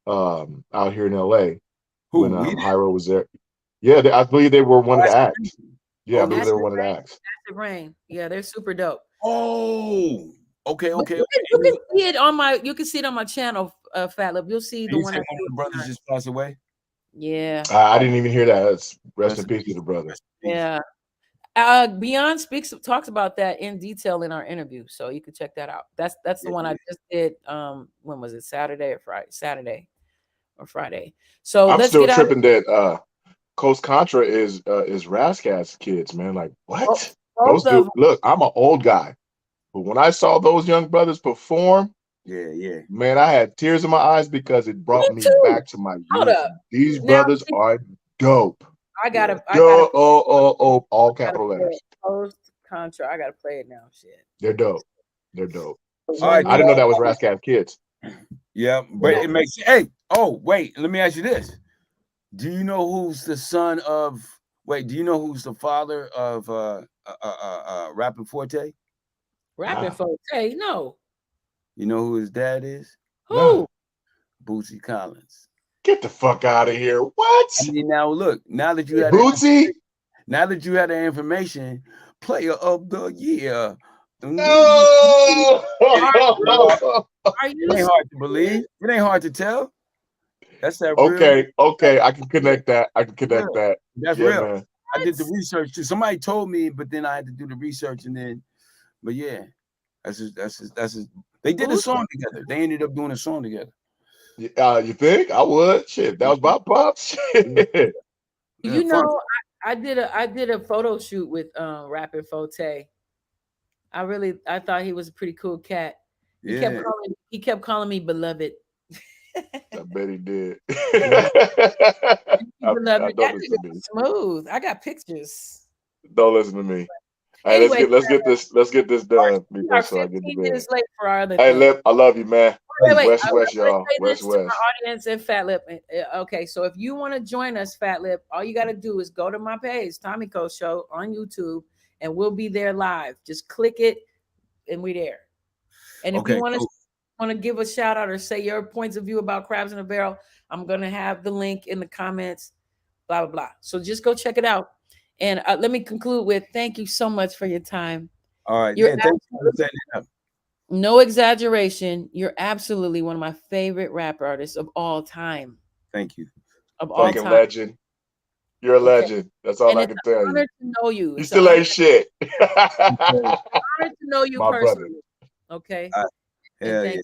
out here in LA when Hyro was there. Yeah, I believe they were one of the acts. Yeah, I believe they were one of the acts. Acid Rain. Yeah, they're super dope. Oh, okay. You can see it on my. You can see it on my channel, FATLIP. You'll see the one. The brothers just passed away. Yeah, I didn't even hear that. That's rest in peace to the brother. Yeah. Beyond talks about that in detail in our interview, so you can check that out. That's the one I just did. When was it? Saturday or Friday? Saturday or Friday. So I'm let's still get tripping that Coast Contra is Razzcast kids, man. Like what? Those dudes, look, I'm an old guy, but when I saw those young brothers perform, yeah, man, I had tears in my eyes because it brought me back to my youth. These brothers are dope. I gotta all capital letters. Post Contra. I gotta play it now. Shit. They're dope. They're dope. All right, I didn't know that was Razzcast kids. Yeah, but it makes. Hey, wait. Let me ask you this: do you know who's the son of? Wait, do you know who's the father of Rappin' Forte? Rappin' Forte? No. You know who his dad is? Who? Bootsy Collins. Get the fuck out of here. What? I mean, now look, now that you had Bootsy? now that you had that information, player of the year. No! Are you It ain't hard to believe. It ain't hard to tell. That's that okay, real. okay. I can connect that. I can connect that. That's Yeah, real. man. I did the research too. Somebody told me, but then I had to do the research and then, but yeah, that's just. They did a song together. They ended up doing a song together. You think? I would. Shit, that was my pops. Shit. You know, I did a photo shoot with rapper Forte. I thought he was a pretty cool cat. He kept calling me beloved. I bet he did. Beloved. Don't listen to me. Smooth. I got pictures. Don't listen to me. Hey, Anyway, let's get this done. We are So I get 15 to minutes late for our other Hey, thing. Lip, I love you, man. Wait. West, y'all. West. To our audience and FATLIP. Okay, so if you want to join us, FATLIP, all you got to do is go to my page, Tommy Co Show on YouTube, and we'll be there live. Just click it, and we're there. And if you want to give a shout out or say your points of view about Crabs in a Barrel, I'm gonna have the link in the comments. Blah blah blah. So just go check it out. And let me conclude with thank you so much for your time. All right, Thanks for setting it up. No exaggeration. You're absolutely one of my favorite rap artists of all time. Thank you. Of all time. Legend. You're a legend. That's all I can tell you. Honor to know you. You still ain't shit. Honor to know you my personally. Brother. Okay. Yeah.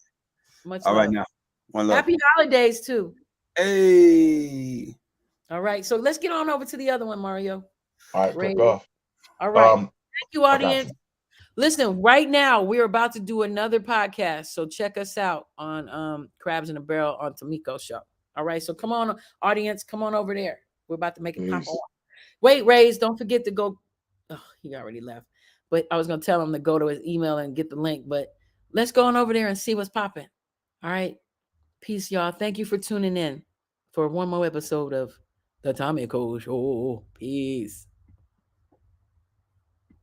Much all love. right now. One love. Happy holidays too. Hey. All right. So let's get on over to the other one, Mario. All right, click off. All right. Thank you, audience. Listen, right now we're about to do another podcast. So check us out on Crabs in a Barrel on Tomiko Show. All right. So come on, audience, come on over there. We're about to make it pop off. Wait, Rays, don't forget to go. Oh, he already left. But I was gonna tell him to go to his email and get the link. But let's go on over there and see what's popping. All right. Peace, y'all. Thank you for tuning in for one more episode of the Tomiko Show. Peace.